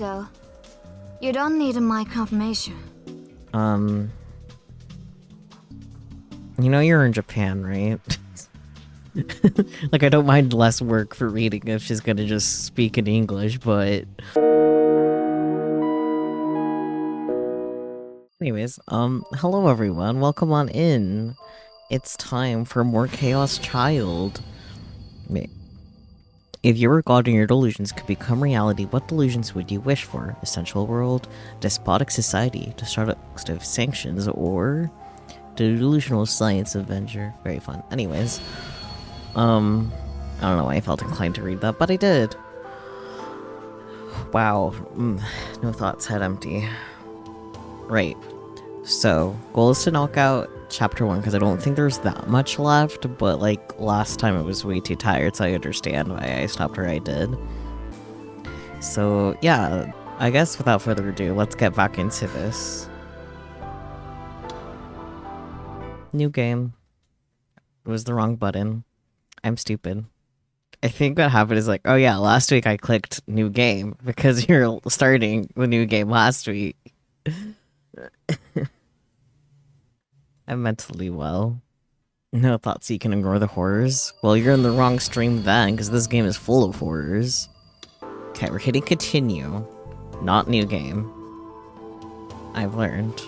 so. You don't need my confirmation. You know you're in Japan, right? Like, I don't mind less work for reading if she's gonna just speak in English, but... Anyways, hello everyone, welcome on in. It's time for more Chaos Child. If your god and your delusions could become reality, what delusions would you wish for? Essential world, despotic society, destructive sanctions, or delusional science adventure? Very fun. Anyways, I don't know why I felt inclined to read that, but I did. Wow, no thoughts, head empty. Right. So, goal is to knock out chapter 1, because I don't think there's that much left, but like last time I was way too tired, so I understand why I stopped where I did. So yeah, I guess without further ado, let's get back into this. New game. It was the wrong button. I'm stupid. I think what happened is like, oh yeah, last week I clicked new game because you're starting the new game last week. I'm mentally well. No thoughts you can ignore the horrors? Well, you're in the wrong stream then, because this game is full of horrors. Okay, we're hitting continue, not new game. I've learned.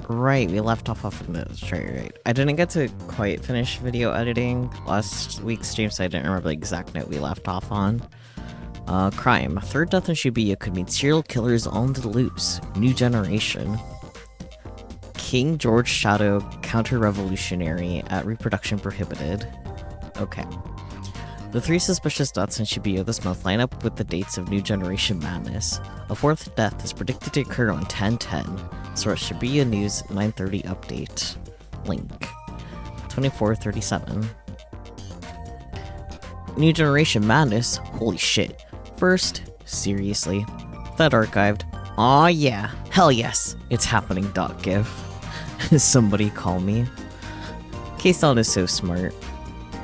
Right, we left off of this, right. I didn't get to quite finish video editing last week's stream, so I didn't remember the exact note we left off on. Crime. Third death in Shibuya could mean serial killers on the loose. New generation. King George Shadow counter-revolutionary at reproduction prohibited. Okay. The 3 suspicious deaths in Shibuya this month line up with the dates of New Generation Madness. A 4th death is predicted to occur on 10/10. Source Shibuya News 9:30 update. Link. 2437. New Generation Madness? Holy shit. First, seriously. That archived. Aw yeah. Hell yes. It's happening, .gif. Somebody call me. Keisan is so smart.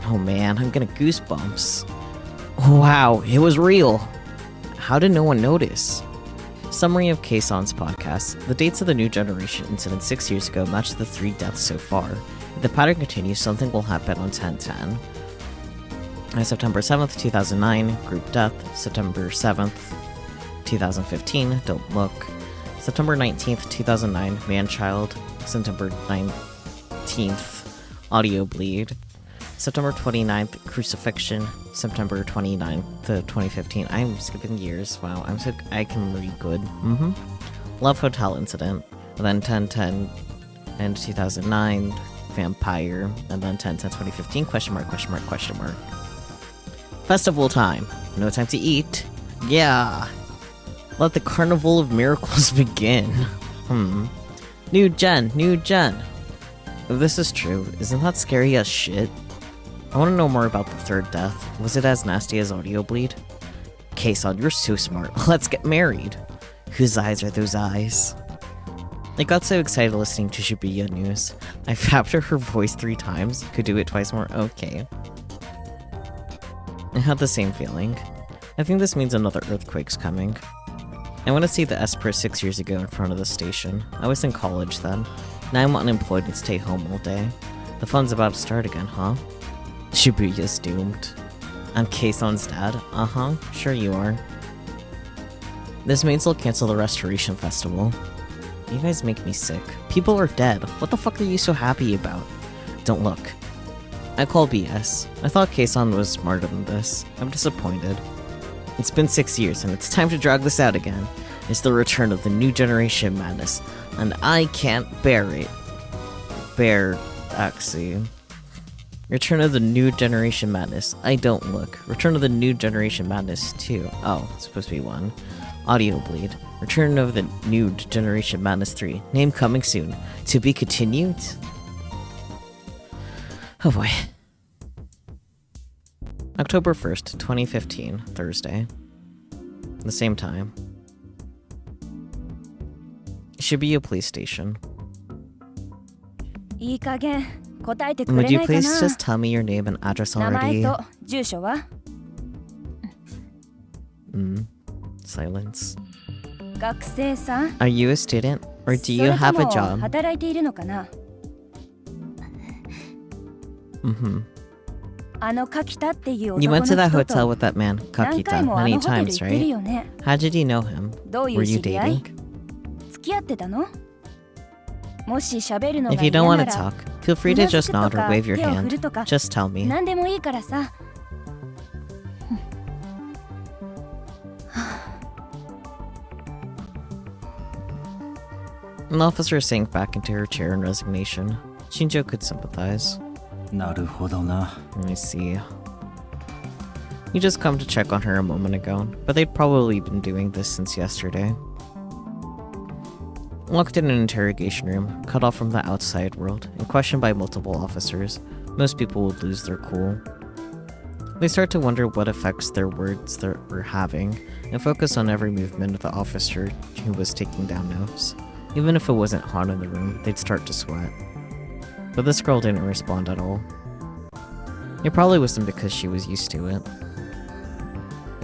Oh man, I'm getting goosebumps. Wow, it was real. How did no one notice? Summary of Keisan's podcast. The dates of the New Generation incident 6 years ago match the 3 deaths so far. If the pattern continues, something will happen on 10/10. September 7th, 2009, group death. September 7th, 2015, don't look. September 19th, 2009, man-child. September 19th, audio bleed. September 29th, crucifixion. September 29th, 2015. I'm skipping years. Wow, I can read good. Love Hotel incident. And then 10/10 and 2009, vampire. And then 10/10, 2015, question mark, question mark, question mark. Festival time. No time to eat. Yeah. Let the carnival of miracles begin. New gen. If this is true, isn't that scary as shit? I want to know more about the 3rd death. Was it as nasty as audio bleed? Keisan, you're so smart. Let's get married. Whose eyes are those eyes? I got so excited listening to Shibuya News. I fapped her voice 3 times. Could do it twice more. Okay. I had the same feeling. I think this means another earthquake's coming. I want to see the Esper 6 years ago in front of the station. I was in college then. Now I'm unemployed and stay home all day. The fun's about to start again, huh? Shibuya's doomed. I'm Keisan's dad. Uh-huh, sure you are. This means they'll cancel the Restoration Festival. You guys make me sick. People are dead. What the fuck are you so happy about? Don't look. I call BS. I thought Keisan was smarter than this. I'm disappointed. It's been 6 years, and it's time to drag this out again. It's the return of the New Generation Madness, and I can't bear it. Actually. Return of the New Generation Madness. I don't look. Return of the New Generation Madness 2. Oh, it's supposed to be 1. Audio bleed. Return of the New Generation Madness 3. Name coming soon. To be continued? Oh boy. October 1st, 2015, Thursday. The same time. Shibuya Police Station. いい加減答えてく Would れ you ないか please な just tell me your name and address 名前 already? と住所は Silence. 学生さん Are you a student? Or do そ you れと have a も job? 働いているのかな あの柿田っていう You 男 went to の that 人 hotel と with that man, 何回 Kakita, もあ many のホテル times, 行ってる right? よね How did you know him? どうい Were う you 知り合い dating? 付き合ってたのもし喋るの If が you 嫌 don't な want to ら talk, feel free う to なず just くと nod or か wave your 手を振 hand. るとか Just tell me. 何でもいいからさ An officer sank back into her chair in resignation. Shinjo could sympathize. なるほどな。 I see. You just come to check on her a moment ago, but they'd probably been doing this since yesterday. Locked in an interrogation room, cut off from the outside world, and questioned by multiple officers, most people would lose their cool. They start to wonder what effects their words were having, and focus on every movement of the officer who was taking down notes. Even if it wasn't hot in the room, they'd start to sweat. But this girl didn't respond at all. It probably wasn't because she was used to it.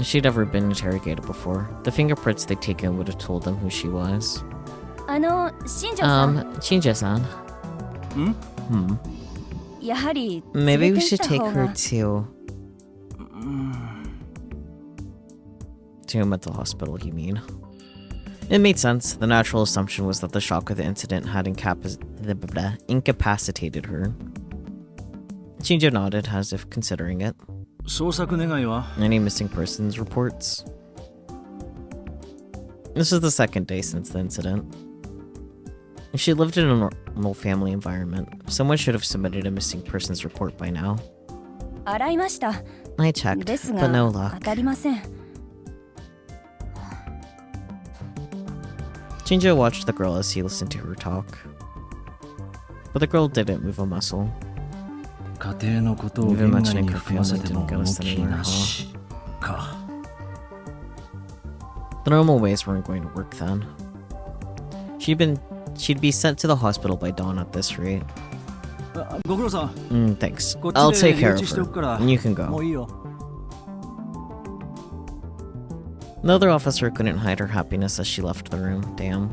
She'd never been interrogated before. The fingerprints they'd taken would have told them who she was. あの新庄さん Shinja-san. やはり連れ Maybe て we 行っ should た take 方 her が to a mental hospital, you mean? It made sense. The natural assumption was that the shock of the incident had incapacitated her. Shinjo nodded as if considering it. 捜索願いは Any missing persons reports? This is the second day since the incident. If she lived in a normal family environment, someone should have submitted a missing persons report by now. 洗いました I checked, です but が no 当 luck. たりません Shinjo watched the girl as he listened to her talk. But the girl didn't move a muscle. 家庭のことを Even 言外 mentioning に her 含ませて family も didn't get 動 us き anywhere, な huh? しか The normal ways weren't going to work then. She'd be sent to the hospital by dawn at this rate. あご苦労さん Thanks. こっ I'll ちで take 留 care 置 of しておくから her. You can も go. ういいよ The other officer couldn't hide her happiness as she left the room. Damn.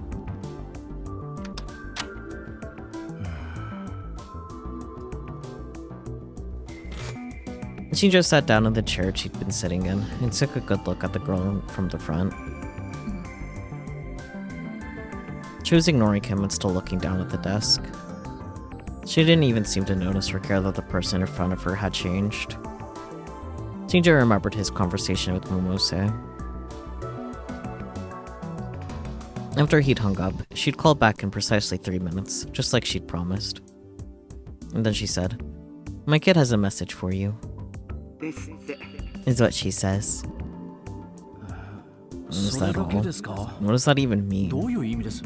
Shinjo sat down in the chair she'd been sitting in and took a good look at the girl from the front. She was ignoring him and still looking down at the desk. She didn't even seem to notice or care that the person in front of her had changed. Shinjo remembered his conversation with Momose. After he'd hung up, she'd called back in precisely 3 minutes, just like she'd promised. And then she said, "My kid has a message for you," is what she says. Is それ that だけ all? ですか What does that even mean? どういう意味です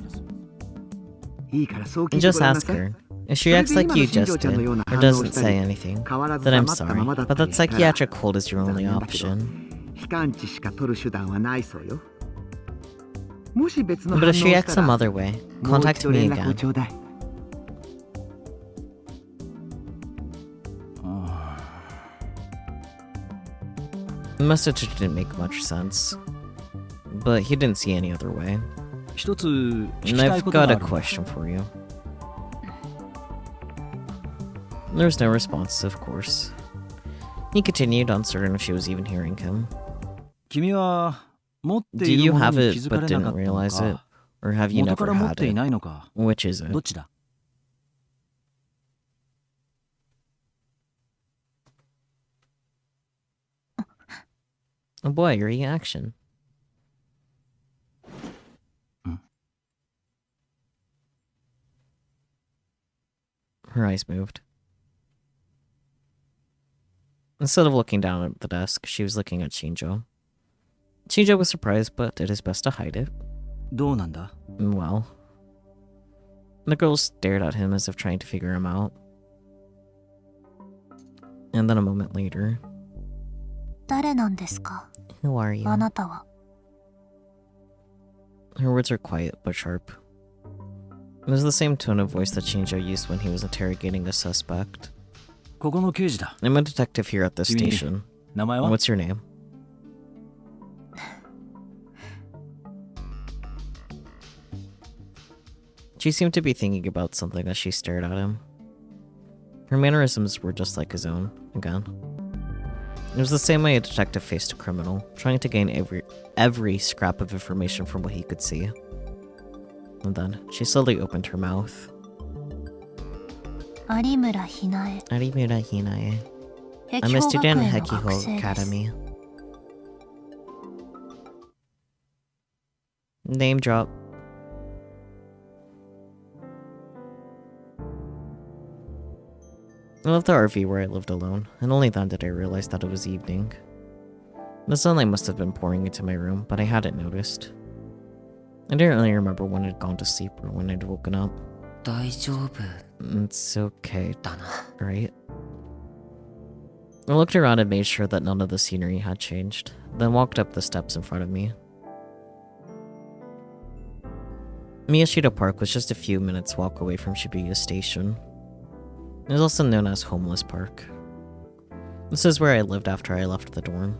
Just ask her. If she acts like you just did, or doesn't say anything, then I'm sorry, but that psychiatric hold is your only option. 非感知しか取る手段はないそうよ。もし別の But 反応 if を she し acts た some ら other way, もう contact 一度 me 連絡を again. ちょうだい。The message didn't make much sense, but he didn't see any other way. 一つ聞き And たい I've ことが got あ a る question for you. There was no response, of course. He continued, uncertain if she was even hearing him. 君は持って Do い you るもの have に気 it づか but れな didn't かったの realize it? か Or have you 元か never ら持っ had てい it? ないのか Which is どっ it? ちだ Oh boy, your reaction. Her eyes moved. Instead of looking down at the desk, she was looking at Shinjo. Shinjo was surprised, but did his best to hide it. どうなんだ Well, the girl stared at him as if trying to figure him out. And then a moment later, 誰なんですか who are you? あなたは。 Her words are quiet but sharp. It was the same tone of voice that Shinjo used when he was interrogating a suspect. ここの刑事だ。 I'm a detective here at this You mean- station. 名前は What's your name? She seemed to be thinking about something as she stared at him. Her mannerisms were just like his own, again. It was the same way a detective faced a criminal, trying to gain every scrap of information from what he could see. And then, she slowly opened her mouth. 有村ひなえ Arimura Hinae. 碧 I'm a 宝学 student 園 at の学 Hekiho 生です Academy. Name drop. I left the RV where I lived alone, and only then did I realize that it was evening. The sunlight must have been pouring into my room, but I hadn't noticed. I didn't really remember when I'd gone to sleep or when I'd woken up. 大丈夫 It's okay, だな。 right? I looked around and made sure that none of the scenery had changed, then walked up the steps in front of me. Miyashita Park was just a few minutes walk away from Shibuya Station. It was also known as Homeless Park. This is where I lived after I left the dorm.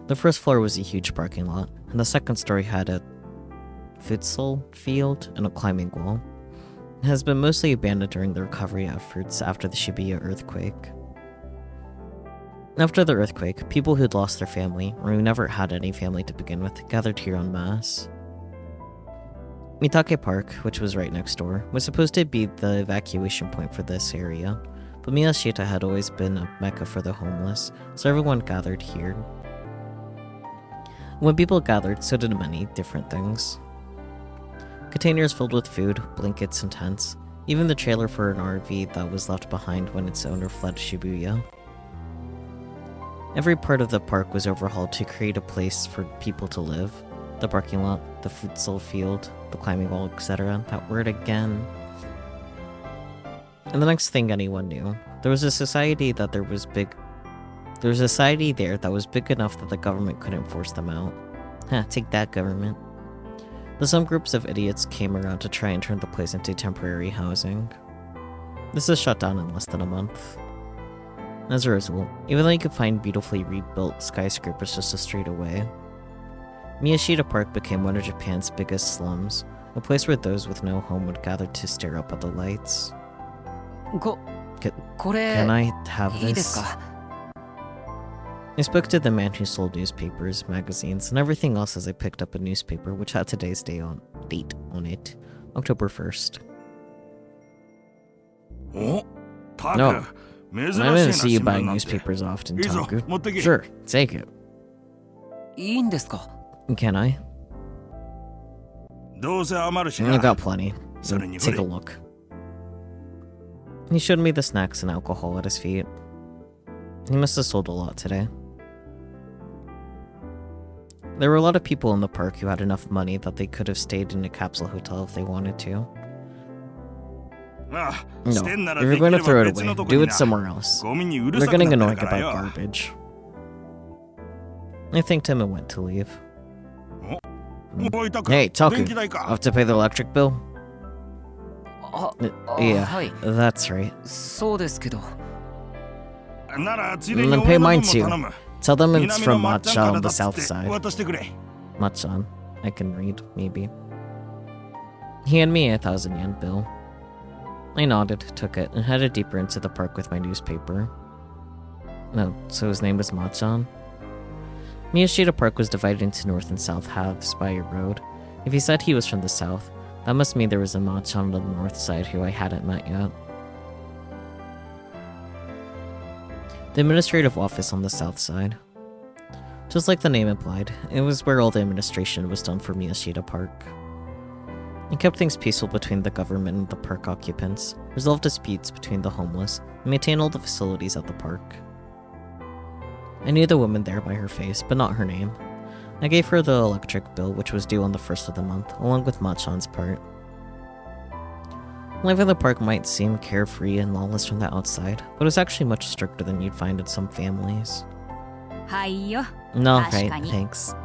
The first floor was a huge parking lot, and the second story had a futsal field and a climbing wall. It has been mostly abandoned during the recovery efforts after the Shibuya earthquake. After the earthquake, people who'd lost their family, or who never had any family to begin with, gathered here en masse. Mitake Park, which was right next door, was supposed to be the evacuation point for this area, but Miyashita had always been a mecca for the homeless, so everyone gathered here. When people gathered, so did many different things. Containers filled with food, blankets, and tents, even the trailer for an RV that was left behind when its owner fled Shibuya. Every part of the park was overhauled to create a place for people to live. The parking lot, the futsal field, the climbing wall, etc. That word again. And the next thing anyone knew, there was a society there that was big enough that the government couldn't force them out. Take that, government. Some groups of idiots came around to try and turn the place into temporary housing. This is shut down in less than a month. As a result, even though you could find beautifully rebuilt skyscrapers just a street away, Miyashita Park became one of Japan's biggest slums, a place where those with no home would gather to stare up at the lights. こ Ca- これ Can I have いいです this? か I spoke to the man who sold newspapers, magazines, and everything else as I picked up a newspaper which had today's date on it, October 1st. おタ No. ク珍 I しいな didn't see you 新聞 buying なんて newspapers often, いいぞ Taku. 持ってけ Sure, take it. いいんですか Can I? どうせ余るし I な got plenty. それに Take ほ a れ look. He showed me the snacks and alcohol at his feet. He must have sold a lot today. There were a lot of people in the park who had enough money that they could have stayed in a capsule hotel if they wanted to. ああ No, 捨てんな if ら you're でき going れ to ば throw it 別の away, とこ do に it な somewhere else. ゴミにうる They're さく getting なってる annoying から about よ garbage. I thanked him and went to leave. おいタク Hey, Taku, 電気代か I'll have to pay the electric bill? あ Yeah, はい that's right. そうですけどならついでに Then 俺 pay の分 mine も too. 頼む Tell them it's 南 from のまっちゃん Matcha から on だ the っ south つって side. 渡してくれ Matchan. I can read, maybe. He handed me a 1,000 yen bill. I nodded, took it, and headed deeper into the park with my newspaper. No, so his name was Machan? Miyashita Park was divided into north and south halves by a road. If he said he was from the south, that must mean there was a Machan on the north side who I hadn't met yet. The administrative office on the south side. Just like the name implied, it was where all the administration was done for Miyashita Park. It kept things peaceful between the government and the park occupants, resolved disputes between the homeless, and maintained all the facilities at the park. I knew the woman there by her face, but not her name. I gave her the electric bill, which was due on the 1st of the month, along with Machan's part. Life in the park might seem carefree and lawless from the outside, but it was actually much stricter than you'd find in some families. はいよ No, Gosh, right, Kanye. thanks.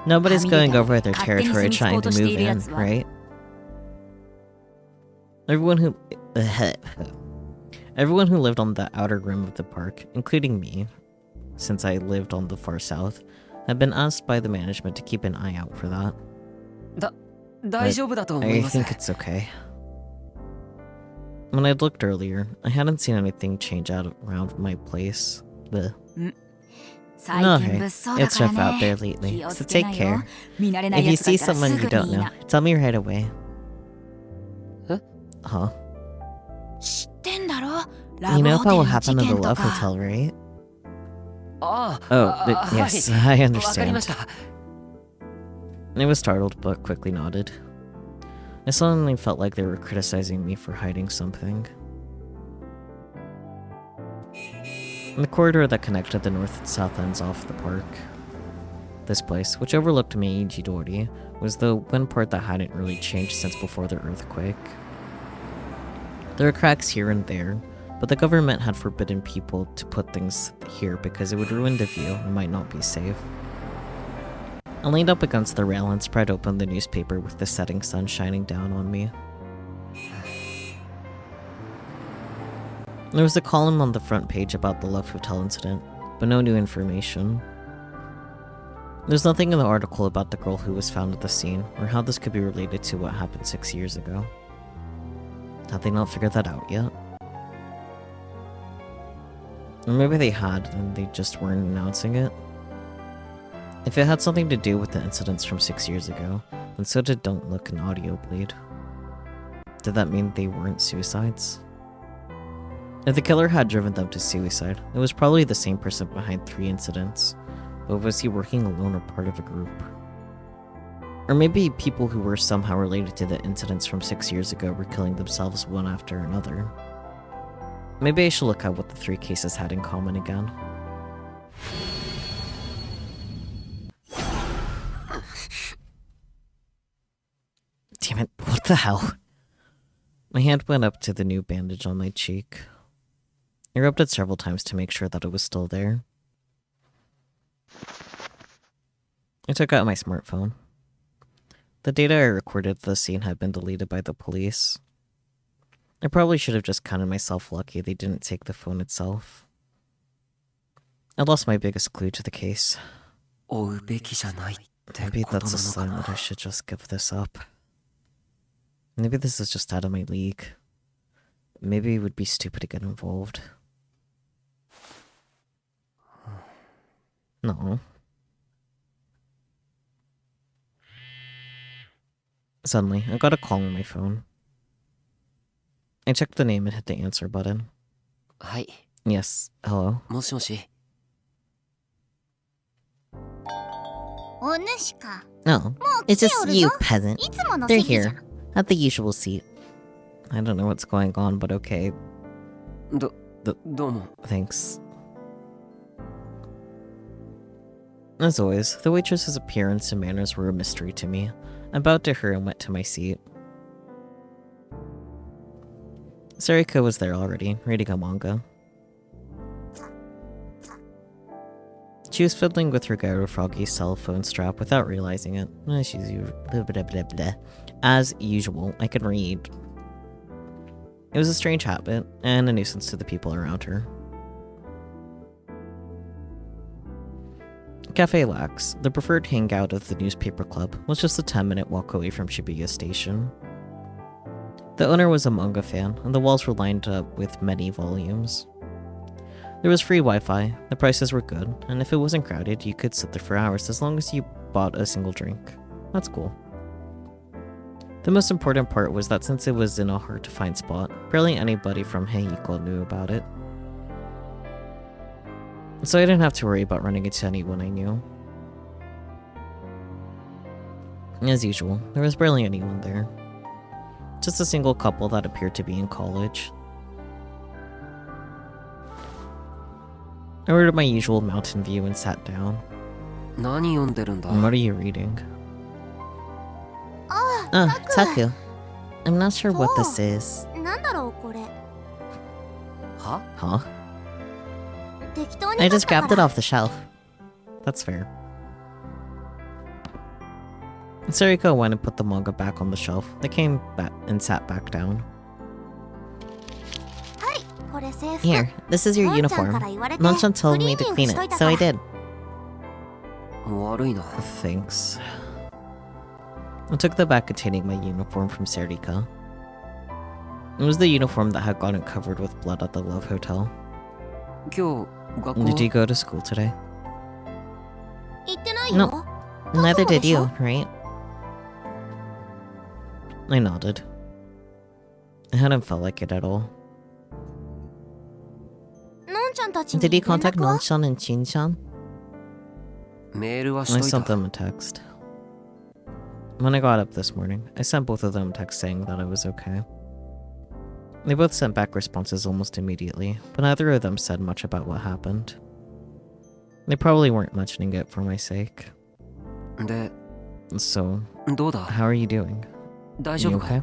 Nobody's going over their territory trying to move in, right? Everyone who everyone who lived on the outer rim of the park, including me, since I lived on the far south, had been asked by the management to keep an eye out for that. 大丈夫だと思い I ます。 think it's okay. When I'd looked earlier, I hadn't seen anything change out around my place. The 最 Oh, 近 hey. 物騒だ It's か rough ら out ね there lately, 気を so つけ take な care. よ見慣れな If い you やつだ see からす someone ぐ you に don't 言い know, な tell me right away. Huh? Huh? 知ってんだろラ You ブ know ホテル about の what 事 happened to the 件と Love か Hotel, right? あ Oh, あ yes, は I い。わかりま understand. した。 I was startled, but quickly nodded. I suddenly felt like they were criticizing me for hiding something. In the corridor that connected the north and south ends off the park, this place, which overlooked Meiji Dori, was the one part that hadn't really changed since before the earthquake. There were cracks here and there, but the government had forbidden people to put things here because it would ruin the view and might not be safe. I leaned up against the rail and spread open the newspaper with the setting sun shining down on me. There was a column on the front page about the Love Hotel incident, but no new information. There's nothing in the article about the girl who was found at the scene, or how this could be related to what happened 6 years ago. Had they not figured that out yet? Or maybe they had, and they just weren't announcing it? If it had something to do with the incidents from 6 years ago, then so did Don't Look and Audio Bleed. Did that mean they weren't suicides? If the killer had driven them to suicide, it was probably the same person behind 3 incidents, but was he working alone or part of a group? Or maybe people who were somehow related to the incidents from 6 years ago were killing themselves one after another. Maybe I should look at what the 3 cases had in common again. Damn it, what the hell? My hand went up to the new bandage on my cheek. I rubbed it several times to make sure that it was still there. I took out my smartphone. The data I recorded at the scene had been deleted by the police. I probably should have just counted myself lucky they didn't take the phone itself. I lost my biggest clue to the case. 追うべきじゃないって Maybe こと that's a な sign の that か I な。 should just give this up. Maybe this is just out of my league. Maybe it would be stupid to get involved. No. Suddenly, I got a call on my phone. I checked the name and hit the answer button. はい。 Yes, hello. もしもし。お主か No, it's just you, peasant. いつもの They're 席じゃ here, at the usual seat. I don't know what's going on, but okay, どどうも。 thanks. As always, the waitress's appearance and manners were a mystery to me. I bowed to her and went to my seat. Sariko was there already, reading a manga. She was fiddling with her Gyro Froggy's cell phone strap without realizing it. As usual, I could read. It was a strange habit, and a nuisance to the people around her. Cafe Lax, the preferred hangout of the newspaper club, was just a 10-minute walk away from Shibuya Station. The owner was a manga fan, and the walls were lined up with many volumes. There was free Wi-Fi, the prices were good, and if it wasn't crowded, you could sit there for hours as long as you bought a single drink. That's cool. The most important part was that since it was in a hard-to-find spot, barely anybody from Heiko knew about it. So I didn't have to worry about running into anyone I knew. As usual, there was barely anyone there. Just a single couple that appeared to be in college. I ordered my usual Mountain View and sat down. 何読んでるんだ。 What are you reading? Taku. I'm not sure what this is. なんだろうこれは Huh? 適当に I 買 just った grabbed か it ら off the shelf. That's fair. Sariko went and put the manga back on the shelf. They came back and sat back down. 制服 Here, this is your のんちゃん uniform. から言われて Nonchan told クリ me ー to ニング clean しとい it, た so か I ら did. 悪いな。 Thanks. I took the bag containing my uniform from Serika. It was the uniform that had gotten covered with blood at the Love Hotel. 今日、学校 Did you go to school today? 言ってないよ No. Neither did you, Taco right? I nodded. I hadn't felt like it at all. のんちゃんたちに Did he 連 contact 絡は Nonchan and Chinchan? メールはし I とい sent た。 them a text. When I got up this morning, I sent both of them a text saying that I was okay. They both sent back responses almost immediately, but neither of them said much about what happened. They probably weren't mentioning it for my sake. で、 So, どうだ how are you doing? 大丈 You 夫か okay?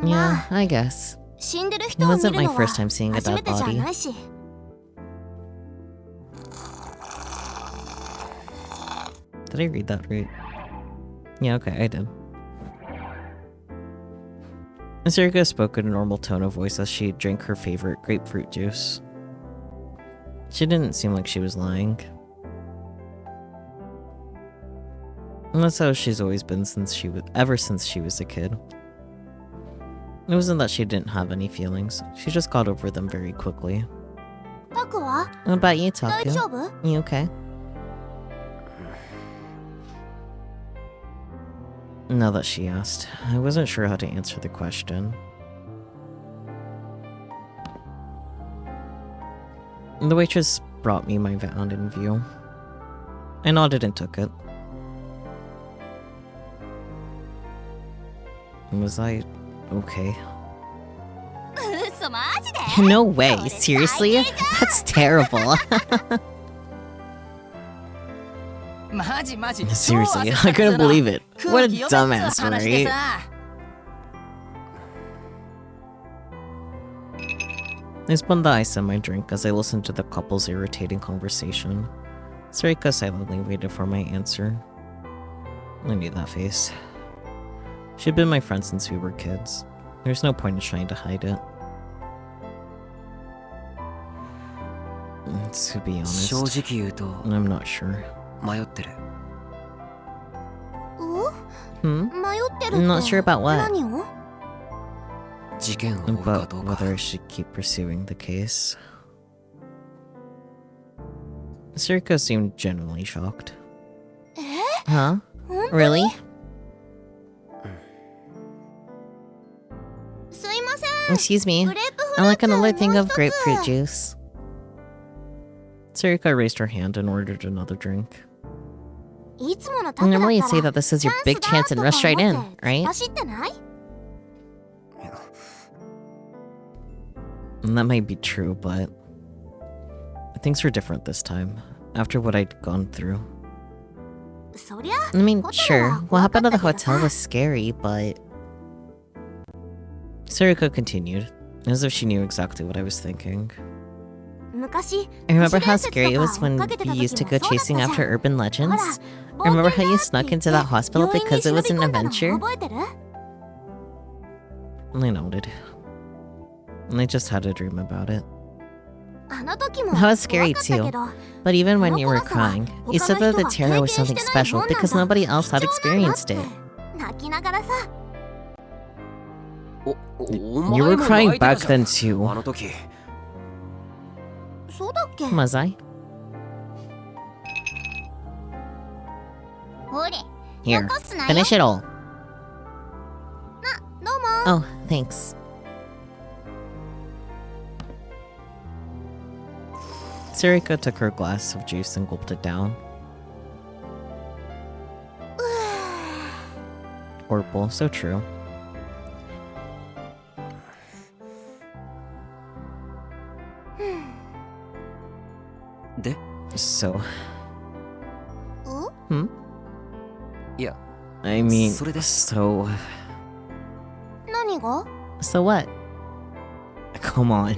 うんま Yeah, あ I guess. 死んでる It 人を見 wasn't る my のは first time seeing a 初め dead てじゃ body. ないし Did I read that right? Yeah, okay, I did. Azurika spoke in a normal tone of voice as she drank her favorite grapefruit juice. She didn't seem like she was lying. And that's how she's always been ever since she was a kid. It wasn't that she didn't have any feelings, she just got over them very quickly. タクは What about you, 大丈 Taku? 夫 You okay? Now that she asked, I wasn't sure how to answer the question. The waitress brought me my Vound in view. I nodded and took it. Was I okay? 嘘マジで No way, seriously? That's terrible. マジマジ Seriously, I couldn't believe it. What a dumbass, right? I spun the ice in my drink as I listened to the couple's irritating conversation. Sarika silently waited for my answer. I knew that face. She'd been my friend since we were kids. There's no point in trying to hide it. To be 正 honest, 直言うと、 I'm not sure. 迷ってる。迷 Hmm? ってるって I'm not sure about what. 何を事件を追うか But どうか。 whether I should keep pursuing the case. Sarika seemed genuinely shocked. Huh? 本当 Really? すいません Excuse me. グレープフ I ルー like ツ another thing もう of 一つ grapefruit juice. Sarika raised her hand and ordered another drink. いつものタクだった Normally ら you'd say that this is your big chance and rush right in, right? 走ってない And that might be true, but things were different this time, after what I'd gone through. そりゃ I mean, Hotel sure,は what happened at the 怖かったけど hotel さ was scary, but... Sarika continued, as if she knew exactly what I was thinking. 昔 I remember how 都市伝説 scary it と was か追っ when かけてた you used to 時 go もそうだった chasing じゃん after urban ほ legends. ら Remember 冒険 how you だって snuck 言って into that hospital 病院に because it was 忍び an 込んだの adventure? 覚えてる I nodded. And I just had a dream about it. あの時も That was scary 怖かったけど But even when この you were 怖さは crying, you said that the 他の人が terror was 経験 something してない special もんなんだ because nobody else had 貴重なんだっ experienced て it. 泣きながらさお You were 前も crying 泣いてた back じゃん then あ too. の時。そうだっけ Was I? ほれ Here, 残すなよ finish it all. どうも Oh, thanks. Sarika took her glass of juice and gulped it down. Horrible, so true. De? So, お hmm? いや、 I mean, それで so 何が what? Come on.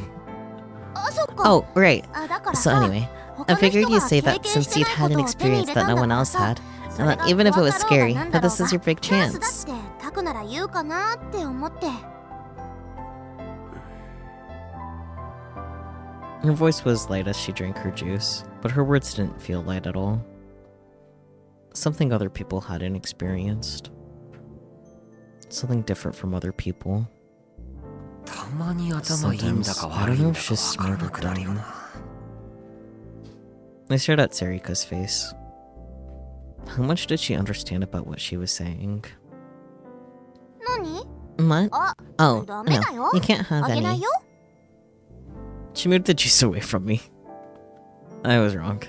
あそっか Oh, right. あだから So さ anyway, 他 I の人 figured が you'd say 経 that 験し since て you'd ない had こ an とを手に experience 入れ that たん no だ one から else そ さ had, それ and が that even if it 怖 was かろうが scary, なん that だろう this is が your big チャンスだ chance. ってタクなら言うかなって思って Her voice was light as she drank her juice, but her words didn't feel light at all. Something other people hadn't experienced. Something different from other people. たまに頭いいんだか悪いんだか分からなくなるよな。 I stared at Sarika's face. How much did she understand about what she was saying? 何？ What? あ、 Oh, ダメだよ。 no. You can't have あげない any. よ。 She moved the juice away from me. I was wrong.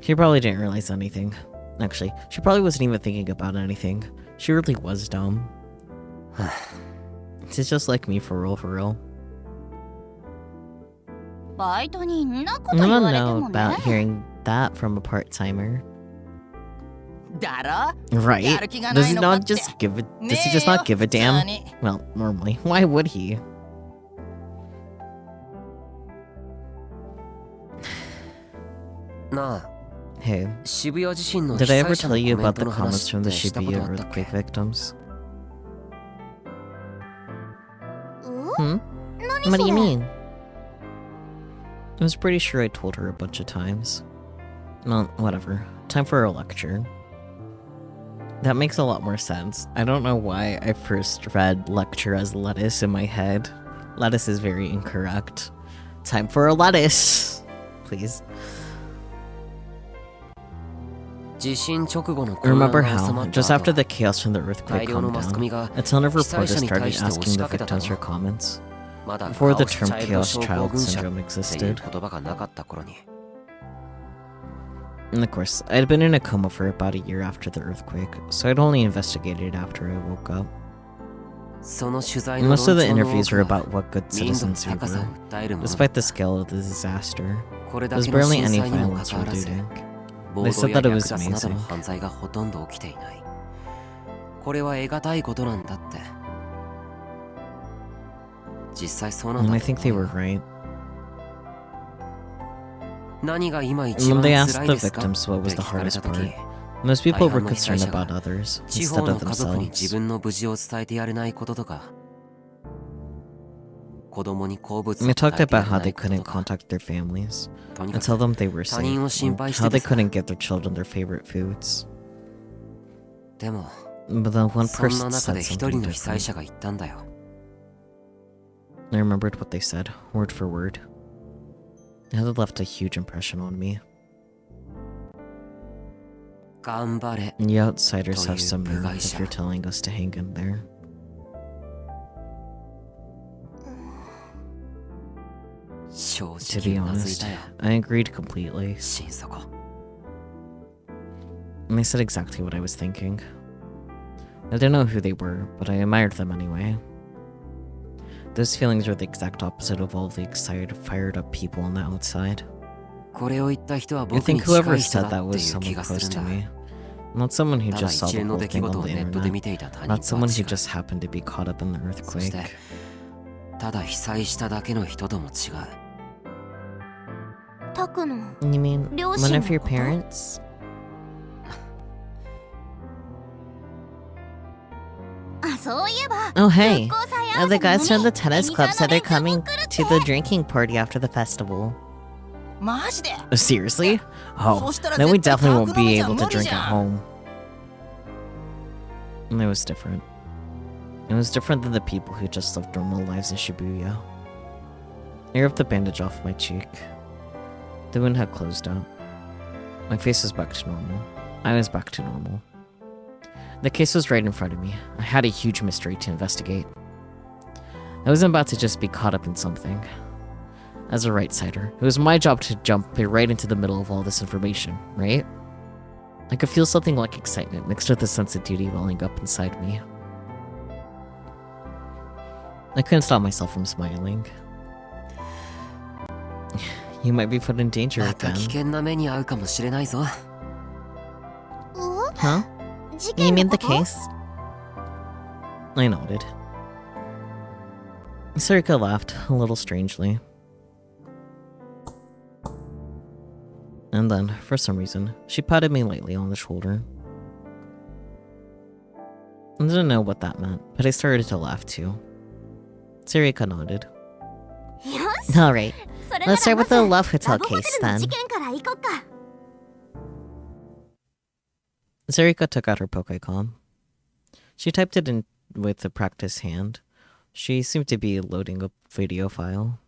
She probably didn't realize anything. Actually, she probably wasn't even thinking about anything. She really was dumb. She's just like me for real, for real. バイトにんなこと I 言 don't われて know もね about hearing that from a part-timer. だろ Right? やる気が Does ない he のか not って just give it? ね Does he え just よ not give a 普通 damn? に Well, normally. Why would he? Hey, did I ever tell you about the comments from the Shibuya earthquake victims? 何 What do you それ？ mean? I was pretty sure I told her a bunch of times. Well, whatever. Time for a lecture. That makes a lot more sense. I don't know why I first read lecture as lettuce in my head. Lettuce is very incorrect. Time for a lettuce! Please. Remember how, just after the chaos from the earthquake calmed down, a ton of reporters started asking the victims for comments? Before the term chaos child syndrome existed. And of course, I'd been in a coma for about a year after the earthquake, so I'd only investigated after I woke up. Most of the interviews were about what good citizens we were, despite the scale of the disaster. There was barely any violence or looting. They said that it was amazing. And I think they were right. When they asked the victims what was the hardest part, most people were concerned about others instead of themselves. They talked about how they couldn't contact their families and tell them they were safe, and how they couldn't give their children their favorite foods. But then one person said something different. I remembered what they said, word for word. It had left a huge impression on me. You outsiders have some nerve if you're telling us to hang in there. To be honest, I agreed completely. And they said exactly what I was thinking. I didn't know who they were, but I admired them anyway. Those feelings were the exact opposite of all the excited, fired-up people on the outside. I think whoever said that was someone close to me. Not someone who just saw the whole thing on the internet. Not someone who just happened to be caught up in the earthquake. You mean one of your parents? Oh hey, the guys from the tennis club said they're coming to the drinking party after the festival. Seriously? Oh, then we definitely won't be able to drink at home. And it was different. It was different than the people who just lived normal lives in Shibuya. I ripped the bandage off my cheek. The wound had closed up. My face was back to normal. I was back to normal. The case was right in front of me. I had a huge mystery to investigate. I wasn't about to just be caught up in something. As a right-sider, it was my job to jump right into the middle of all this information, right? I could feel something like excitement mixed with a sense of duty welling up inside me. I couldn't stop myself from smiling. You might be put in danger again. Huh? You mean the case? I nodded. Sarika laughed, a little strangely. And then, for some reason, she patted me lightly on the shoulder. I didn't know what that meant, but I started to laugh too. Sarika nodded. Alright, Let's start with the Love Hotel case then. 事件から行こっか。 Sarika took out her Pokecom. She typed it in with the practice hand. She seemed to be loading a video file.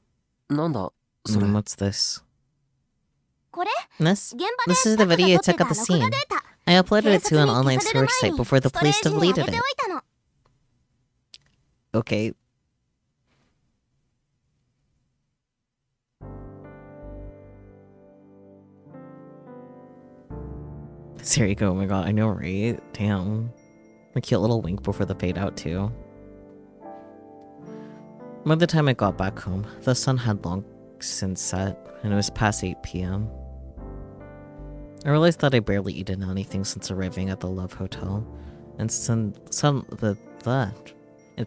なんだそれ What's this? これ This? 現場で This is the タカが video you 撮って took た of the 録画 scene. データ。 I uploaded 警 it to 察 an に online 消される storage 前 site に before the ストレ police ージに上 deleted げ it. ておいたの。 Okay. Sarika, oh my god, I know, right? Damn. A cute little wink before the fade out, too. By the time I got back home, the sun had long since set, and it was past 8 p.m. I realized that I barely eaten anything since arriving at the Love Hotel, and it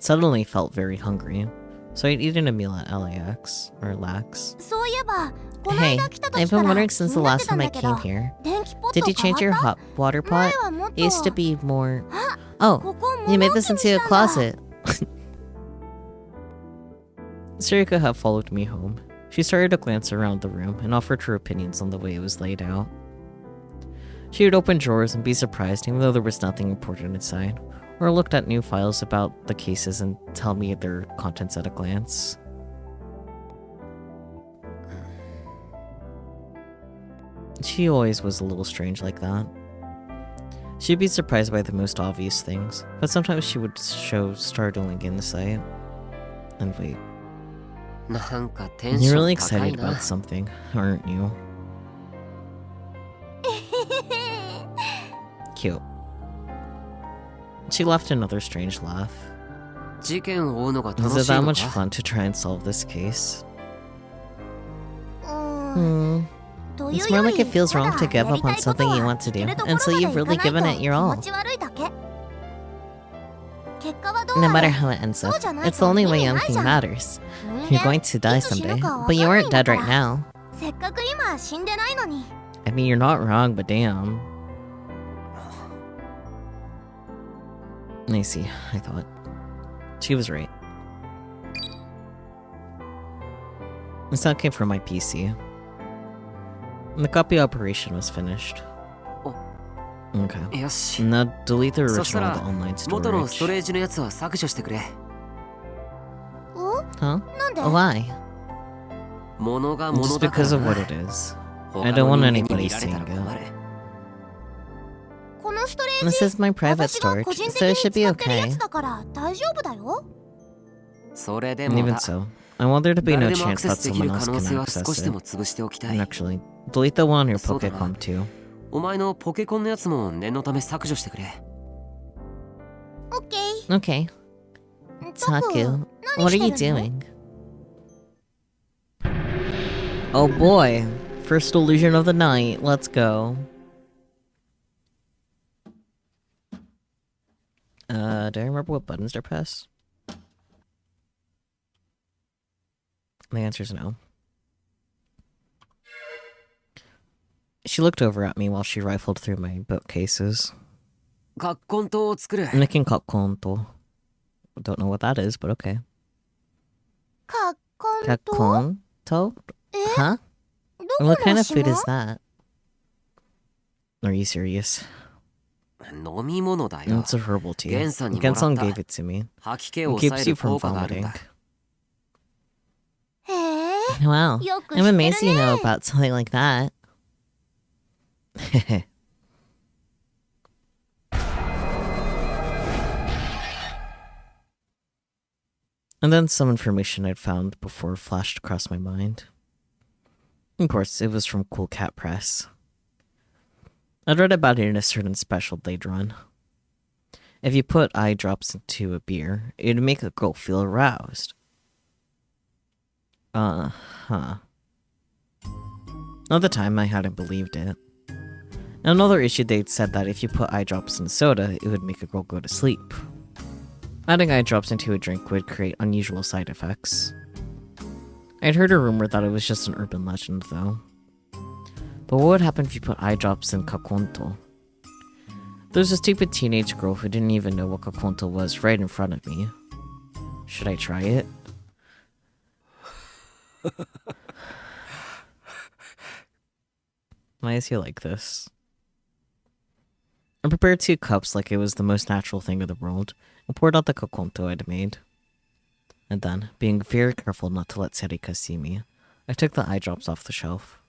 suddenly felt very hungry. So I'd eaten a meal at LAX, or LAX. そういえば、この Hey, 間来た I've 時か been ら wondering 気 since に the なって last たん time I だけど came here. 電気ポット Did you 変 change わ your った hot water 前 pot? はもっ It used to と be more... こ Oh, こ you made 物 this 置に into a したんだ。 closet. Sarika had followed me home. She started to glance around the room and offered her opinions on the way it was laid out. She would open drawers and be surprised even though there was nothing important inside, or looked at new files about the cases and tell me their contents at a glance. She always was a little strange like that. She'd be surprised by the most obvious things, but sometimes she would show startling insight. And wait, なんかテンシ you're ョ really ン高い excited な about something, aren't you? Cute. She laughed another strange laugh. 事件を追うのが Is 楽 it しい that の much か fun to try and solve this case? うーん。という It's よ more り like it feels ただ wrong to give やり up た on いこと something you は want to いけ do るところ until まで you've いか really ない given と it 気 your 持 all. ち悪いだけ。結果はどう No あ matter れ how it ends そう up, じゃない it's the と only 意 way 味ない anything じゃん。 matters. 人 You're 間 going to die いつ死ぬ someday, かわ but you かんない aren't んだ dead か right ら now. せっかく今死んでないのに。 I mean, you're not wrong, but damn. I see, I thought. She was right. The sound came from my PC. And the copy operation was finished. Oh. Okay. よし Now delete the そした original ら of the online 元のスト storage. レージのやつは削除してくれお Huh? なんで Why? 物が物 Just だから because of な what it is. 他 I の don't want 人間に anybody 見られたら seeing 困 it. るこのストレー This ジ is my private 私が storage, 個人的 so に it 使 should って be るや okay. つだから大丈夫だよ。それで And も even だ so, I want there to be 誰 no でもアク chance セ that スできる someone 可 else 能 can 性は少 access しでも it. 潰しておきた And い actually, delete the one on your そうだな。 Pokecom too. お前のポケコンのやつも念のため削除してくれオッケ Okay. ー。タク Taku, 何 what are you してるの doing? Oh boy. First illusion of the night. Let's go. Do I remember what buttons are pressed? The answer is no. She looked over at me while she rifled through my bookcases. カッコン島を作る Making kakkonto. Don't know what that is, but okay. カッコンと Kakkonto? え Huh? どこ What kind の of food 島 is that? Are you serious? 飲み物だよ It's a herbal tea. Gensan にもらった Gensan gave it to me. 吐き気を It 抑え keeps る you 効 from 果があるん vomiting. だへえ Wow. よく知 I'm って amazed you る know ね about something like that. And then some information I'd found before flashed across my mind. Of course, it was from Cool Cat Press. I'd read about it in a certain special they'd run. If you put eye drops into a beer, it'd make a girl feel aroused. Huh. At the time, I hadn't believed it. In another issue, they'd said that if you put eye drops in soda, it would make a girl go to sleep. Adding eye drops into a drink would create unusual side effects. I'd heard a rumor that it was just an urban legend, though. But what would happen if you put eye drops in kakkonto? There's a stupid teenage girl who didn't even know what kakkonto was right in front of me. Should I try it? Why is he like this? I prepared 2 cups like it was the most natural thing in the world and poured out the kokonto I'd made. And then, being very careful not to let Serika see me, I took the eye drops off the shelf.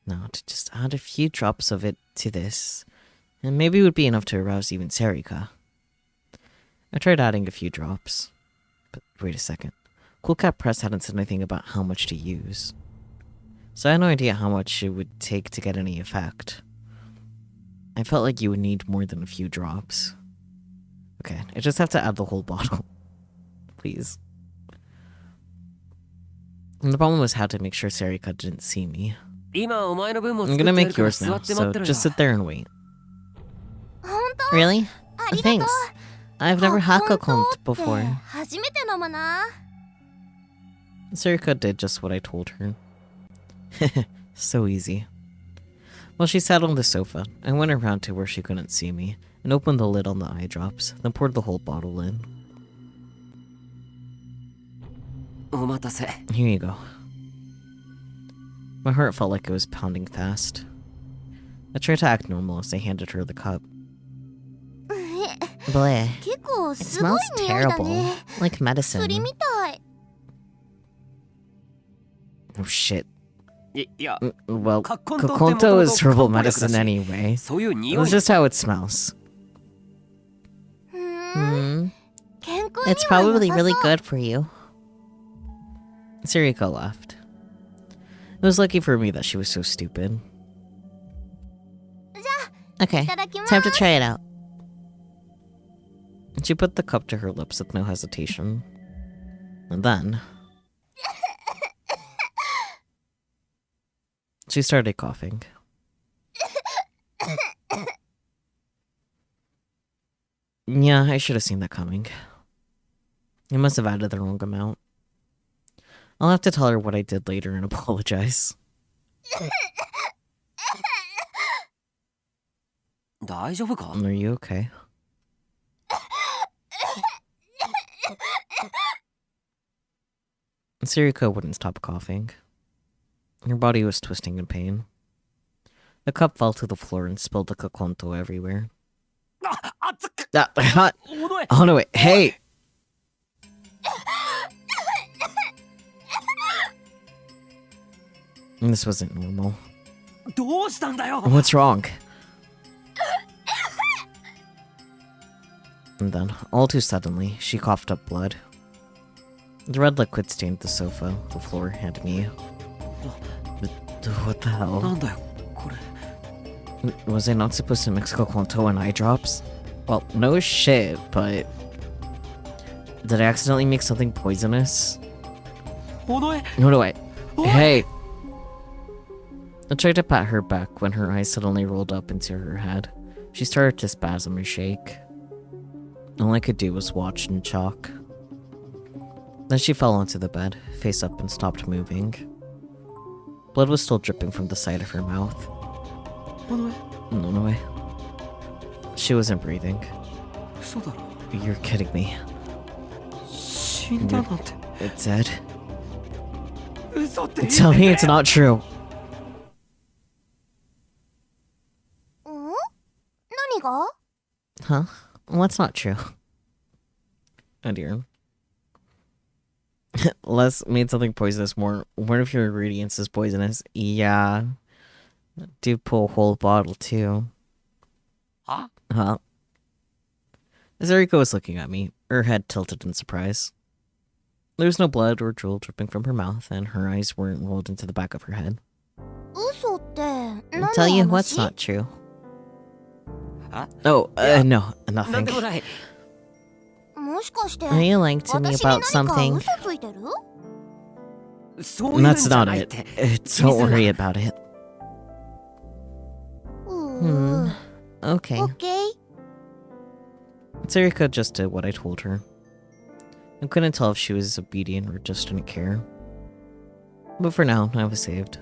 Now, to just add a few drops of it to this, and maybe it would be enough to arouse even Serika. I tried adding a few drops. But wait a second. Cool Cat Press hadn't said anything about how much to use. So I had no idea how much it would take to get any effect. I felt like you would need more than a few drops. Okay, I just have to add the whole bottle. Please. And the problem was how to make sure Serika didn't see me. I'm gonna make yours now, so just sit there and wait. 本当 Really? ありがとう Thanks. I've never had ココン Kokont トって before. 初めて飲むな Serika did just what I told her. So easy. While she sat on the sofa, I went around to where she couldn't see me and opened the lid on the eye drops, then poured the whole bottle in. お待たせ。 Here you go. My heart felt like it was pounding fast. I tried to act normal as I handed her the cup. Bleh. 結構 It すごい smells 匂いだ terrible. ね Like 薬 medicine. みたい Oh shit. いや、 Well, Kokonto Kokonto is herbal 漢方薬だし。 medicine anyway. そういう匂 It's い。 just how it smells. ふーん 健康には It's probably 良さそう really good for you. Serika laughed. It was lucky for me that she was so stupid. Okay, いただきます time to try it out. She put the cup to her lips with no hesitation. And then... she started coughing. Yeah, I should have seen that coming. I must have added the wrong amount. I'll have to tell her what I did later and apologize. 大丈夫か？ Are you okay? Serika wouldn't stop coughing. Her body was twisting in pain. The cup fell to the floor and spilled the kokonto everywhere. あ、熱く。 Hot. おのえ。 Oh no, wait. Hey! This wasn't normal. どうしたんだよ。 What's wrong? And then, all too suddenly, she coughed up blood. The red liquid stained the sofa, the floor, and me. What the な hell? んだよ、これ。 Was I not supposed to mix Kokonto and eye drops? Well, no shit, but... Did I accidentally make something poisonous? おのえ。 No, wait. What? Hey! I tried to pat her back when her eyes suddenly rolled up into her head. She started to spasm and shake. All I could do was watch and shock. Then she fell onto the bed, face up, and stopped moving. Blood was still dripping from the side of her mouth. おのえ。 No way. She wasn't breathing. 嘘だろ。 You're kidding me. 死んだなんて。 It's dead. 嘘って言って Tell me it's not true. ん何が Huh? What's not true? Oh dear. Les made something poisonous more. One of your ingredients is poisonous. Yeah. Do pull a whole bottle too. は Huh? Zariko was looking at me, her head tilted in surprise. There was no blood or drool dripping from her mouth, and her eyes weren't rolled into the back of her head. 嘘って何 I'll tell you の what's 話 not true. Huh? Oh, Yeah. no, なん nothing. でもない。もしかして Are you lying to me 私に about 何か something? 嘘ついてるそういうんじ That's ゃ not ないっ it. て。 Don't worry about it. うー Okay. オッケー Sarika just did what I told her. I couldn't tell if she was obedient or just didn't care. But for now, I was saved.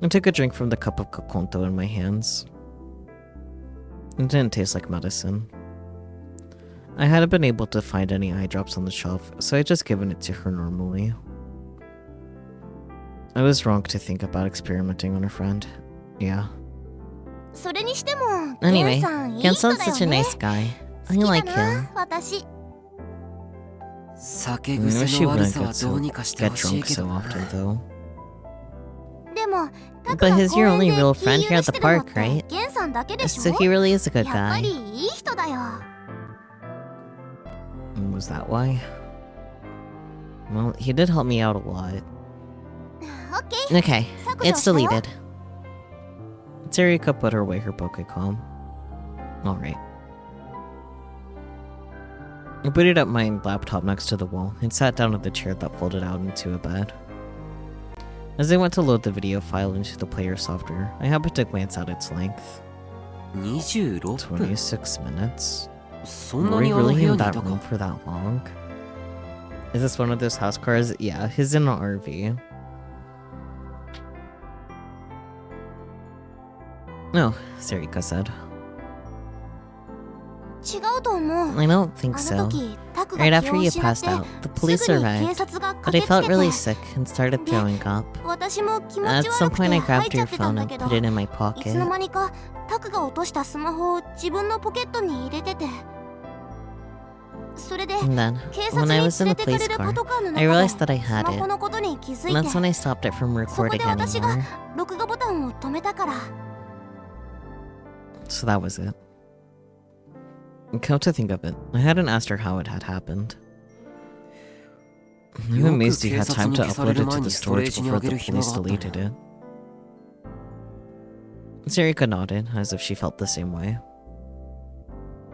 I took a drink from the cup of kokonto in my hands. It didn't taste like medicine. I hadn't been able to find any eye drops on the shelf, so I just given it to her normally. I was wrong to think about experimenting on her friend. Yeah. それにしても Anyway, ゲンさんいい人 Gensan's だ such よ a ね nice guy. 好 I きだ like な him. 私酒 I wish 癖 he の悪 wouldn't さは get どう so にかして get ほしい drunk け so どな often though. でもタク But が he's 公 your 園 only で real 気 friend 許 here at し the てるのっ park, て right? ゲンさんだけでしょ So he really is a good やっぱり guy. いい人だよ Was that why? Well, he did help me out a lot. オッケー Okay, 削除 it's したよ deleted. Tsarika put her away her Pokecom. Alright. I booted up my laptop next to the wall and sat down at the chair that folded out into a bed. As I went to load the video file into the player software, I happened to glance at its length. 26分 26 minutes? そん Were な we にあの部 really 屋 in にい that た room か for that long? Is this one of those house cars? Yeah, he's in an RV. No, Sarika said. 違うと思う I don't think あ so. の時タクが Right 気 after を you 失っ passed て out, the police すぐに警 arrived, 察が but 駆 I けつ felt け really て sick and started throwing up. 私も気持 At ち some 悪くて point, I 吐い grabbed ちゃ your ってた phone んだ and けど put it in my いつ pocket. の間にかタクが落としたスマホを自分のポケットに入れててそれで And then, 警察 when に I 連 was in れ the てかれ police るパ car, トカーの I 中 realized で that I ス had マホ it. のことに気づ And い that's when て I stopped it from そこ recording で私が anymore. 録画ボタンを止めたから So that was it. And come to think of it, I hadn't asked her how it had happened. I'm amazed you had time to upload it to the storage before the police deleted it. Sarika nodded, as if she felt the same way.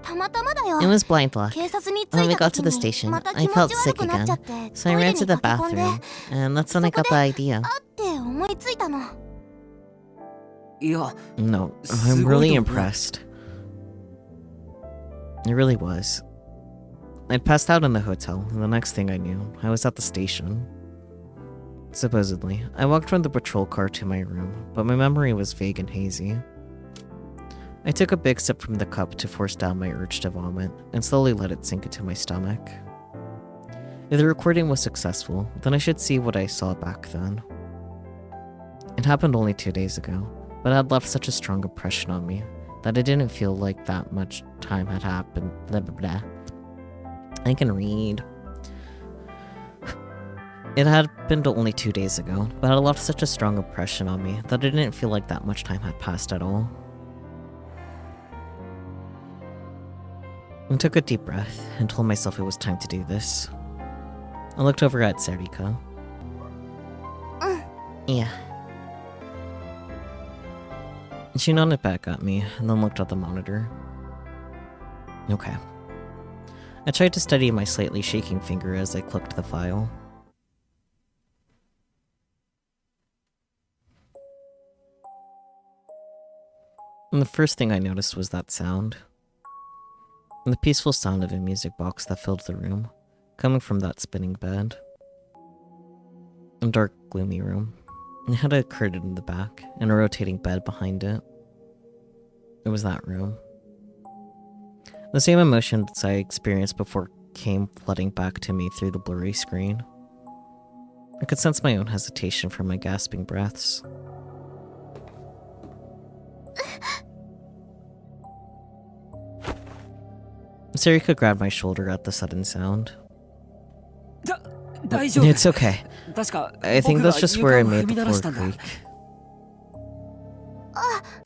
たまたまだよ It was blind luck. 警察に着 When we いた got 時 to the に station, また I 気持 felt ち sick 悪くなっちゃ again, って so ト I イレ ran に to the 駆け込んで bathroom, and that's when I got the idea. って思いついたのいや No, I'm すごい really と思う。 impressed. It really was. I'd passed out in the hotel, and the next thing I knew, I was at the station. Supposedly, I walked from the patrol car to my room, but my memory was vague and hazy. I took a big sip from the cup to force down my urge to vomit, and slowly let it sink into my stomach. If the recording was successful, then I should see what I saw back then. It happened only 2 days ago, but it had left such a strong impression on me that it didn't feel like that much time had happened. Blah, blah, blah. I can read. It had happened only 2 days ago, but it left such a strong impression on me that it didn't feel like that much time had passed at all. I took a deep breath and told myself it was time to do this. I looked over at Sarika. Yeah. She nodded back at me and then looked at the monitor. Okay. I tried to steady my slightly shaking finger as I clicked the file. And the first thing I noticed was that sound. And the peaceful sound of a music box that filled the room, coming from that spinning bed. A dark, gloomy room. It had a curtain in the back, and a rotating bed behind it. It was that room. The same emotions I experienced before came flooding back to me through the blurry screen. I could sense my own hesitation from my gasping breaths. Sarika grabbed my shoulder at the sudden sound. 大丈夫 It's okay. 確か I think 僕が that's just where I 床を made 踏み the 鳴らし floor たんだ creak.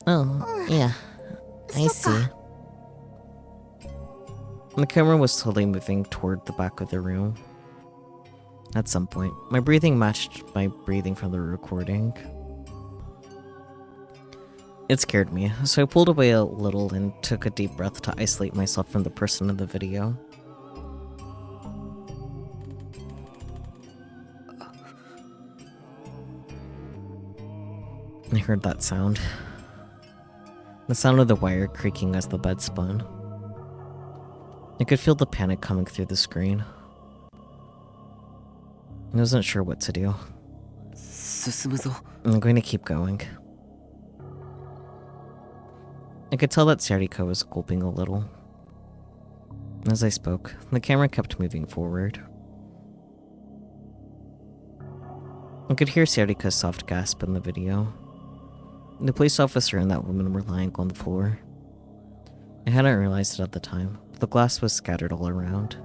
Oh, yeah. I そっ see. か The camera was slowly moving toward the back of the room. At some point, my breathing matched my breathing from the recording. It scared me, so I pulled away a little and took a deep breath to isolate myself from the person in the video. I heard that sound. The sound of the wire creaking as the bed spun. I could feel the panic coming through the screen. I wasn't sure what to do. 進むぞ I'm going to keep going. I could tell that Sarika was gulping a little. As I spoke, the camera kept moving forward. I could hear Sarika's soft gasp in the video. The police officer and that woman were lying on the floor. I hadn't realized it at the time, but the glass was scattered all around.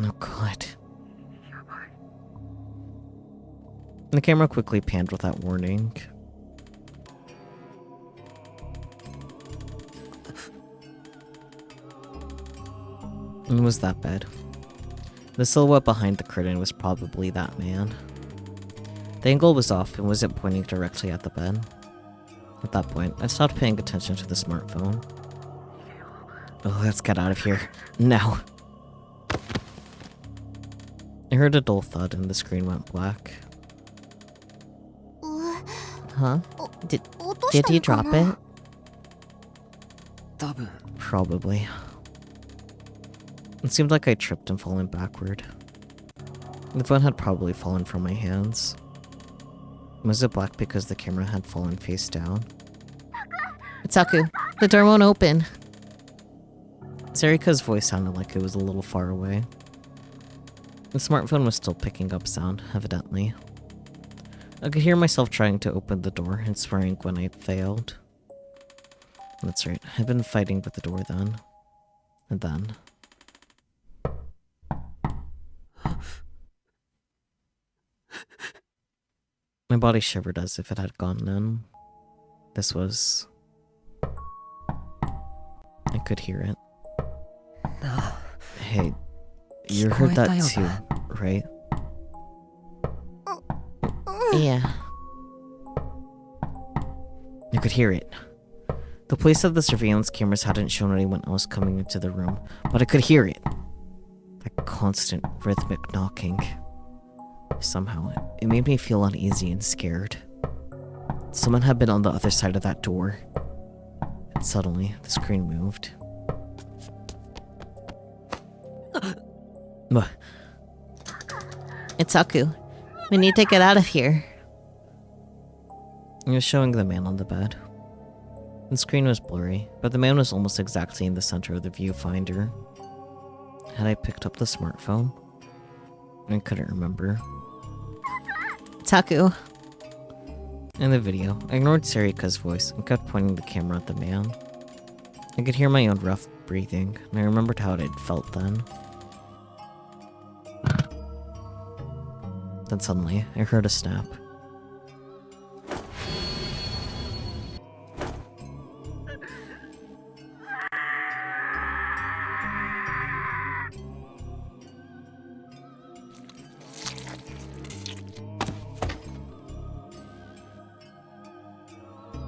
Oh god. The camera quickly panned without warning. It was that bad. The silhouette behind the curtain was probably that man. The angle was off and wasn't pointing directly at the bed. At that point, I stopped paying attention to the smartphone. Oh, let's get out of here. Now. I heard a dull thud and the screen went black. Huh? Did you drop it? 多分 Probably. It seemed like I tripped and fallen backward. The phone had probably fallen from my hands. Was it black because the camera had fallen face down? Itsuku, the door won't open. Sarika's voice sounded like it was a little far away. The smartphone was still picking up sound, evidently. I could hear myself trying to open the door and swearing when I failed. That's right, I'd been fighting with the door then. And then. My body shivered as if it had gone in. This was... I could hear it. Hey, you heard that too, right? Yeah. You could hear it. The police said the surveillance cameras hadn't shown anyone else coming into the room, but I could hear it. That constant rhythmic knocking. Somehow, it made me feel uneasy and scared. Someone had been on the other side of that door. And suddenly, the screen moved. Itsuku, we need to get out of here. It was showing the man on the bed. The screen was blurry, but the man was almost exactly in the center of the viewfinder. Had I picked up the smartphone? I couldn't remember. Taku. In the video, I ignored Sarika's voice and kept pointing the camera at the man. I could hear my own rough breathing, and I remembered how it had felt then. Then suddenly, I heard a snap.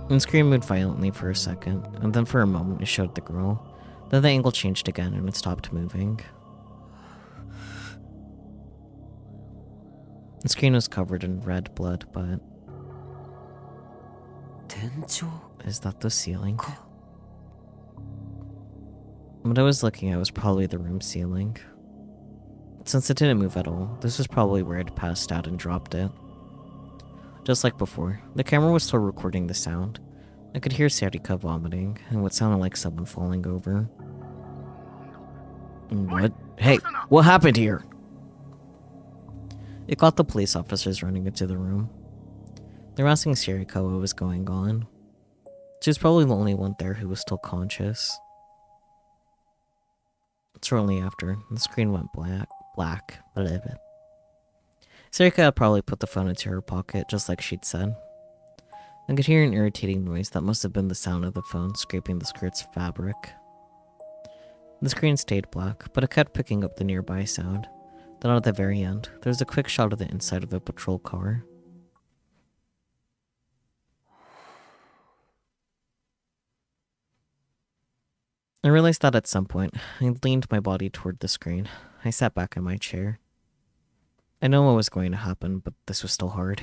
The screen moved violently for a second, and then for a moment it showed the girl. Then the angle changed again and it stopped moving. The screen was covered in red blood, but... 天井 Is that the ceiling? か When I was looking, I was probably the room ceiling. Since it didn't move at all, this was probably where I'd passed out and dropped it. Just like before, the camera was still recording the sound. I could hear Sarika vomiting, and what sounded like someone falling over. What? Hey, what happened here? It got the police officers running into the room. They were asking Sarika what was going on. She was probably the only one there who was still conscious. Shortly after, the screen went black. Sarika had probably put the phone into her pocket, just like she'd said. I could hear an irritating noise that must have been the sound of the phone scraping the skirt's fabric. The screen stayed black, but it kept picking up the nearby sound. Then at the very end, there was a quick shot of the inside of a patrol car. I realized that at some point, I leaned my body toward the screen. I sat back in my chair. I know what was going to happen, but this was still hard.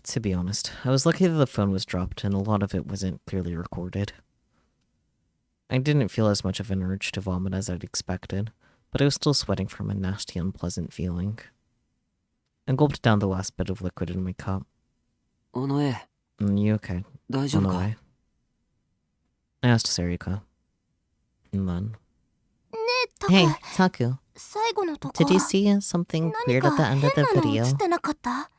To be honest, I was lucky that the phone was dropped and a lot of it wasn't clearly recorded. I didn't feel as much of an urge to vomit as I'd expected, but I was still sweating from a nasty, unpleasant feeling. I gulped down the last bit of liquid in my cup. 尾上 You okay? 大丈 On 夫 the か way. I asked Sarika. And then... Ne, Taku. Hey, Taku. 最後のとこ Did you see something 何 weird か at the end of 変 the なの映 video? ってなかった？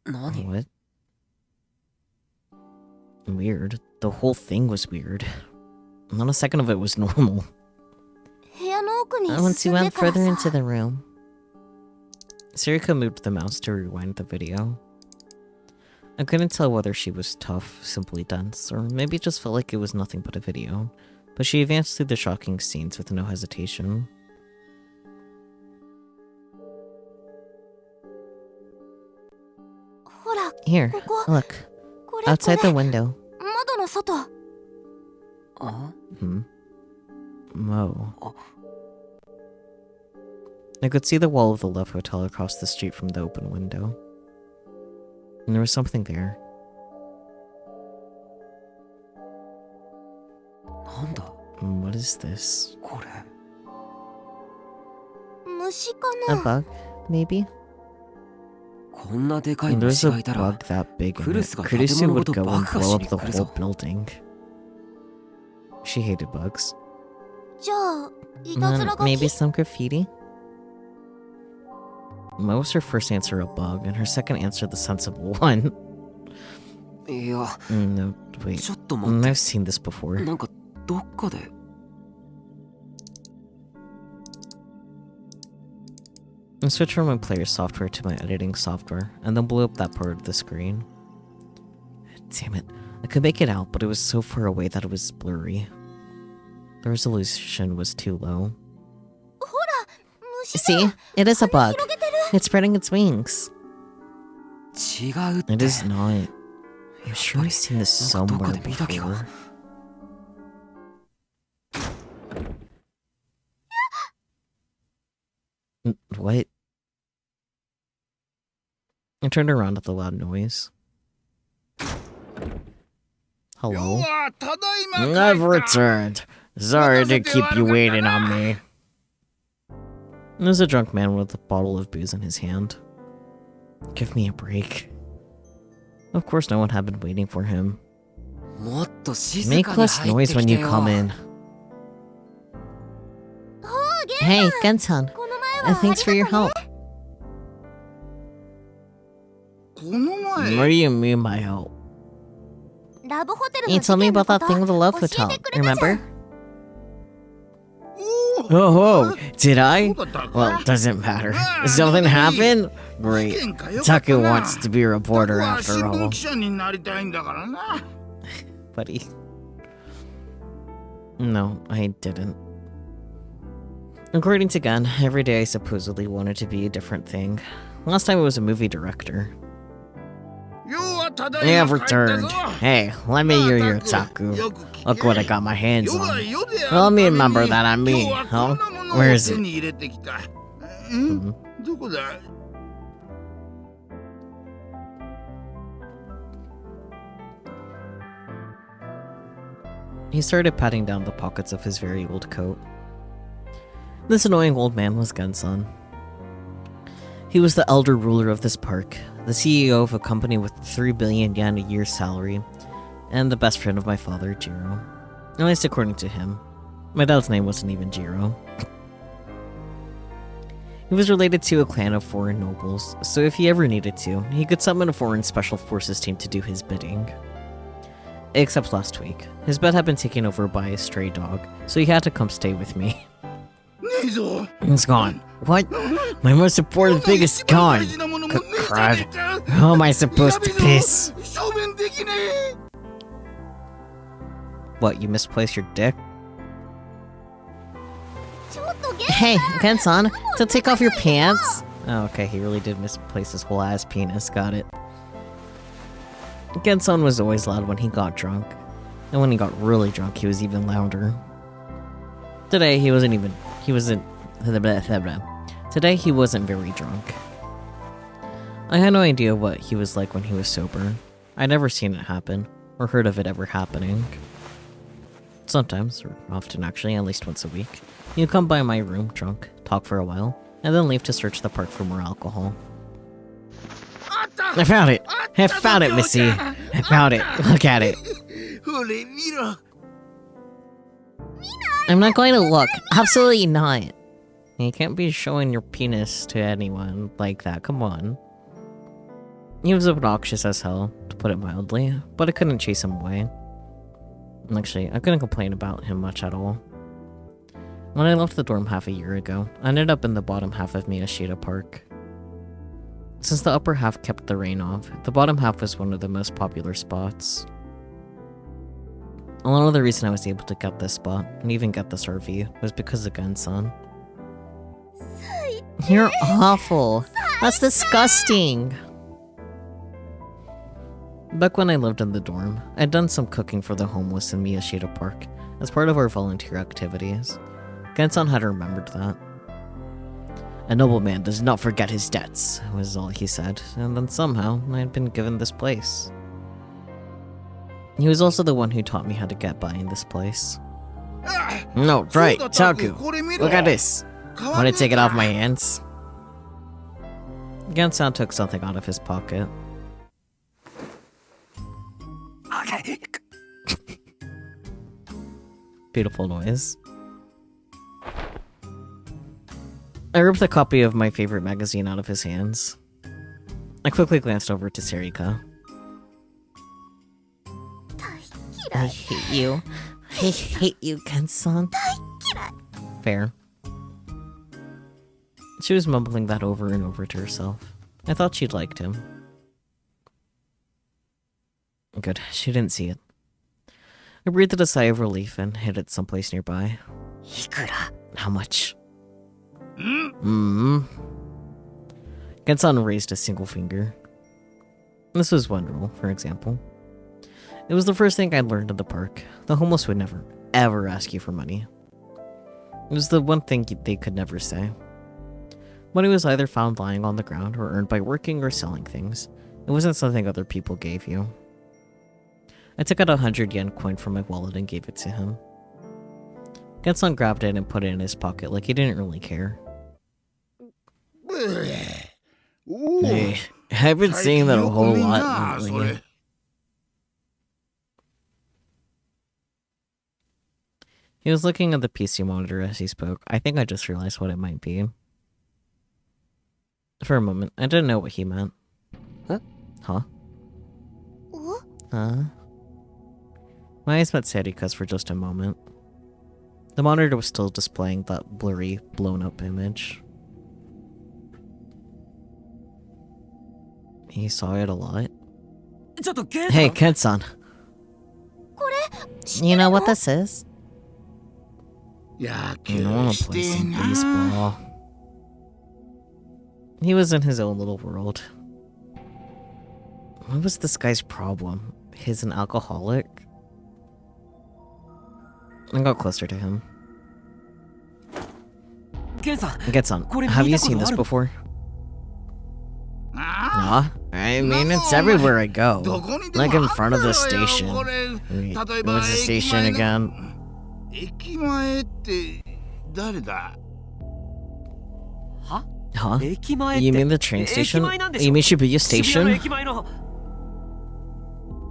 何？ What? Weird. The whole thing was weird. Not a second of it was normal. 部屋の奥に Once 進 you んで went から further into さ。 the room, Sarika moved the mouse to rewind the video. I couldn't tell whether she was tough, simply dense, or maybe just felt like it was nothing but a video. But she advanced through the shocking scenes with no hesitation. ほら、 Here, ここ。 look. これ Outside こ the れ。 window. 窓の外。あ Mo. Oh. I could see the wall of the Love Hotel across the street from the open window. And there was something there. なんだ What is this? これ。虫か A な？ bug, maybe? こんなでかい When there's 虫 a がいたら bug that big in it, Kurus が Kurisu 建物 would ごと go and 爆破 blow し up に the 来るぞ。 whole building. She hated bugs. じゃあ、いたずら Maybe 書き？ some graffiti? What was her first answer a bug, and her second answer the sensible one? いや、 No, wait. ちょっと待って。 I've seen this before. なんかどっかで。 I switched from my player software to my editing software, and then blew up that part of the screen. Damn it. I could make it out, but it was so far away that it was blurry. The resolution was too low. 虫だ。 See? It is a 羽 bug. 広げてる。 It's spreading its wings. 違うって。 It is not. I'm sure I've seen this なんかどっか somewhere で見た気が。 before. What? I turned around at the loud noise. Hello? I've returned. Sorry to keep you waiting on me. There's a drunk man with a bottle of booze in his hand. Give me a break. Of course, no one had been waiting for him. もっと静 Make かに less 入って noise き when て you よ。 come in. Hey, Gensan. この前は Thanks for your ありがと help. ね。この What do you mean by help? ラブホテルの You 事 told me 件の about こ that と thing with the love 教え hotel. てくれたじゃん。 Remember? Oh, did I? Well, doesn't matter. Something happened? Great. Taku wants to be a reporter after all. 記者になりたいんだからな。 Buddy. No, I didn't. According to Gun, every day I supposedly wanted to be a different thing. Last time it was a movie director. ようはただ I い have ま帰った returned. ぞ。 Hey, let me hear your タク taku. よく聞け。 Look what I got my hands 世が on. 世である Well, let me ために remember that I'm 今 me, 日は huh? こんなものを Where is 手 it? に入れてきた。ん Mhm. どこだ He started patting down the pockets of his very old coat. This annoying old man was Gunson. He was the elder ruler of this park, the CEO of a company with 3 billion yen a year salary, and the best friend of my father, Jiro. At least according to him. My dad's name wasn't even Jiro. He was related to a clan of foreign nobles, so if he ever needed to, he could summon a foreign special forces team to do his bidding. Except last week. His bed had been taken over by a stray dog, so he had to come stay with me. ねえぞ。 It's gone. What? My most important thing is gone. Crud. How am I supposed to piss? 証明できねえ。 What, you misplaced your dick? ちょっとゲン Hey, Gensan, so take off your pants? Oh, okay, he really did misplace his whole ass penis, got it. Gensan was always loud when he got drunk. And when he got really drunk, he was even louder. Today, he wasn't Today, he wasn't very drunk. I had no idea what he was like when he was sober. I'd never seen it happen, or heard of it ever happening. Sometimes, or often actually, at least once a week, he'd come by my room drunk, talk for a while, and then leave to search the park for more alcohol. I found it! I found it, Missy! I found it! Look at it! ほれ見ろ。見 I'm not going to look. Absolutely not. You can't be showing your penis to anyone like that. Come on. He was obnoxious as hell, to put it mildly, but I couldn't chase him away. Actually, I couldn't complain about him much at all. When I left the dorm half a year ago, I ended up in the bottom half of Miyashita Park. Since the upper half kept the rain off, the bottom half was one of the most popular spots. A lot of the reason I was able to get this spot, and even get this RV, was because of Gen-san. You're awful! That's disgusting! Back when I lived in the dorm, I'd done some cooking for the homeless in Miyashita Park, as part of our volunteer activities. Gen-san had remembered that. A nobleman does not forget his debts, was all he said, and then somehow I had been given this place. He was also the one who taught me how to get by in this place. No, right, Taku, look at this. Want to take it off my hands? Gen-san took something out of his pocket. Beautiful noise. I ripped a copy of my favorite magazine out of his hands. I quickly glanced over to Sarika. I hate you. I hate you, Gen-san. Fair. She was mumbling that over and over to herself. I thought she'd liked him. Good, she didn't see it. I breathed a sigh of relief and hid it someplace nearby. How much? Gen-san raised a single finger. This was one rule, for example. It was the first thing I learned in the park. The homeless would never, ever ask you for money. It was the one thing they could never say. Money was either found lying on the ground or earned by working or selling things. It wasn't something other people gave you. I took out a 100 yen coin from my wallet and gave it to him. Gen-san grabbed it and put it in his pocket like he didn't really care. Hey, I've been seeing that a whole lot lately. He was looking at the PC monitor as he spoke. I think I just realized what it might be. For a moment, I didn't know what he meant. Huh? My eyes met Sarika's for just a moment. The monitor was still displaying that blurry, blown-up image. He saw it a lot. Hey, Gen-san. You know what this is? I wanna play some baseball. He was in his own little world. What was this guy's problem? He's an alcoholic? I got closer to him. Gen-san, have you seen this before? Nah, I mean, it's everywhere I go. Like in front of the station. Wait, what's the station again? Huh? You mean the train station? You mean Shibuya Station?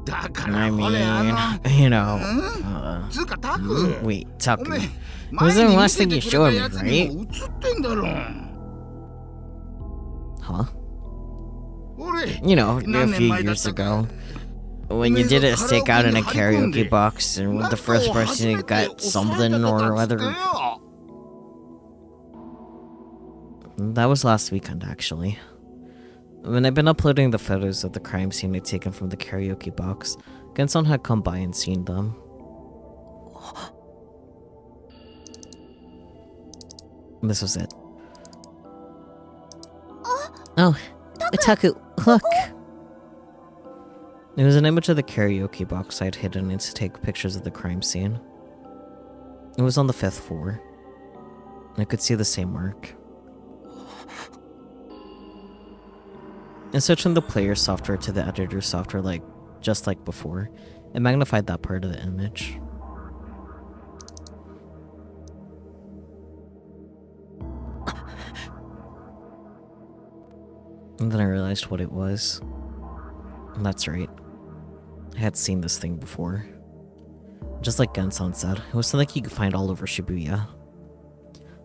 I mean, you know... wait, Taku. It was the last thing you showed me, right? Huh? You know, a few years ago. When you did a stakeout in a karaoke box, and with the first person who got something or other. That was last weekend, actually. When I've been uploading the photos of the crime scene I'd taken from the karaoke box, Gen-san had come by and seen them. And this was it. Oh, Taku, look! It was an image of the karaoke box I'd hidden in to take pictures of the crime scene. It was on the 5th floor. I could see the same mark. I switched from the player software to the editor software just like before. It magnified that part of the image. And then I realized what it was. And that's right. I had seen this thing before. Just like Gensan said, it was something you could find all over Shibuya.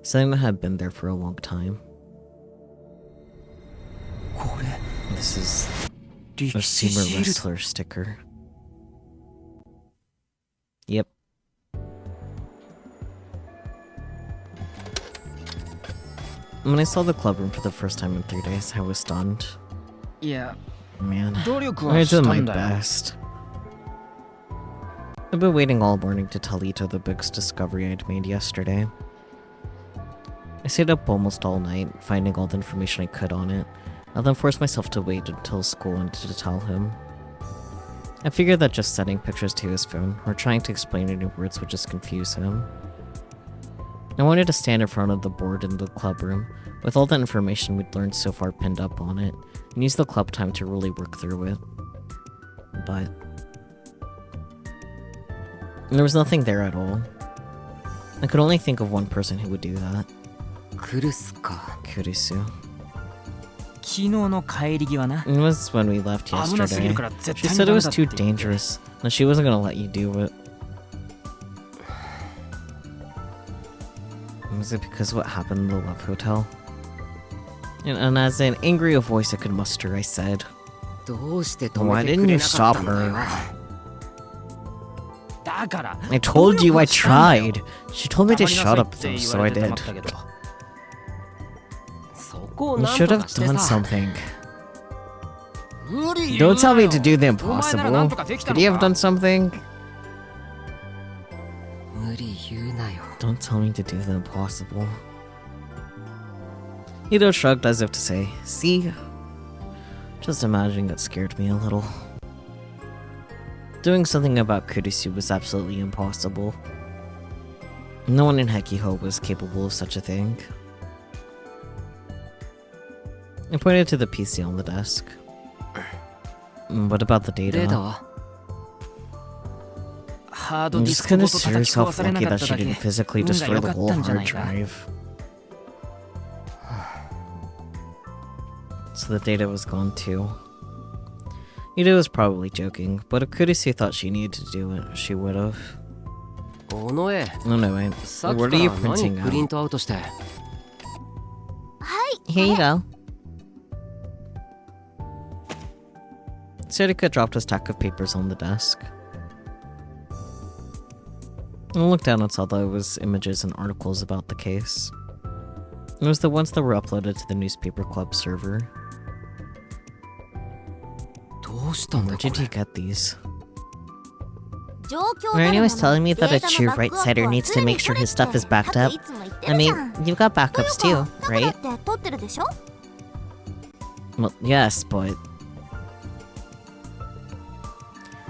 Something that had been there for a long time. これ This is 力 a 士 sumo シールド wrestler sticker. Yep. When I saw the club room for the first time in 3 days, I was stunned. いや Man, 努力 I はした did my んだよ best. I've been waiting all morning to tell Ito the big discovery I'd made yesterday. I stayed up almost all night, finding all the information I could on it, and then forced myself to wait until school ended to tell him. I figured that just sending pictures to his phone, or trying to explain it in words would just confuse him. I wanted to stand in front of the board in the club room, with all the information we'd learned so far pinned up on it, and use the club time to really work through it. But there was nothing there at all. I could only think of one person who would do that. クルスか Kurisu. 昨日の帰り際な It was when we left 危なすぎる yesterday. から絶 She 対 said に it ダメ was だって too 言って dangerous, and she wasn't gonna let you do it. Was it because of what happened in the Love Hotel? And as an angry a voice I could muster, I said, どうして止 Why めて didn't くれ you なかっ stop たんだよ her? だから I told you I 努力はしたんだよ tried. She told me to 黙りなさ shut い up って though, 言 so わ I れて did. ましたけどそこを You なん should と have かして done さ something. 無理言う Don't tell me な to よ do the お前ならな impossible. んとかできた Could の you have か done something? 無理言うなよ Don't tell me to do the impossible. Ito shrugged as if to say, see? Just imagining it scared me a little. Doing something about Kurisu was absolutely impossible. No one in Hekiho was capable of such a thing. I pointed to the PC on the desk. What about the データ data? はハード I'm ディ just スクご gonna と say 叩き壊 yourself されな lucky か that った she だけ didn't physically 運が destroy 良 the かっ whole たんじゃな hard いか drive. So the data was gone too. Ito was probably joking, but if Kurisu thought she needed to do it, she would have. 小野江 No, no, wait. さっき What か are you ら何 printing プリン out? トアウトして Here you go. Sarika dropped a stack of papers on the desk. I looked down and saw that it was images and articles about the case. It was the ones that were uploaded to the newspaper club server. どうしたんだ Where こ did you れ get these? Marnie was telling me that a true right-sider needs to make sure his stuff is backed up. I mean, you've got backups too, right? Well, yes, but...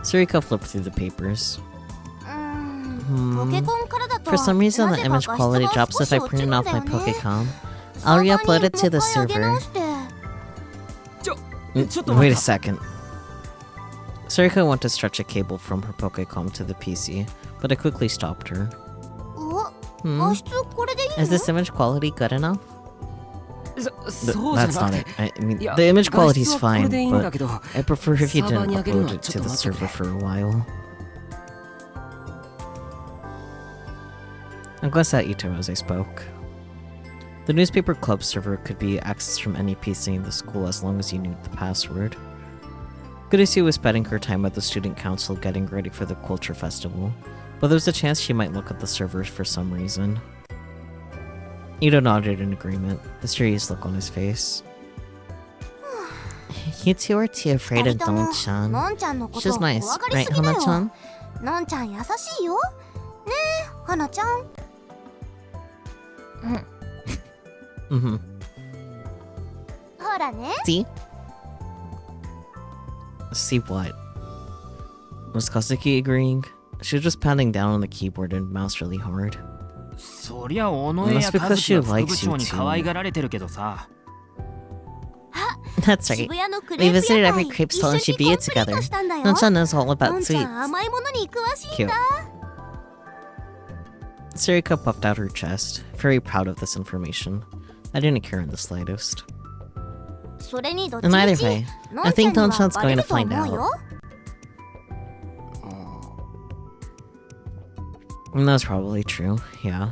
Sarika flipped through the papers. For some reason, the image quality drops if I print it off my Pokecom. I'll re-upload it to the server. Wait a second. Sarika went to stretch a cable from her Pokecom to the PC, but I quickly stopped her. Is this image quality good enough? そうじゃ That's な not く it. て I mean, いや the image 画 quality 質 is はこれ fine, でいいんだ but けど I prefer if you サーバー didn't に上げるの upload は it ちょ to っと the 待ってくれ server for a while. I glanced at Ito as I spoke. The newspaper club server could be accessed from any PC in the school as long as you knew the password. Kurisu was spending her time at the student council getting ready for the culture festival, but there was a chance she might look at the servers for some reason. Ito nodded in agreement, a serious look on his face. You two are too afraid of Don-chan. She's nice, right, Hana-chan? のんちゃん優しいよねえはなちゃん Mm-hmm. ほらね See? See what? Was Kasuki agreeing? She was just pounding down on the keyboard and moused really hard. そりゃ尾上や That's because 和樹 she は副部 likes you 長に可 too. 愛がられてるけどさ That's right. 渋谷のク We レープ visited 屋 every 台 crepe stall in 一緒に Shibuya コンプリー together. トしたんだよ Don-chan knows all の about んちゃ sweets. ん甘いものに詳しいん Cute. だ Sarika puffed out her chest, very proud of this information. I didn't care in the slightest. それにどっち In み either ち way, の I んちゃ think んには Don-chan's バレ going る to と find 思う out. よ And that's probably true, yeah.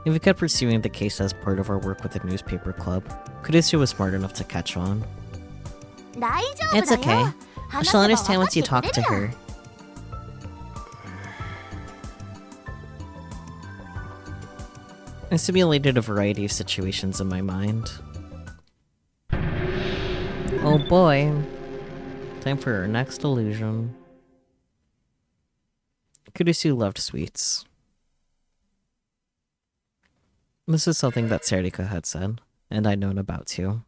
If we kept pursuing the case as part of our work with the newspaper club, Kurisu was smart enough to catch on. It's okay. She'll understand once you talk to her. I simulated a variety of situations in my mind. Oh boy. Time for our next illusion. Kurisu loved sweets. This is something that Serika had said, and I'd known about too.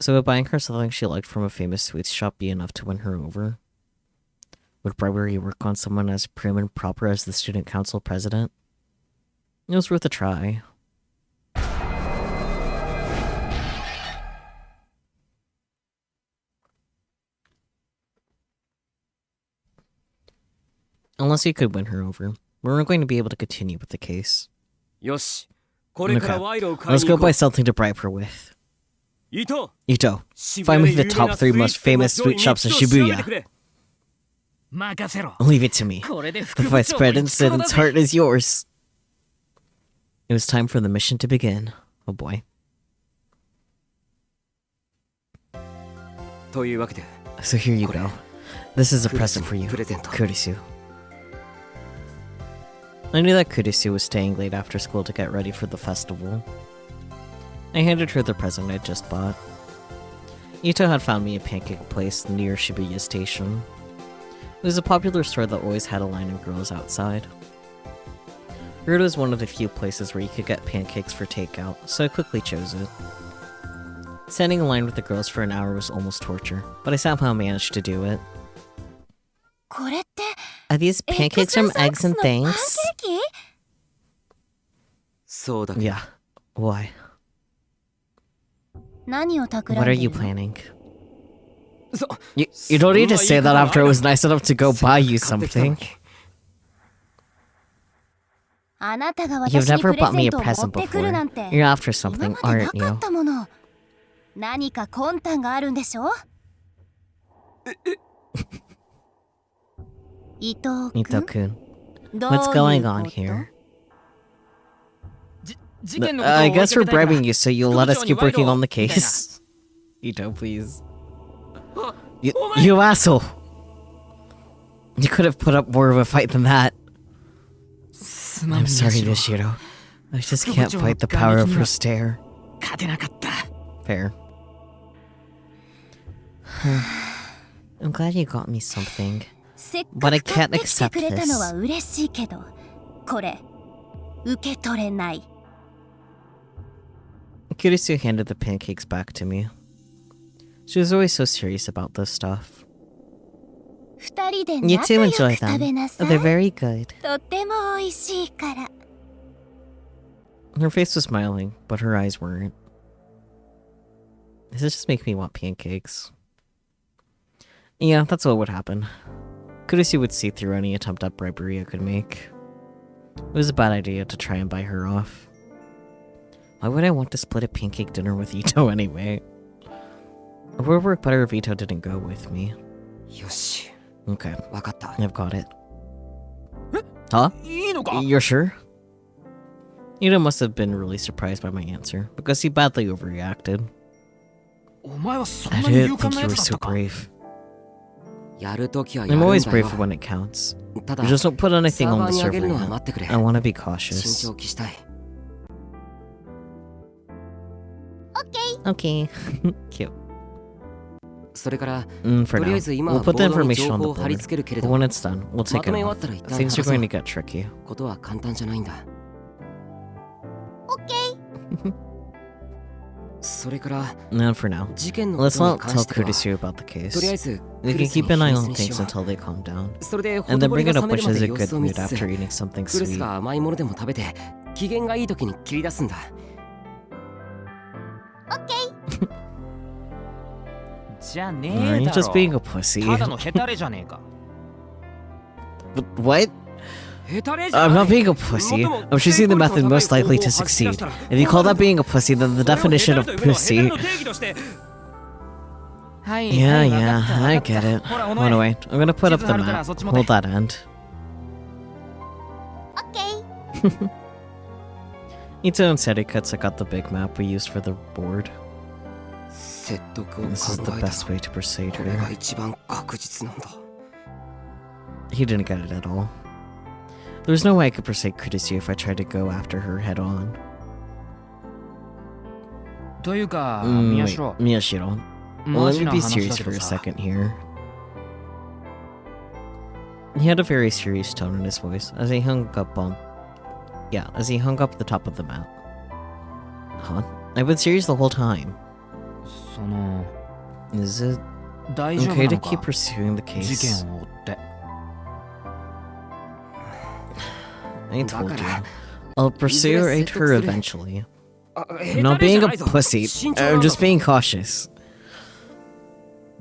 So would buying her something she liked from a famous sweets shop be enough to win her over? Would bribery work on someone as prim and proper as the student council president? It was worth a try. Unless he could win her over, we weren't going to be able to continue with the case. よし、これから Okay, 賄賂を買い let's に go 行こ buy う。 something to bribe her with. 伊藤、 Ito, 渋 find 谷 me で the 有名な top 3 most famous スイー sweet ツ shops in 店の上位 Shibuya. 3つを調べてくれ。任せろ。 Leave it to me. これで The 副部 vice 長も一 president's 緒だぜ heart is yours. It was time for the mission to begin. Oh boy. というわけで、 So here you go. This is a present for you, プレゼント。 Kurisu. I knew that Kurisu was staying late after school to get ready for the festival. I handed her the present I'd just bought. Ito had found me a pancake place near Shibuya Station. It was a popular store that always had a line of girls outside. I heard it was one of the few places where you could get pancakes for takeout, so I quickly chose it. Standing in line with the girls for an hour was almost torture, but I somehow managed to do it. これって Are these pancakes from eggs and パン things? ケーキそうだけど、 Yeah. Why? 何を企ん What で are い you るの planning? そ You don't need to say that after I was nice enough to go buy you 買ってきたの something. にあなたが You've 私に never プレ bought ゼ me ン a トを持 present ってくる before. なんて You're after 今 something, までな aren't かっ you? たもの。何か魂胆があるんでしょ伊藤君 Ito-kun. どう What's いう going こ on と here? 事件のことを I 追いか guess け we're たいから bribing you so you'll let us keep working on the みたいな case. Ito, please. お You asshole! You could have put up more of a fight than that. すまん I'm sorry, 宮代 Nishiro. I just can't fight the power of her stare. 勝てなかった Fair. I'm glad you got me something. せっ But I かく買 can't ってきて accept くれたのは this. 嬉しいけどこれ受け取れない Kurisu handed the pancakes back to me. She was always so serious about this stuff. 二人で You 仲 too 良 enjoy く食べ them. なさい They're very good. とっても美味しいから Her face was smiling, but her eyes weren't. Does this just make me want pancakes? Yeah, that's what would happen. Kurisu would see through any attempt at bribery I could make. It was a bad idea to try and buy her off. Why would I want to split a pancake dinner with Ito anyway? It would work better if Ito didn't go with me. よし、 Okay, わかった。 I've got it. Huh? いいのか You're sure? Ito must have been really surprised by my answer, because he badly overreacted. お前はそん I なに勇 didn't 敢 think な you や were つだ so ったか brave. やるときはやる I'm んだ always よ。 brave when it counts. ただ、 You just don't put サ anything ー on バー the にあげ server るのは yet. 待ってくれ。 I want to be 慎 cautious. 重期したい。 Okay. Cute. それから、 For とりあ now, えず今 we'll はボ put the ードに information 情 on 報 the を貼り board. 付けるけれ But ど、 when it's done, we'll ま take と it め終わ off. ったら一旦 Things 話 are そう going to get tricky. ことは簡単じゃないんだ。それから、 And for now, 事件のこ let's とに not 関 tell しては、 Kurisu about the とりあえ case. ず、 We ク can リスに keep an eye 秘 on 密にし things よ until they calm down. う。それで、ほ And と then ぼり bring が it 冷 up め when るま she's で in a 様子 good を見 mood つつ、 after eating something クルス sweet. が甘いものでも食べて、機嫌がいい時に切り出すんだ。じゃね Are え you だ just ろ being a pussy? ただのヘタレじゃねえか But what? ヘタレじゃない I'm not being a pussy. I'm choosing the method most likely to succeed. If you call that being a pussy, then the definition of pussy. はい Yeah, はい yeah, わかった I わかった get it. ほら、お Oh 前 no, wait. I'm gonna put up the 地図貼るから map. そっち持て。 Hold that end. Ito and Serika took out the big map we used for the board. 説得を考 This is the えたら best way to persuade これが her. 一番確実なんだ。 He didn't get it at all. There was no way I could persuade Kurisu if I tried to go after her head on. というか、 Wait, 宮代、 Miyashiro. マ Let ジ me な be 話だ serious け for ど a さ、 second here. He had a very serious tone in his voice as he hung up the top of the map. Huh? I've been serious the whole time. その Is it 大丈夫 okay な to の keep か、 pursuing the 事 case? 件を追って。 I told you. だから I'll pursue her いずれ説得する。 eventually. あ I'm not being a pussy. I'm just being cautious.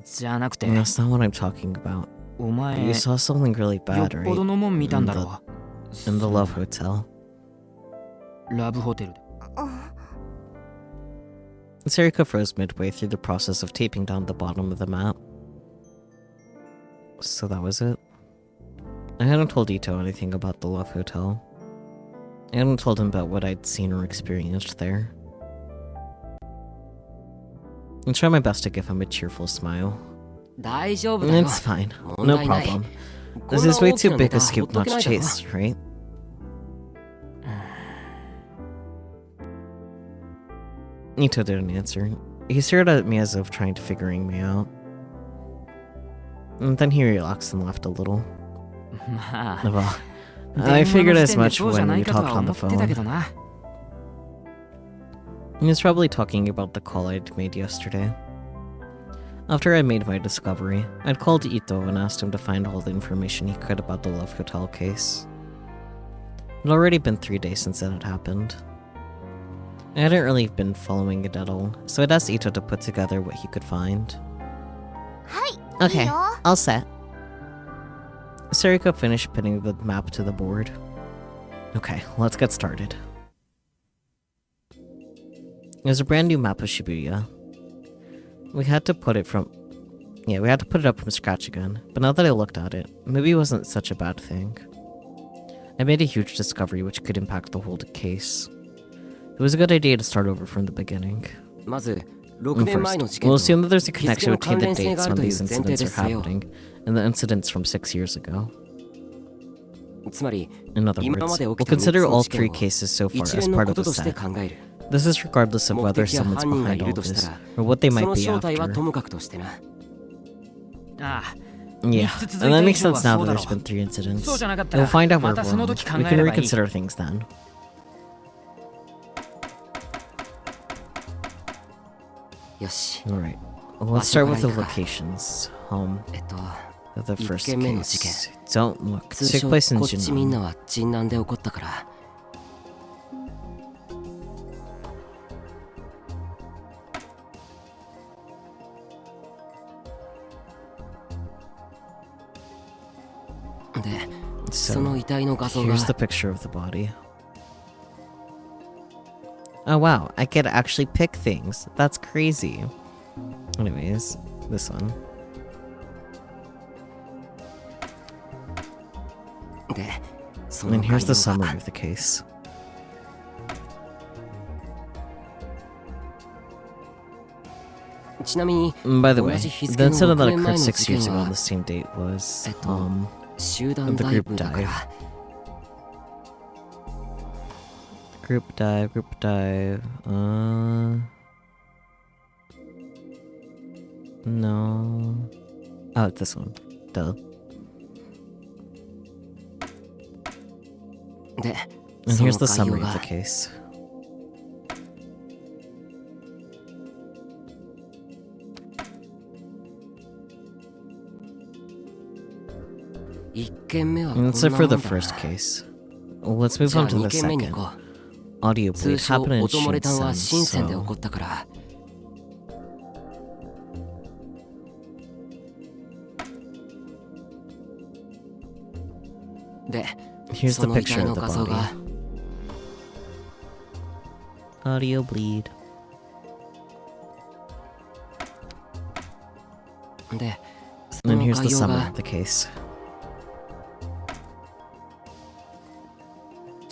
じゃなくて、 That's not what I'm talking about. お前、 You よ saw something really っ bad, ぽど right? のもん見たんだろ In the Love Hotel. ラブホテルで。 Sarika froze midway through the process of taping down the bottom of the map. So that was it. I hadn't told Ito anything about the Love Hotel. I hadn't told him about what I'd seen or experienced there. I tried my best to give him a cheerful smile. 大丈夫だよ。 It's fine. 問 No 題ない。 problem. こん This な is way 大き too なネ big タ a ほ scoop っと not け to ないだろ。 chase, right? Ito didn't answer. He stared at me as if trying to figuring me out. And then he relaxed and laughed a little. まあ、 Well, 電 I 話 figured の as 時点で much そうじゃ when な we いかと talked は on 思 the ってたけ phone. どな。 He was probably talking about the call I'd made yesterday. After I made my discovery, I'd called Ito and asked him to find all the information he could about the Love Hotel case. It had already been 3 days since it had happened. I hadn't really been following it at all, so I'd asked Ito to put together what he could find. Okay, all set. Sarika finished pinning the map to the board. Okay, let's get started. It was a brand new map of Shibuya. We had to put it up from scratch again, but now that I looked at it, maybe it wasn't such a bad thing. I made a huge discovery which could impact the whole case. It was a good idea to start over from the beginning. まず、6年前 First, の事件 we'll と assume that there's a 日付 connection の between 関 the 連性 dates がある when という these 前提 incidents で are すよ。 happening and the incidents from 6 years ago. つまり、 In other 今ま words, で we'll 起きた3つ consider の all 事件 three を cases so far 一 as 連の part こ of と the として set. 考える。 This is regardless of 目 whether 的や someone's 犯人が behind いる all とした this ら、 or what they そ might の be 正体は after. ともかくとしてな。ああ、 Yeah, 三つ続 and い that た以 makes 上 sense は now そう that だろ there's been 3 incidents. そうじゃなかった We'll ら、 find out ま we're たその wrong. 時考 We え can ればいい。 reconsider things then. よし。 Alright, well, let's start with the 場所から行くか。 locations. The 一 first 件目の事件。 case. Don't look. 通 Took 称 place in こっちみん Jinan. なは陣南で起こったから。で、その So, 遺体の画像が here's the picture of the body. Oh wow, I could actually pick things. That's crazy. Anyways, this one. で、そ And の here's the 概要 summary が of the case. ちなみに By the way, 同じ日 the 付の incident 6 that 年前 occurred の 6 事件 years ago on は the same date was, 集団 the ダイ group ブだから group dive, no. Oh, this one. Duh. で、 And その here's the 概要 summary of が the case. 1件目はこん And な that's も it for ん the だな first case. Let's move じゃあ on to 2 the 件目に second. 行こう Audio 通 bleed 称 happened in 音漏れ弾は深センで起 Shinsen, こったからで Here's そ the の遺 picture 体の of the 画像 body. が Audio bleed. でそ And の then here's 概 the 要 summary が of the case.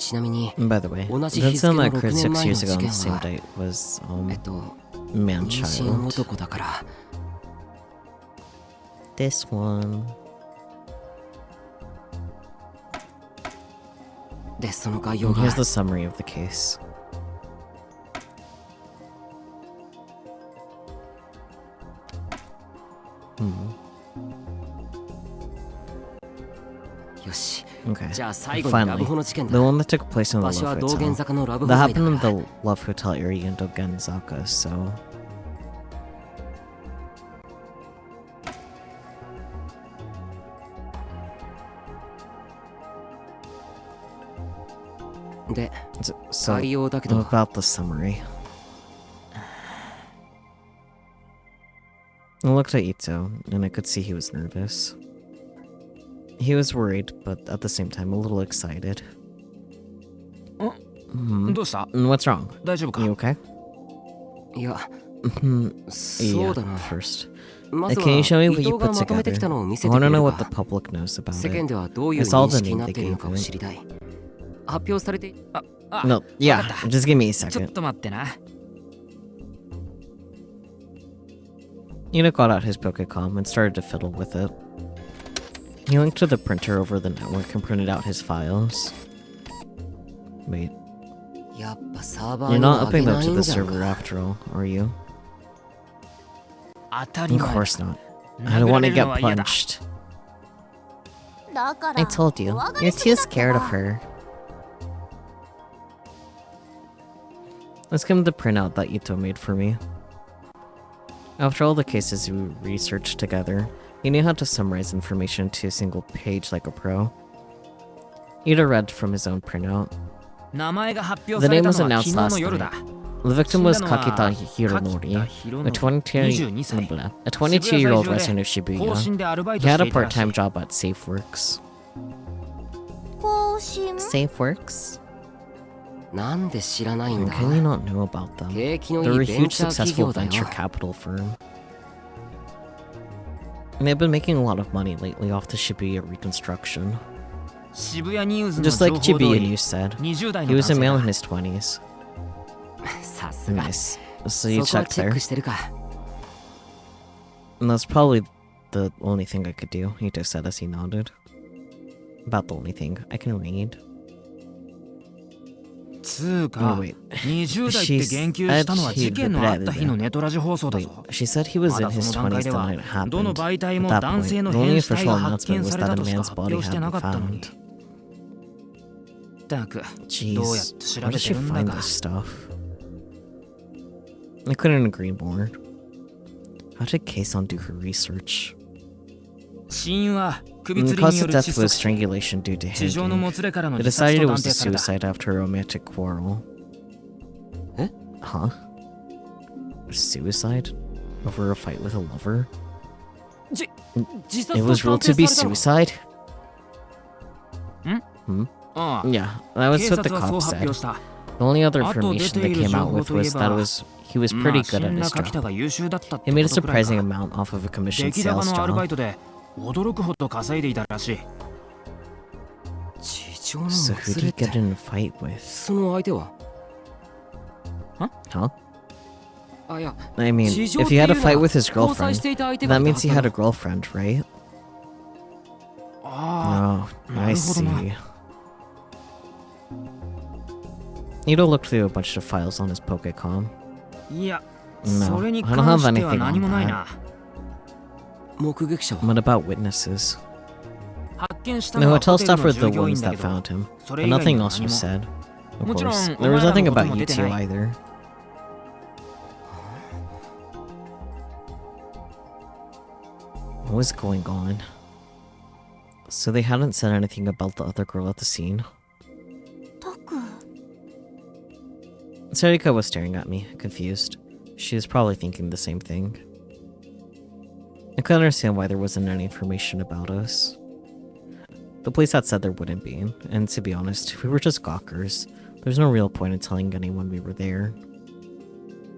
ちなみに And by the way, 同じ that 日付 sound の that 6 occurred 年 6前の years 事 ago on 件 the same は date was 妊娠 man-child. 男だから This one. でその概要 And が here's the summary of the case. Hmm. よし Okay. じゃあ最後にラブ Finally, ホの事件 the だ one that took place in the 場所は Love 道玄 Hotel. 坂のラブホ That 街だ happened か in ら the Love Hotel area in Dogenzaka, so... で So, 概要だけど about the summary. I looked at Ito, and I could see he was nervous. He was worried, but at the same time a little excited. どうした And what's wrong? 大丈夫か You okay? いや Hmm, そ yeah, うだな first. まずは Can you show me 伊 what 藤 you が put まとめてきた together? のを見せ I てく want れ to る know what the か public knows about 世間 it. ではどういう I saw 認 the 識に name なっ they ているの gave かを it. 知りたい発表されてあ No, yeah, わかった just give me a ちょっ second. と待ってな Ina got out his Pokecom and started to fiddle with it. He linked to the printer over the network and printed out his files. Wait, やっぱサーバー you're に not は上げ uploading な them い to ん the じゃん server か after all, are you? 当たり Of 前 course not. I don't 殴ら want れ to るの get は嫌だ punched. だから I told you, 怖が you're りすぎ too だって scared of ば her. Let's give him the printout that Ito made for me. After all the cases we researched together, he knew how to summarize information to a single page like a pro. Ito read from his own printout. 名前が発表 The され name た was のは announced 昨日 last の夜だ night. The victim was 死んだのは Kakita Hironori, 柿田博 a 則 22 歳 a 22-year-old 渋谷在住で resident of 更 Shibuya. 新でアルバイト He し had て a いたらしい part-time job at SafeWorks. 更新 SafeWorks? なんで知らないん And だ can you not know about them? 景気の They're い a いベン huge チャー企 successful 業だ venture よ capital firm. And they've been making a lot of money lately off the Shibuya reconstruction. 渋谷ニュースの Just 情 like 報通 Chibuya り News said, 20代 he の was a 男性 male だ in his 20s. さすが Nice. So そ you こは checked チェッ there. クしてるか And that's probably the only thing I could do, Ito said as he nodded. About the only thing I can read. つう Oh, か wait. 20代って言及したのは事件のあった日のネトラジ放送だ Wait, ぞ she said he was ま in だそ his の段階 20s で the は night it どの happened. 媒体 At も that 男性 point, の the only 変死体 official が発 announcement 見 was され that た a としか man's 発 body 表して had な been かったのに found. ったく Jeez, どうやって調 where べ did て she るんだ find か this stuff? I couldn't agree more. How did Keisan do her research? 死因は首 The 吊りに cause よ of る death 窒 was 息死 strangulation due to 地上のも hanging. つれからの They 自殺 decided と it 断 was 定 a された suicide after a romantic quarrel. Eh? Huh? Suicide? Over a fight with a lover? 自 It 殺 was と ruled 断 to be 定されたの suicide? ああ Yeah, that was 警 what the 察はそう cops 発 said. 表した The only other あと出 information て they いる came 情 out 報 with といえ was that ば he was ま pretty あ死 good at んだ his 柿田 job. が優秀だったって He made こ a とくらい surprising か amount off of a commission 出来高 sales のアルバイ job. トで驚くほど稼いでいたらしい地上のも So who つ did れ he って get in a fight with? その相手は Huh? あいや I mean, 地上 if っ he てい had う a のは fight with his 交際 girlfriend, していた相手が that いた means は he ずだ had a ろ girlfriend, right? あ Oh, な I るほどな see. Ito looked through a bunch of files on his Pokecom. いや No, それに I don't 関 have しては anything 何 on もない that. な目撃者は What about witnesses? 発見した The のは hotel ホテル staff の were the 従業員 ones だ that けど found him, それ but 以外 nothing には else 何 was も said. Of もちろん course, お there 前 was らの nothing こと about も you 出て two ない either. What was going on? So they hadn't said anything about the other girl at the scene. タク Sarika was staring at me, confused. She was probably thinking the same thing. I couldn't understand why there wasn't any information about us. The police had said there wouldn't be, and to be honest, we were just gawkers. There's no real point in telling anyone we were there.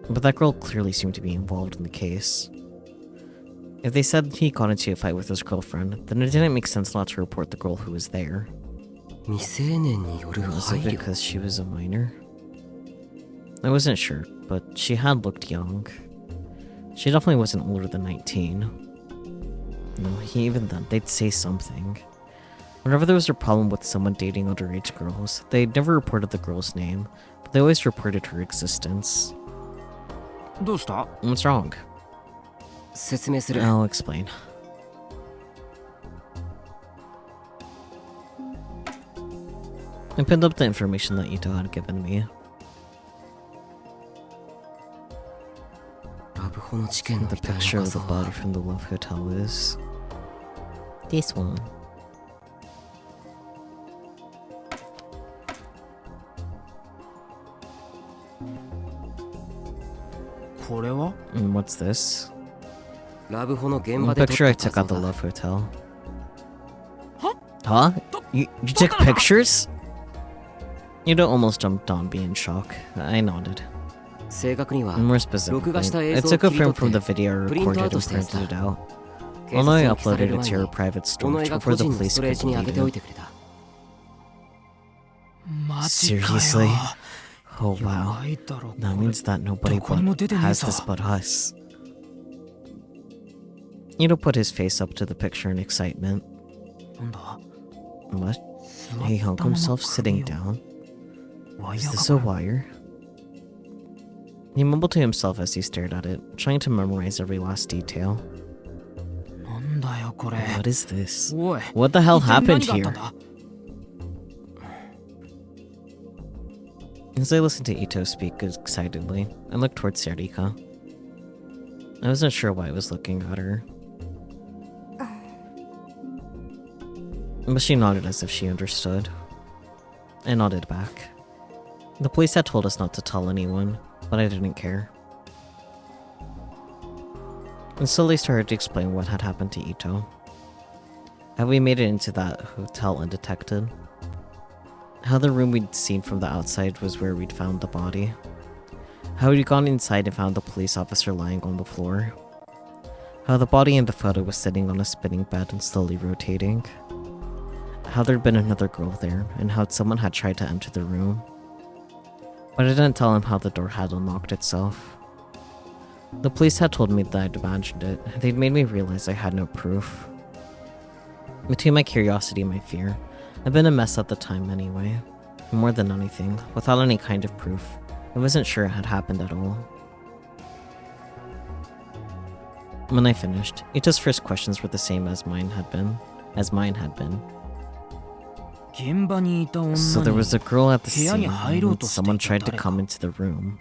But that girl clearly seemed to be involved in the case. If they said he got into a fight with his girlfriend, then it didn't make sense not to report the girl who was there. 未成年による Was it 配慮 because she was a minor? I wasn't sure, but she had looked young. She definitely wasn't older than 19. No, even then, they'd say something. Whenever there was a problem with someone dating underage girls, they never reported the girl's name, but they always reported her existence. どうした？ What's wrong? 説明する I'll explain. I pinned up the information that Ito had given me. ラブホの事件の The 遺体 picture の of the 画像 body from the Love Hotel is this one. これは？ And what's this? ラブホの現 The 場で撮 picture I った took 画 at the 像だ Love Hotel. Huh? You took pictures? Ito almost jumped on me in shock. I nodded. 正確には And more specifically, 録画した I 映像を took a 切り取 film って from the video I プリントア recorded ウト and したやつ printed だ it out. 警 Well, 察 I に記され uploaded る it 前 to your に private 小野 storage 江が before 個 the 人の police ストレージに上げておい completed てくれた マジかよ。 Seriously? Oh や wow. ばいだろ。 That means that nobody どこにも出てねえ has ぞ。 this but us. Ito put his face up to the picture in excitement. なんだ？ What? 座 He った hung まま himself 首 sitting を down. ワイ Is ヤー this a が wire? He mumbled to himself as he stared at it, trying to memorize every last detail. なんだよこれ。 What is this? おい。 What the hell 一体 happened 何があったん here? だ？ As I listened to Ito speak excitedly, I looked towards Sarika. I wasn't sure why I was looking at her. But she nodded as if she understood. I nodded back. The police had told us not to tell anyone, but I didn't care. And slowly started to explain what had happened to Ito. How we made it into that hotel undetected. How the room we'd seen from the outside was where we'd found the body. How we'd gone inside and found the police officer lying on the floor. How the body in the photo was sitting on a spinning bed and slowly rotating. How there'd been another girl there, and how someone had tried to enter the room. But I didn't tell him how the door had unlocked itself. The police had told me that I'd imagined it. They'd made me realize I had no proof. Between my curiosity and my fear, I'd been a mess at the time anyway. More than anything, without any kind of proof, I wasn't sure it had happened at all. When I finished, Ito's first questions were the same as mine had been. 現場にいた女に So there was a girl at the 部屋に scene, 入ろう and としてい someone た tried to 誰か。 come into the room.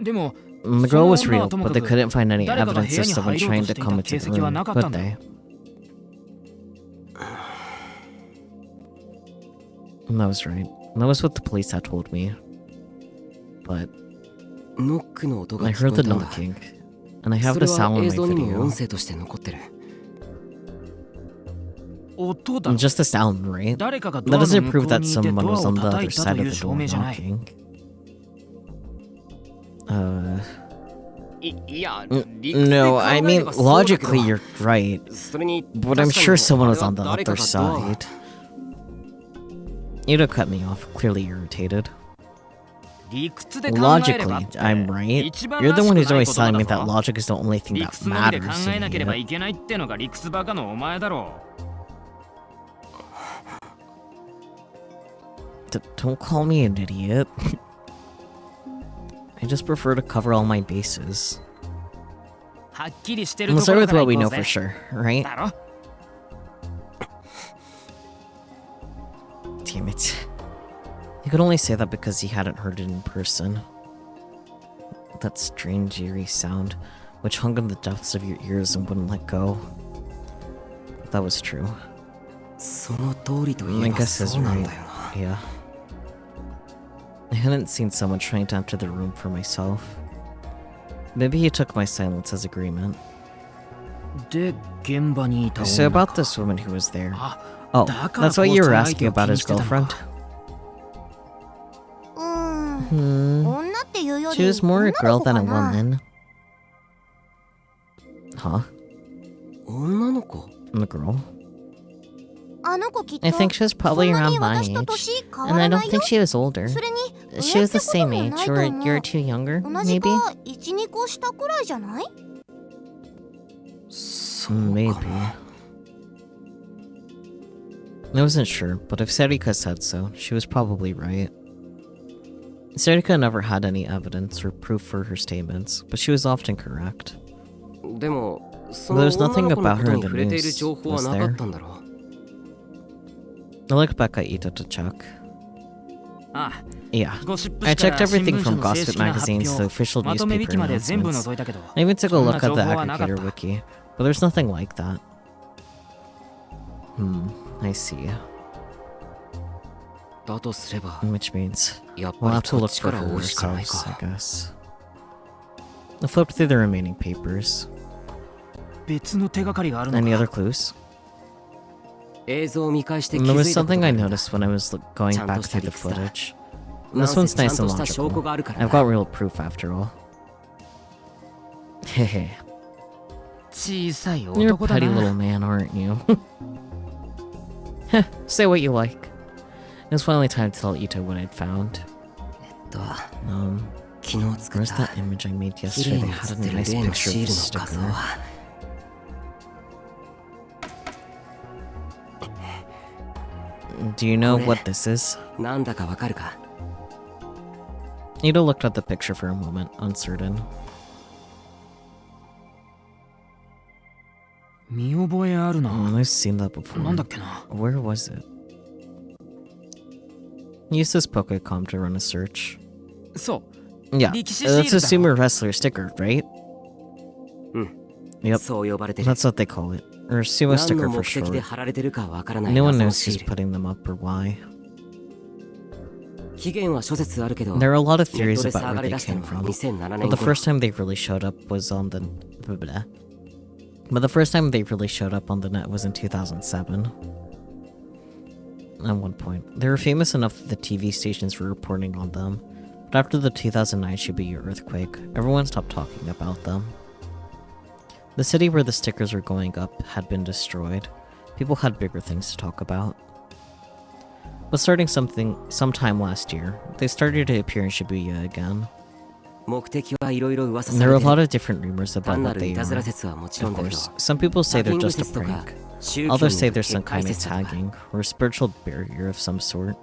でも And the そ girl の was 女 real, はとも but か they く couldn't find any 誰かが部 evidence 屋 of に someone 入ろう trying とし to てい come た into 形 the 跡は room, なかった could んだ。 they? And that was right. And that was what the police had told me. But ノックの音が I 聞 heard こえ the たんだ knocking, and I そ have れ the は sound 映 on 像 my にも video. 音声として残ってる音だ。 Just the sound, right? 誰かがド That アの doesn't 向 prove こう that にいて someone ドア was を on the 叩 other いた side と of いう the 証 door 明じゃない。 knocking. いや No, I mean, logically you're right. それに But I'm sure someone was on the 誰か other がドアを side. Ito cut me off, clearly irritated. 理屈で考えれば Logically, って I'm right. 一番 You're ら the し one く who's ない always ことだ telling me ろ that logic is the only thing 理 that 屈のみで考 matters. えなければ Idiot. いけないってのが理屈バカのお前だろ Don't call me an idiot. I just prefer to cover all my bases. はっきりしてる We'll とこ start ろ with から what we 行こ know うぜ for sure, right? だろ Damn it. He could only say that because he hadn't heard it in person. That strange, eerie sound, which hung in the depths of your ears and wouldn't let go. That was true. その通りとい I えば guess そ he's うなん right. だよな Yeah. I hadn't seen someone trying to enter the room for myself. Maybe he took my silence as agreement. で現場にいた So 女 about this woman who was there. あ Oh, だから that's what you were 交際相手 asking を気 about に his してたの girlfriend? か Hmm. 女っていうより She was more a 女の girl 子 than か a な woman. Huh? 女の子 I'm a girl? あの子 I think she was probably around my age, and I don't think she was older. She was the same age, or a year or two younger, maybe? 1,2 個下くらいじゃない？ Maybe. I wasn't sure, but if Serika said so, she was probably right. Serika never had any evidence or proof for her statements, but she was often correct. でも、そ There's の女 nothing の子の about こと her に in the 触れている news, 情報は was なかっ there? たんだろう。 I looked back at Ita to check. あ Yeah, ゴシップ I 誌から checked 新 everything 聞社 from の正 gossip 式な発 magazines to 表 official まとめウィ newspaper キまで全部 announcements. 覗いたけど I even took a そんな look 情 at 報 the はなかっ aggregator た wiki, but there's nothing like that. I see. だとすれば、 Which means やっ we'll ぱ have り to こっ look ち for から her 追うしかない ourselves, I か。 guess. I flipped through the remaining papers. 別の手がかりがあるの Any か other clues? 映像を見返して気 There づ was いたこと something があ I るんだ。 noticed when I was going ちゃんと back した through the 理屈だ。 footage. なん This せ one's ちゃん nice と and した証拠があるから logical. I've な。 got real proof after all. Hehe. 小さい You're a 男だ petty な little man, aren't you? Heh, say what you like. It was finally time to tell Ito what I'd found. 昨日作っ Where's た that image I made 綺麗 yesterday に that 写っ had て a る nice 例の picture シ of ー the ルの画像 sticker? はDo you know これ what this is? なんだかわかるか？ Ito looked at the picture for a moment, uncertain. 見覚えあるな I've seen that なん before. だっけな Where was it? Use this Pokecom to run a search. そう Yeah, 力士 that's a シールだ sumo wrestler sticker, right? Yep, そう呼ばれてる。 that's what they call it. Or sumo 何 sticker の for 目的で short. 貼られてるかわからない No one 謎の knows シ who's ール。 putting them up or why. 期限は諸説あるけど、 There are a lot of ネッ theories トで about 騒 where がれ they 出した came のは from. 2007 But 年 the 頃。 first time they really showed up was on the... But the first time they really showed up on the net was in 2007. At one point. They were famous enough that the TV stations were reporting on them. But after the 2009 Shibuya earthquake, everyone stopped talking about them. The city where the stickers were going up had been destroyed. People had bigger things to talk about. But starting sometime last year, they started to appear in Shibuya again. 目的はいろいろ噂 And さ there れ are a て lot る。 of different rumors about 単な what るい they たずら are. 説はもちろん Of だけど、 course, some people say タギ they're ング just a 説とか prank. 宗教に Others よ say る there's some 結界 kind of 説とか tagging or a spiritual barrier of some sort.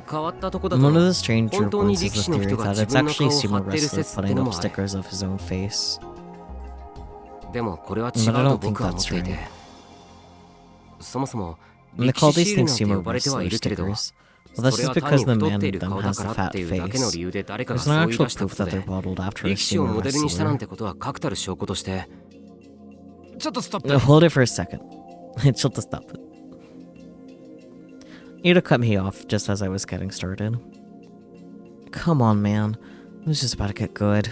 変わったとこだと One of the stranger 本当に ones 力 is 士 the の theory 人が that 自 it's 分の actually 顔を sumo 貼ってる wrestler 説って putting の up もある。 stickers of his own face. でもこれは違う But I と don't think 僕は思ってい that's て right. そもそも And they 力 call 士 these シール things なんて sumo 呼ばれてはい wrestler るけれど、 stickers. そ Well, that's れ just は単 because に the 太っ man てい in る them 顔だ has か a らっ fat ていうだけの face. 理由で誰かが There's そ no う言い actual 出した proof こと that they're で modeled after a 力士を sumo モデルにしたなん wrestler. てことは確たる証拠として。ちょっとストップ Hold it for a second. Shut the stop. Ida cut me off just as I was getting started. Come on, man. It was just about to get good.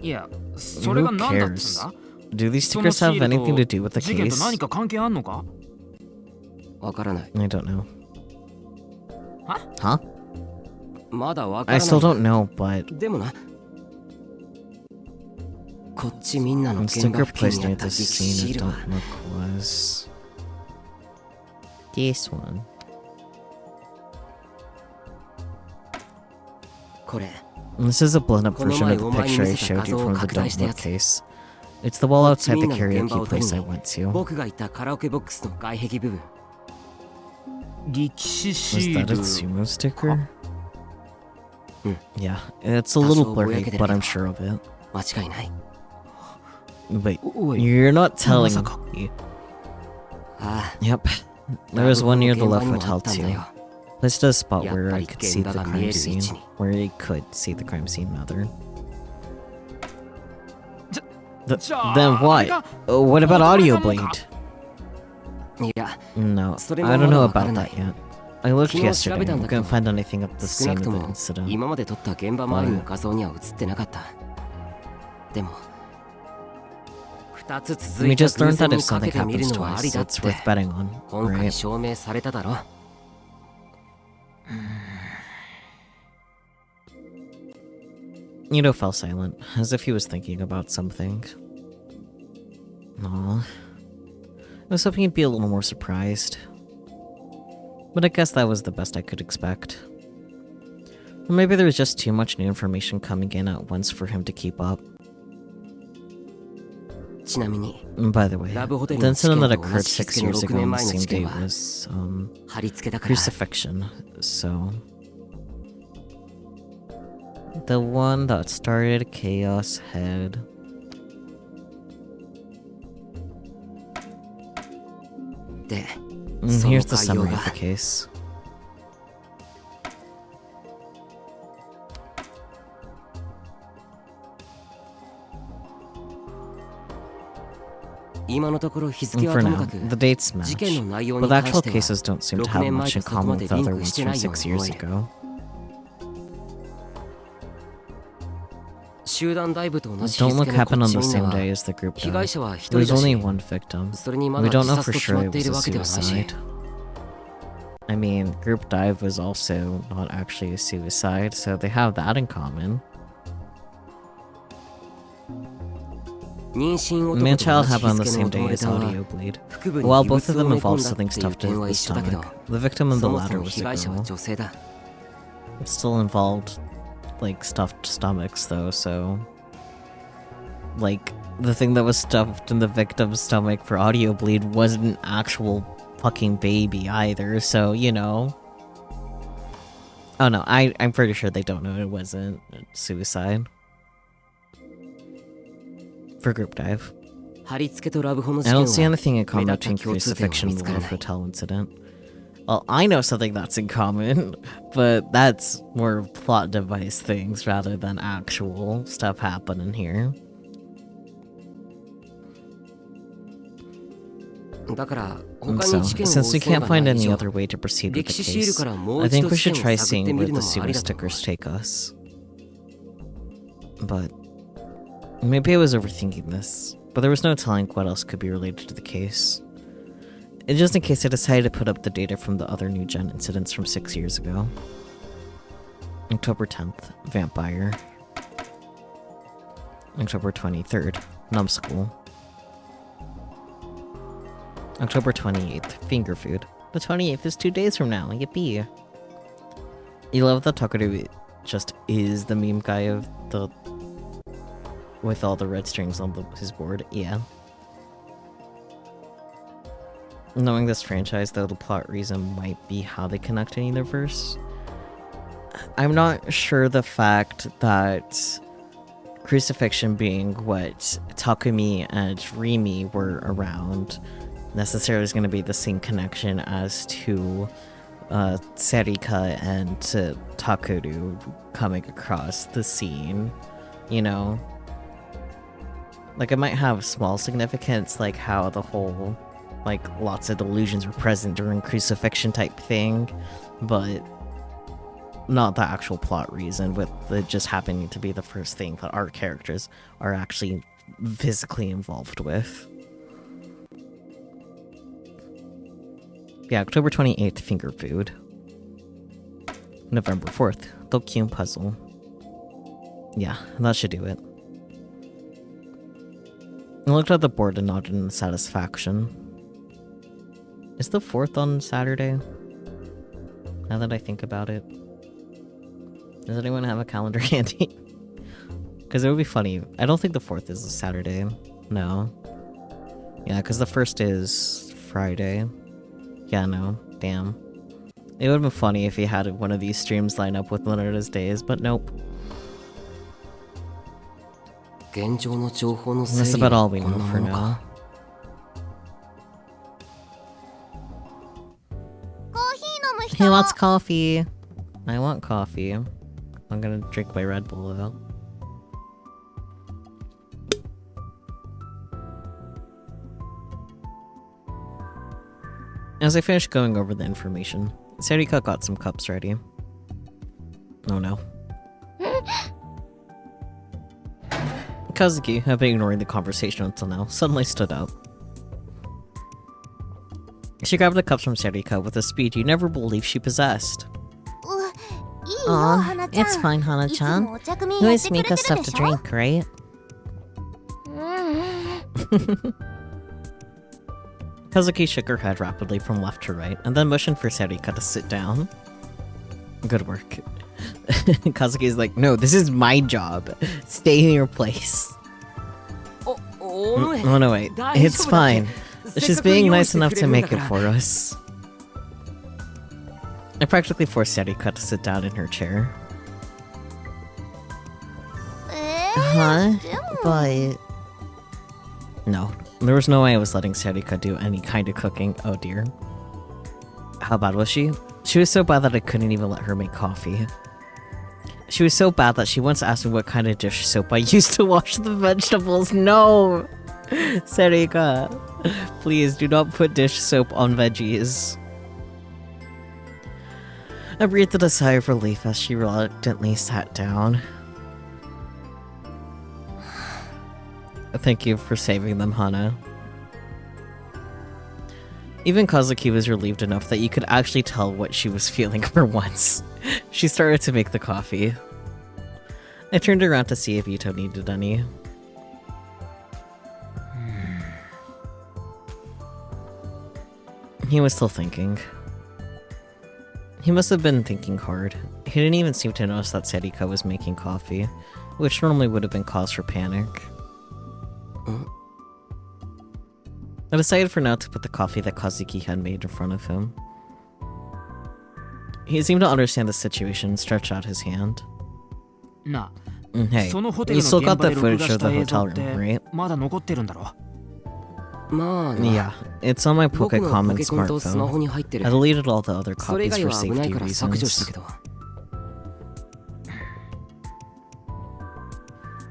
いやそれが Who 何だっつ cares? んだ Do these その stickers シ have ール anything to と do with the 事件と case? 何か関係あんのかわからない。 I don't know. は Huh? まだわか I ら still ない。 don't know, but でもな。こっちみんなの the 現場 sticker 付近 placed にあ near った the 力士シ scene ー I ルは don't look was this one. これ。 This is a blown up この version 前 of the お前に picture 見 I せた showed 画 you 像を from the 拡大 Don't したや Look つ。 case. It's the wall こっち outside み the んなの現場 karaoke を撮り place I に went to. 僕がいたカラオケボックスの外壁部分。力士シ Was ー that a ル sumo sticker? Yeah, it's a 多 little 少ぼや blurry, けてる but けど I'm sure of it. 間違いない。 Wait, おい you're not telling まさか me. ああ。 Yep. There was one near the 現場 left にも hotel あったんだ too. よ。 Placed at a spot Yeah, where I but could see the現場が見 crime える位 scene. 置に。 Where I could see the crime scene, rather. じゃあ Then あ what? れが What about 本当 Audio なのか いや、 Blade? No, それも I don't まだ know わから about ない。 that yet. I looked 昨日調べ yesterday たん and だけ couldn't ど、 find anything at the 少 scene な of く the とも incident. 今まで撮った現場周りの画像には映ってなかった。でも、2つ続 We いた just 偶 learned 然 that に if かけ something てみる happens のはあり twice, だっ it's て worth betting on, 今回 right? 証明されただろ。Ito fell silent, as if he was thinking about something. Aw. I was hoping you'd be a little more surprised. But I guess that was the best I could expect. Or maybe there was just too much new information coming in at once for him to keep up. ちなみに By the way, ラブホテル the の事 incident 件 that と同 occurred じ日 6 付の years 6 ago 年 on the 前の same 事 day 件は was, 貼り付けだから crucifixion, so... The one that started Chaos Head. Here's the summary of the case. For now, the dates match, but the actual cases don't seem to have much in common with the other ones from 6 years ago. Don't Look happened on the same day as the group died. There was only one victim. We don't know for sure it was a suicide. I mean, group dive was also not actually a suicide, so they have that in common. Man-child happened on the same day as Audio Bleed. While both of them involved something stuffed in the stomach, the victim in the latter was a girl. It still involved, like, stuffed stomachs, though, so... Like, the thing that was stuffed in the victim's stomach for Audio Bleed wasn't an actual fucking baby either, so, you know... Oh no, I'm pretty sure they don't know it wasn't suicide. For group dive. I don't see anything in common between crucifixion and the Love Hotel incident. Well, I know something that's in common, but that's more plot device things rather than actual stuff happening here. So, since we can't find any other way to proceed with the case, I think we should try seeing where the Suda stickers take us. But... maybe I was overthinking this, but there was no telling what else could be related to the case. And just in case, I decided to put up the data from the other new gen incidents from 6 years ago. October 10th, Vampire. October 23rd, Numbskull. October 28th, Finger Food. The 28th is 2 days from now, yippee! You love that Takeru just is the meme guy of the... with all the red strings on his board, yeah. Knowing this franchise, though, the plot reason might be how they connect in either verse. I'm not sure the fact that crucifixion being what Takumi and Rimi were around necessarily is going to be the same connection as to Serika and Takeru coming across the scene, you know? Like, it might have small significance, like how the whole, like, lots of delusions were present during crucifixion type thing, but not the actual plot reason, with it just happening to be the first thing that our characters are actually physically involved with. Yeah, October 28th, Finger Food. November 4th, Dokyun Puzzle. Yeah, that should do it. I looked at the board and nodded in satisfaction. Is the 4th on Saturday? Now that I think about it. Does anyone have a calendar handy? Because it would be funny. I don't think the 4th is a Saturday. No. Yeah, because the 1st is Friday. Yeah, no. Damn. It would have been funny if he had one of these streams line up with one of his days, but nope. That's about all we know for now. He wants coffee. I want coffee. I'm gonna drink my Red Bull though. As I finished going over the information, Serika got some cups ready. Oh no. Kazuki, who had been ignoring the conversation until now, suddenly stood up. She grabbed the cups from Serika with a speed you never believed she possessed. Aw, it's fine, Hana-chan. You always make us stuff to drink, right? Kazuki shook her head rapidly from left to right, and then motioned for Serika to sit down. Good work. Kazuki's like, no, this is my job. Stay in your place. Oh no, wait. It's fine. She's being nice enough to make it for us. I practically forced Serika to sit down in her chair. Huh? But... No. There was no way I was letting Serika do any kind of cooking. Oh dear. How bad was she? She was so bad that I couldn't even let her make coffee. She was so bad that she once asked me what kind of dish soap I used to wash the vegetables. No! Serika, please do not put dish soap on veggies. I breathed a sigh of relief as she reluctantly sat down. Thank you for saving them, Hana. Even Kazuki was relieved enough that you could actually tell what she was feeling for once. She started to make the coffee. I turned around to see if Ito needed any. He was still thinking. He must have been thinking hard. He didn't even seem to notice that Serika was making coffee, which normally would have been cause for panic. I decided for now to put the coffee that Kazuki had made in front of him. He seemed to understand the situation and stretched out his hand. Hey, you still got the footage of the hotel room, right? Yeah, it's on my Pokécom and smartphone. I deleted all the other copies for safety reasons.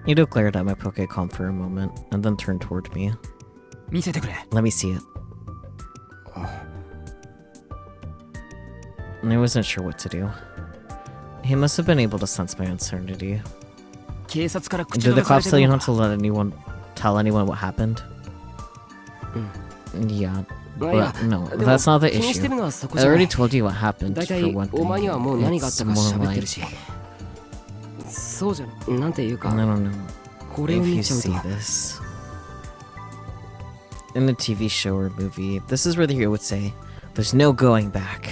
Ito glared at my Pokécom for a moment, and then turned toward me. Let me see it. I wasn't sure what to do. He must have been able to sense my uncertainty. Did the cops tell you not to tell anyone what happened? Yeah, but no, that's not the issue. I already told you what happened, for one thing. It's more like... I don't know if you see this. In a TV show or movie, this is where the hero would say, "There's no going back."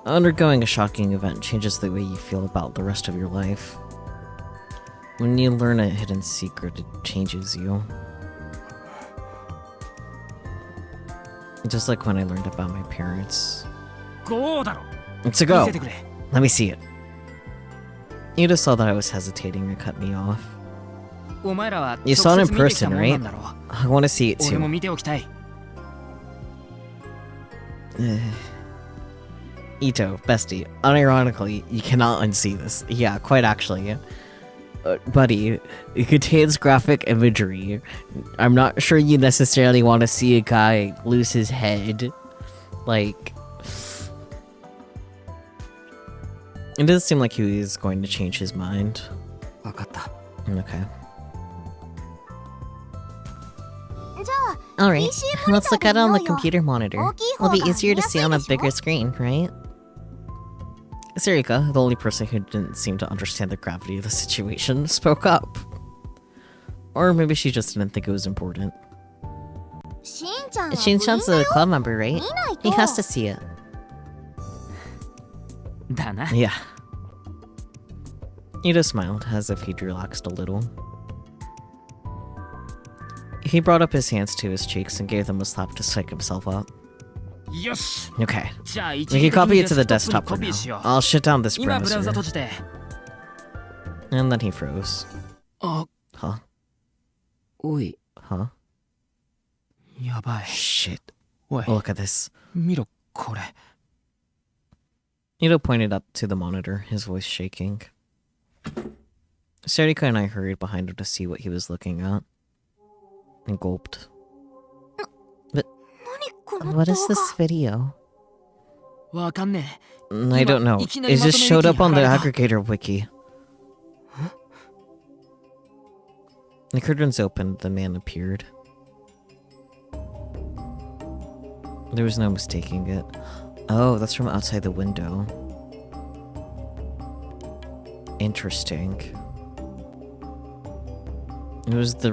Undergoing a shocking event changes the way you feel about the rest of your life. When you learn a hidden secret, it changes you. Just like when I learned about my parents. It's a go! Let me see it. You just saw that I was hesitating and cut me off. You saw it in person, right? I want to see it too. Ito, bestie, unironically, you cannot unsee this. Yeah, quite actually. Buddy, it contains graphic imagery. I'm not sure you necessarily want to see a guy lose his head. Like... It doesn't seem like he is going to change his mind. Okay. Alright, let's look at it on the computer monitor. It'll be easier to see on a bigger screen, right? Serika, the only person who didn't seem to understand the gravity of the situation, spoke up. Or maybe she just didn't think it was important. Shin-chan's a club member, right? He has to see it. Yeah. Ito smiled, as if he'd relaxed a little. He brought up his hands to his cheeks and gave them a slap to psych himself up. Okay, we can copy it to the desktop for now. I'll shut down this browser. And then he froze. Huh? Huh? Shit. Look at this. Ito pointed up to the monitor, his voice shaking. Serika and I hurried behind him to see what he was looking at. And gulped. But what is this video? I don't know. It just showed up on the aggregator wiki. The curtains opened, the man appeared. There was no mistaking it. Oh, that's from outside the window. Interesting. It was the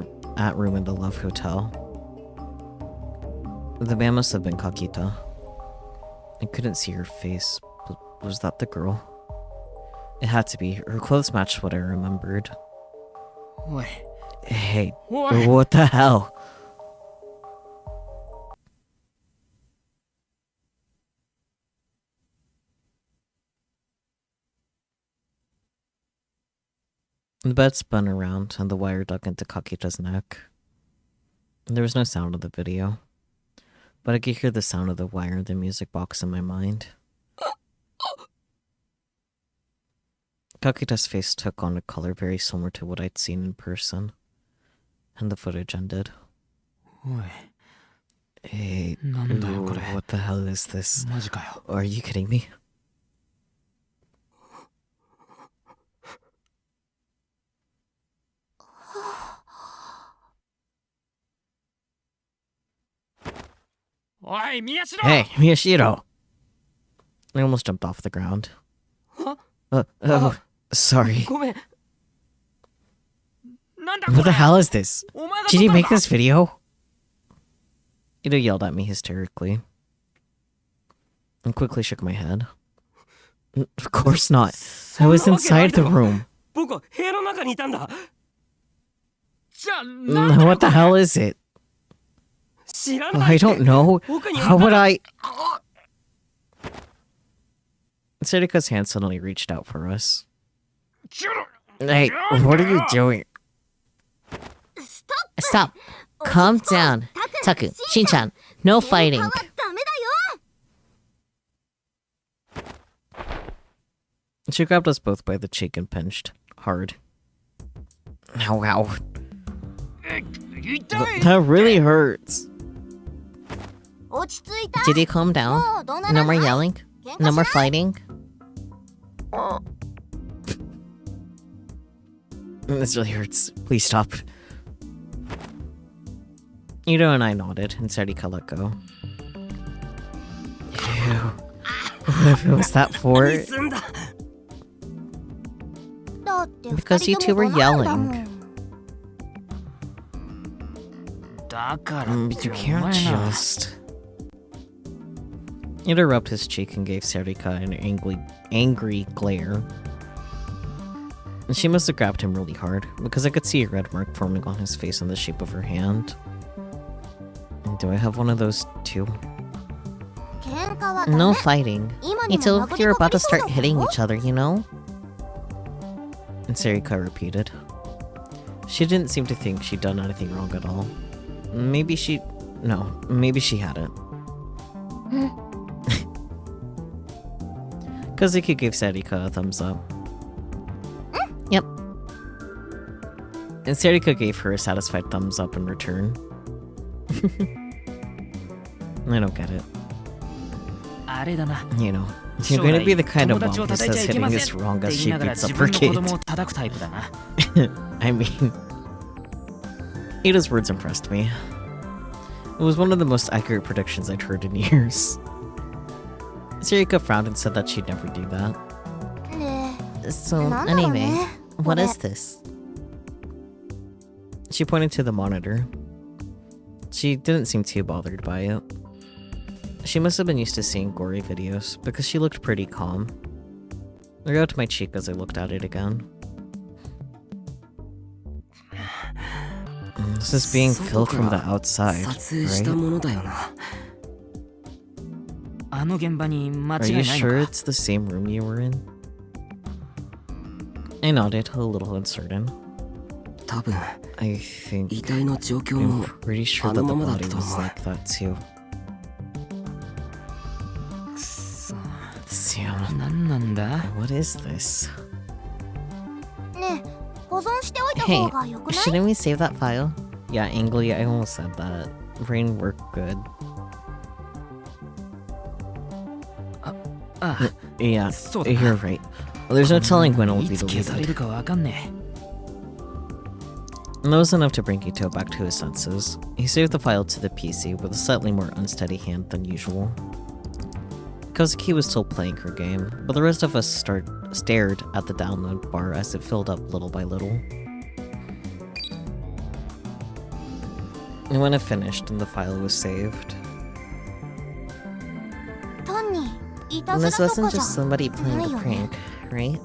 room in the Love Hotel. The man must have been Kakita. I couldn't see her face, but was that the girl? It had to be. Her clothes matched what I remembered. おい Hey, おい what the hell? The bed spun around and the wire dug into Kakita's neck. There was no sound of the video, but I could hear the sound of the wire in the music box in my mind. Kakita's face took on a color very similar to what I'd seen in person, and the footage ended. おい Hey, なんだよこれ what the hell is this? マジかよ Are you kidding me? Oi, Miyashiro! Hey, Miyashiro! I almost jumped off the ground. Huh? Oh, sorry. ごめんなんだ What こ the れ hell is this? お前が Did 撮 you ったの make か this video? Ito yelled at me hysterically. And quickly shook my head. Of course not. I was inside the room. 僕は部屋の中にいたんだ。じゃあなんだよ What the hell is it? 知らない I don't know. 奥に How would I? Sedika's hand suddenly reached out for us. チュル Hey, what are you doing? Stop. Calm down. Taku, Shin-chan, no fighting. ダメだよ She grabbed us both by the cheek and pinched. Hard. Ow, ow. 痛い That really hurts. 落ち着いた Did he calm down? もう怒鳴ら No ない more yelling? 喧嘩し No な more い fighting? This really hurts. Please stop. Ito and I nodded, and Sedika let go. Ew. What was that for? 何すんだ。だって Because you 二 two 人とも were 怒鳴るんだもん yelling. だから But you can't just... Ito rubbed his cheek and gave Serika an angry glare. And she must have grabbed him really hard, because I could see a red mark forming on his face in the shape of her hand. Do I have one of those too? 喧嘩はダメ No fighting. 今にも Ito, 殴り you're か about か to りそうだ start ぞ hitting each other, you know? And Serika repeated. She didn't seem to think she'd done anything wrong at all. Maybe she... No, maybe she hadn't. Kazuki gave Sarika a thumbs up. Yep. And Sarika gave her a satisfied thumbs up in return. I don't get it. あれだな You know, you're gonna be the kind of 将来 mom who 友達を says 叩いちゃいけま hitting せん is wrong って as 言い she ながら beats 自 up her 分の子 kid. 供を叩くタイプだな I mean... Ada's words impressed me. It was one of the most accurate predictions I'd heard in years. Sarika frowned and said that she'd never do that. で So, なんだろう anyway, ね what これ is this? She pointed to the monitor. She didn't seem too bothered by it. She must have been used to seeing gory videos, because she looked pretty calm. I rubbed my cheek as I looked at it again. This is being filmed from the outside, 撮影した right? ものだよな。あの現場に間 Are 違 you いないの sure か it's the same room you were in? I nodded, a little uncertain. 多分 I think... 遺体の状況 I'm も pretty sure that the body was like that too. くそ Sam, 何なんだ what is this? ねえ保存しておいた Hey, 方がよくない shouldn't we save that file? Yeah, Angly, I almost said that. Brain worked good. あ Yeah, そうだな you're right. Well, there's no telling when it will い be つ消され deleted. るかわかんね And that was enough to bring Ito back to his senses. He saved the file to the PC with a slightly more unsteady hand than usual. Kazuki was still playing her game, but the rest of us stared at the download bar as it filled up little by little. And when it finished and the file was saved, And this wasn't just somebody playing a prank, right?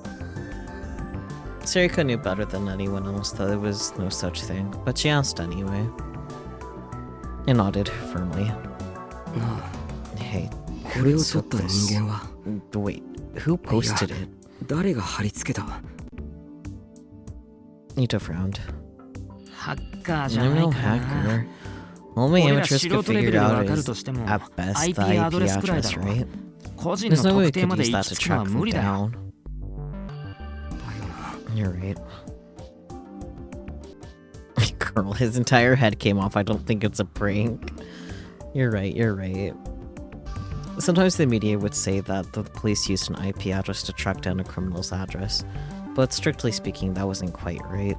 Sarika knew better than anyone else that there was no such thing, but she asked anyway. And nodded firmly. Hey, これを撮った人間は wait, who posted it? 誰が貼り付けた Nita frowned. ハッカーじゃ I'm ない no からな hacker. Only 俺ら amateurs 素 could 人レベ figure ルで out わかる is としても at best the IP IP アドレスくらいだ address, ろ right? 個人の There's no way 特 we 定ま could で use 行 that き to 着くのは track 無 them 理だよ down. You're right. Girl, his entire head came off. I don't think it's a prank. You're right, you're right. Sometimes the media would say that the police used an IP address to track down a criminal's address, but strictly speaking, that wasn't quite right.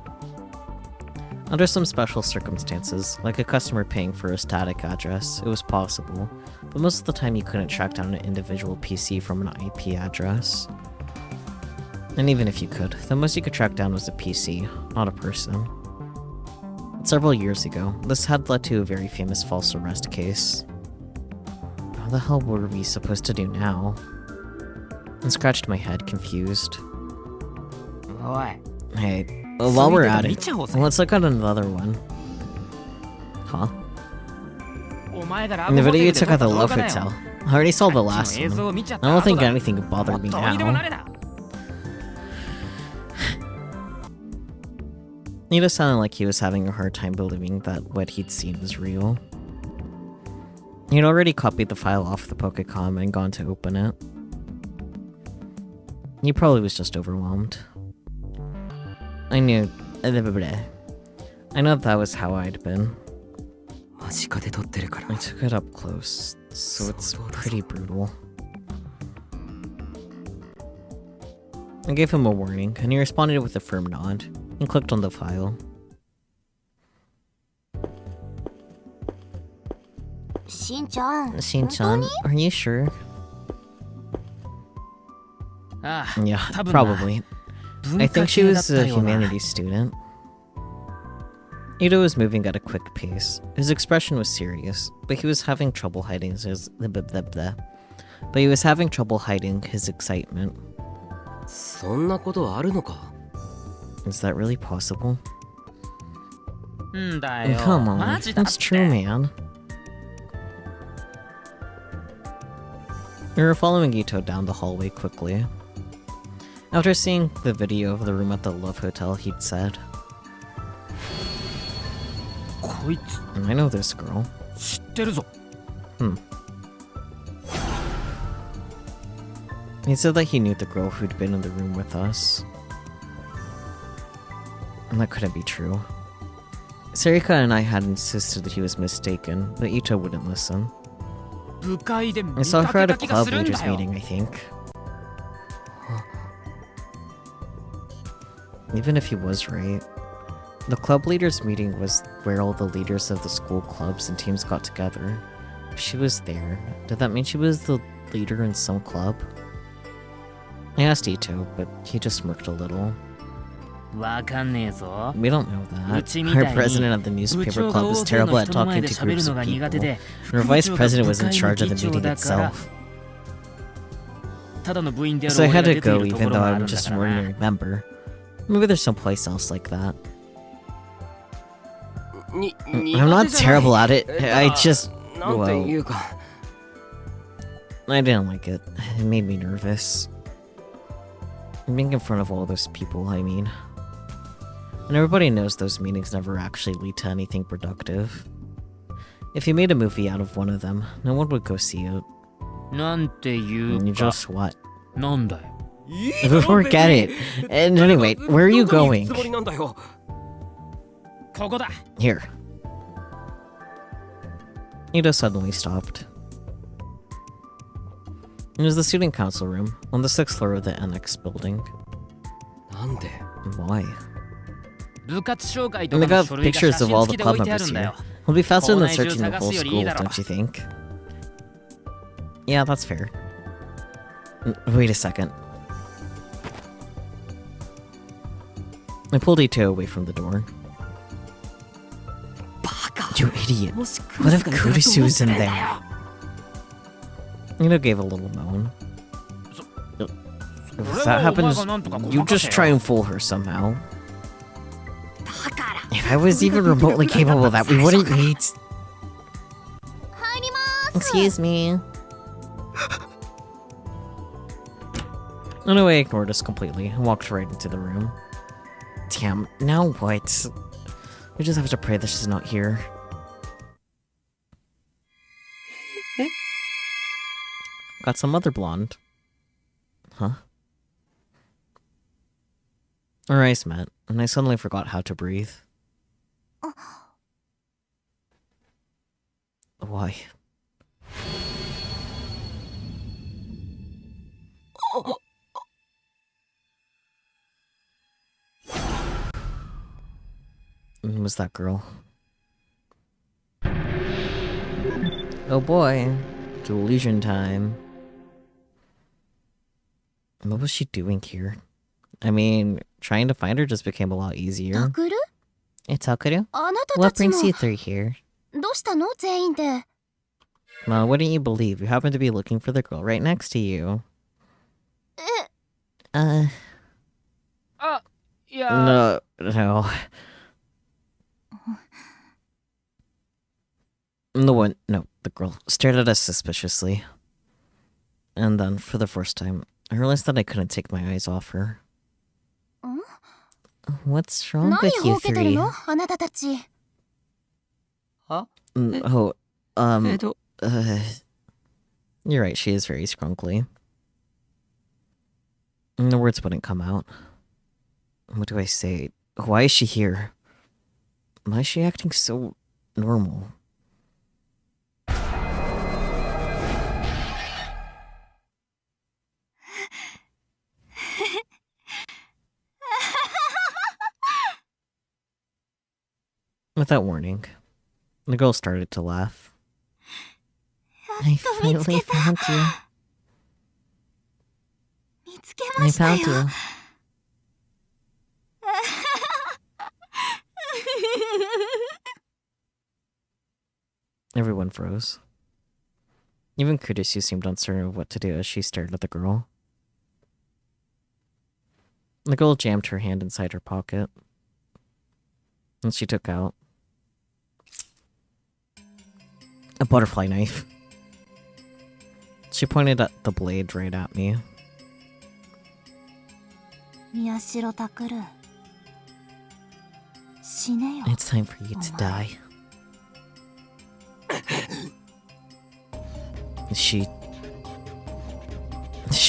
Under some special circumstances, like a customer paying for a static address, it was possible, but most of the time you couldn't track down an individual PC from an IP address. And even if you could, the most you could track down was a PC, not a person. Several years ago, this had led to a very famous false arrest case. What the hell were we supposed to do now? I scratched my head, confused. おい Hey, while we're at it, let's look at another one. Huh? お前がラ In ブ the ホテ video ル you で撮 took った at the 動 Love 画だよ Hotel. I already saw the さっ last きの映像を one. 見ちゃった I don't 後 think だ anything would bother me どうにでもな now. れだ Nita sounded like he was having a hard time believing that what he'd seen was real. He'd already copied the file off the Pokecom and gone to open it. He probably was just overwhelmed. I know that was how I'd been. 間近で撮ってるから I took it up close, so it's pretty brutal. I gave him a warning, and he responded with a firm nod, and clicked on the file. しんちゃん Shin-chan, are you sure? ああ Yeah, 多分な probably. 文 I 化 think she 系だっ was た a ような humanities student. Ito was moving at a quick pace. His expression was serious, but he was having trouble hiding his but he was having trouble hiding his excitement. そんなことあるのか Is that really possible? んだよ Come マ on, ジだっ that's て true, man. We were following Ito down the hallway quickly. After seeing the video of the room at the Love Hotel, he'd said, こいつ I know this girl. 知ってるぞ He said that he knew the girl who'd been in the room with us. And that couldn't be true. Sarika and I had insisted that he was mistaken, but Ito wouldn't listen. 部会で見 I saw か her け at a た気が club するん leaders だよ meeting, I think. Even if he was right, the club leaders meeting was where all the leaders of the school clubs and teams got together. If she was there, did that mean she was the leader in some club? I asked Ito, but he just smirked a little. わかんねえぞ We don't know that. うちみたい Our に president of the 部 newspaper 長が club 大 is 勢の terrible at 人の talking 前で to 喋る groups の of が苦 people. 手で Our 副 vice 長が president 部 was in 会 charge の of 議 the 長 meeting だから itself. ただの部員である So I 俺 had が to 出てい go るとこ even ろ though がある I'm んだ just か an らな ordinary member. Maybe there's someplace else like that. に I'm not terrible at it. I just... なんていうか I didn't like it. It made me nervous. Being in front of all those people, I mean. And everybody knows those meetings never actually lead to anything productive. If you made a movie out of one of them, no one would go see it. なんていう And you か just what? なんだよ Forget it. And anyway, where are you どこに going? 行くつもりなんだよここだ Here. Ito suddenly stopped. It was the student council room on the 6th floor of the Annex building. なんで Why? 部活紹介と And か they の got 書類が pictures 写 of 真 all 付 the きで置 club いてある members んだ here. よ It'll be faster than 校内中 searching the 探 whole すより school, いいだろ don't you think? Yeah, that's fair. Wait a second. I pulled Ito away from the door. バカ You idiot. もし What if クリスが狙うと Kurisu 思っ was て in るんだ there? よ Ito gave a little moan. If that happens, you just try and fool her somehow. If I was even remotely capable of that, we wouldn't need... 入ります Excuse me. Anyway, I ignored us completely and walked right into the room. Damn, now what? We just have to pray that she's not here. Got some other blonde. Huh? Our eyes met, and I suddenly forgot how to breathe. Why? Was that girl? Oh boy, delusion time. What was she doing here? I mean, trying to find her just became a lot easier. タクル Hey, Takeru? あなたた What ちも brings you through here? どうしたの全員で Well, wouldn't you believe you happen to be looking for the girl right next to you? え No, no. The girl stared at us suspiciously. And then, for the first time, I realized that I couldn't take my eyes off her. What's wrong 何 with ほ you うけてる three? のあなたたち Oh, you're right, she is very scrunkly. The words wouldn't come out. What do I say? Why is she here? Why is she acting so normal? Without warning, the girl started to laugh. I finally found you. 見つけま I した found よ you. Everyone froze. Even Kudisu seemed uncertain of what to do as she stared at the girl. The girl jammed her hand inside her pocket. And she took out a butterfly knife. She pointed at the blade right at me. 宮代タクル死ねよ It's time for you to die. Is she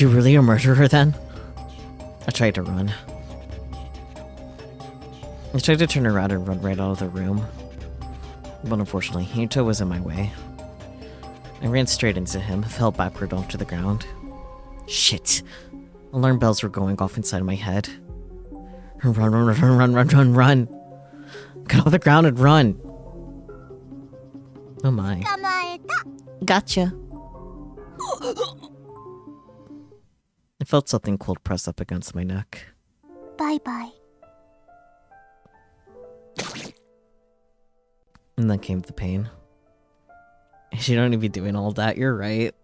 really a murderer then? I tried to run. I tried to turn around and run right out of the room. But unfortunately, Yuto was in my way. I ran straight into him, fell backward onto the ground. Shit. Alarm bells were going off inside my head. Run, run, run, run, run, run, run. Get off the ground and run. Oh my. 捕まえた Gotcha. I felt something cold press up against my neck. バイバイ And then came the pain. You don't need to be doing all that, you're right.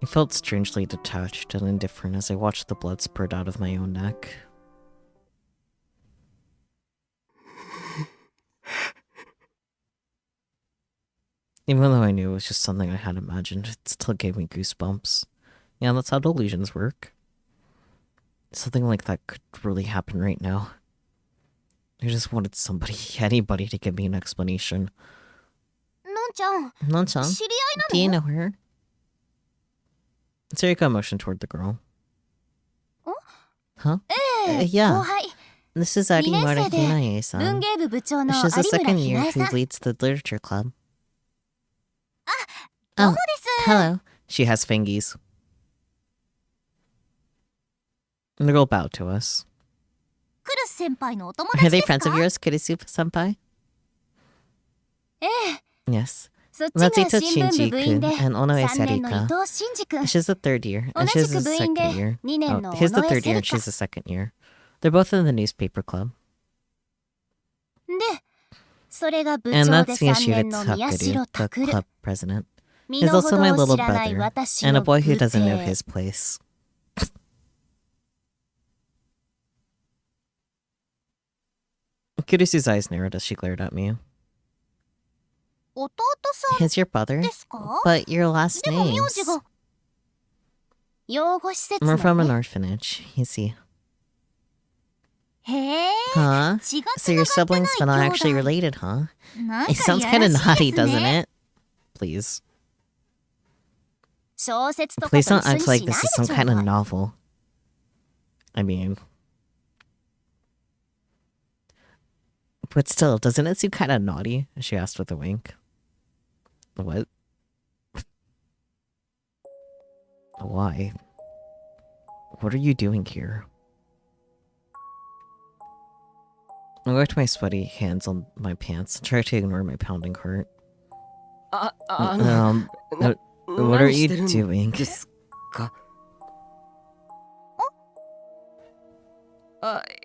I felt strangely detached and indifferent as I watched the blood spurt out of my own neck. Even though I knew it was just something I had imagined, it still gave me goosebumps. Yeah, that's how delusions work. Something like that could really happen right now. I just wanted somebody, anybody, to give me an explanation. のんちゃん Non-chan, 知り do 合 you いな know her? Sarika motioned toward the girl. Huh? のええ yeah. 後輩 This is Arimura 二年生で Hinae-san. 文芸部部長の She's 有 the 村 second ひ year なえ who さん leads the literature club. どう Oh, もです hello. She has fingies. And the girl bowed to us. クルス先輩のお友 Are 達 they です friends か of yours, Kurisupa-senpai? ええ Yes. そっちが Matsuto 新聞部部員で Shinji-kun and Onoe 3年の伊 Sarika. 藤真二君 She's the third year, 同 and じ she's く the 部員 second で year. 2年の Oh, 尾 he's the 上 third セ year リ and カ she's the second year. They're both in the newspaper club. でそれが部 And 長で that's 3 Miyashiro 年の宮 Takeru, 代 the 拓 club president. He's also my little brother, and a boy who doesn't know his place. Kurisu's eyes narrowed as she glared at me. 弟さん He's your brother? ですか？ But your last でも名 names. 字が養護施設 We're の from an ね。 orphanage, you see. へえ。 Huh? 血が So your 繋がってない siblings but not 兄 actually 弟。 related, huh? なん It か sounds いや kinda らし naughty, いです doesn't ね。 it? Please. 小説とか Please と don't 一緒に act し like ない this で is some ちょう kind だ of い。 novel. But still, doesn't it seem kind of naughty? She asked with a wink. What? Why? What are you doing here? I worked my sweaty hands on my pants and tried to ignore my pounding heart. What are you doing? ですか？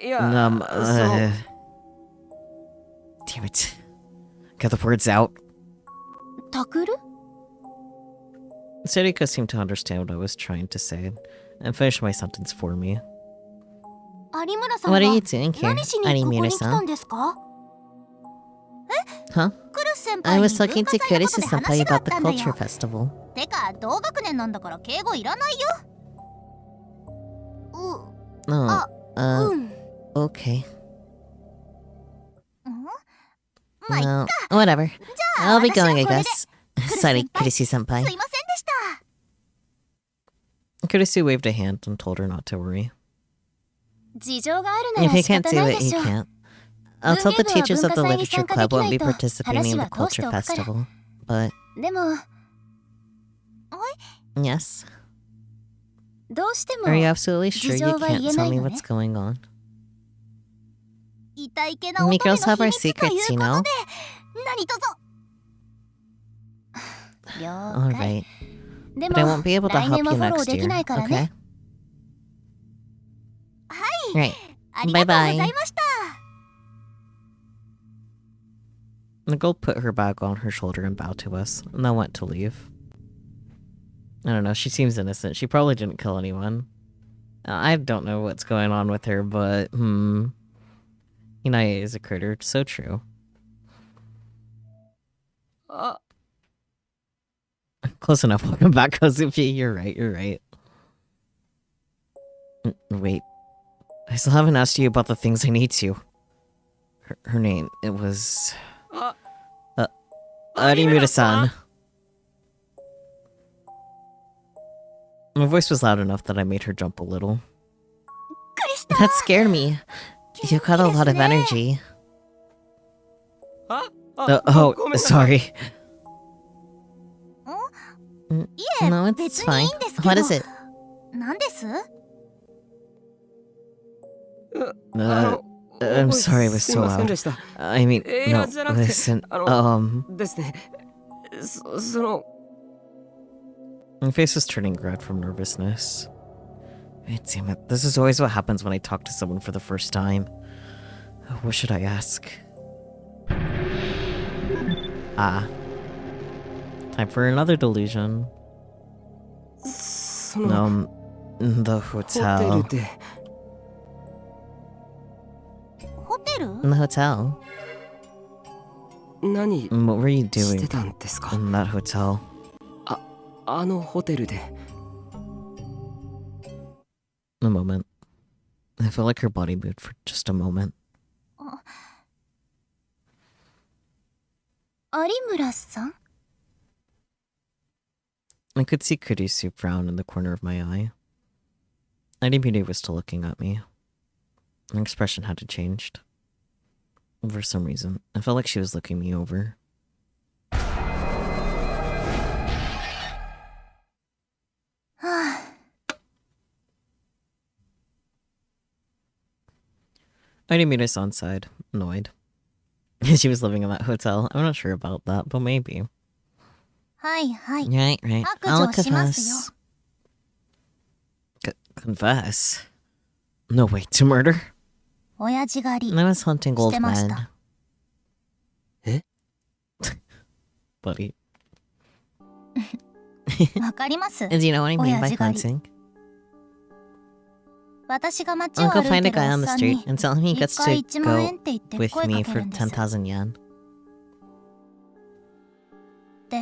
いや、Damn it. Got the words out. タクル？ Sariko seemed to understand what I was trying to say and finished my sentence for me. 有村さん What は are you doing here, 何しにここに来た Arimura-san? んですか？ Huh? クルス先 I 輩に was 文 talking 化 to 祭のこと Kurisu で senpai 話があ about っ the たんだ culture よ。 festival. てか同学年なんだから敬語いらないよ。Oh, うん。 okay. まあいっか。 Well, whatever. じゃあ I'll be 私は going, I これで。 guess. クルス Sorry, 先輩 Kurisu すい senpai. ませんでした。 Kurisu waved a hand and told her not to worry. 事情があるな If ら he 仕 can't 方 do ない it, で he しょう。 can't. I'll tell the 文芸部は teachers 文 that 化 the 祭に literature 参加 club でき won't ない be と participating in 話 the は通して culture おくから。 festival. But でも yes. どうしても Are you absolutely sure 事 you 情は言 can't えな tell い me のね。 what's going on? 痛いけな We 乙女 girls の have 秘 our 密という secrets, you こ know? とで何卒了解。 Alright. で But I も won't be able to 来 help 年は you フォロー next でき year. ないから Okay? ね。 Right. ありがとうござい Bye-bye. ました。 The girl put her bag on her shoulder and bowed to us, and then went to leave. I don't know, she seems innocent. She probably didn't kill anyone. I don't know what's going on with her, but, Inae is a critter. So true. Close enough. Welcome back, Kozuki. You're right, you're right. Wait. I still haven't asked you about the things I need to. Her name, it was... Arimura-san. My voice was loud enough that I made her jump a little. That scared me. You got a lot of energy. Oh, sorry. いえ、 No, 別 it's にい fine. いんですけど。 What is it? 何です？ I'm sorry it was すい so ません loud. でした。 I mean, いや no, じゃなくて listen, ですね。その my face was turning red from nervousness. Damn it, this is always what happens when I talk to someone for the first time. What should I ask? Time for another delusion. その The ホテ hotel. ルでホテル？ In the hotel? 何 What were you して doing たんですか？ in that hotel? あのホテルで。 A moment. I felt like her body moved for just a moment. 有村さん？ I could see Kurisu frown in the corner of my eye. Arimura was still looking at me. Her expression hadn't changed. For some reason, I felt like she was looking me over. Arimura-san sighed, annoyed. She was living in that hotel. I'm not sure about that, but maybe. はいはい。 Right. I'll 白状しますよ。 confess. No, wait, to murder? 親父狩り I was hunting old してまし men. た。 Buddy. わかります Do you know what I mean by 親父狩り fencing? 私が街を I'll go 歩 find い a てる guy お on っ the さん street に and tell him he 一 gets 回 to 1万円 go って言って with 声 me かけ for るんです。 10,000 yen. で、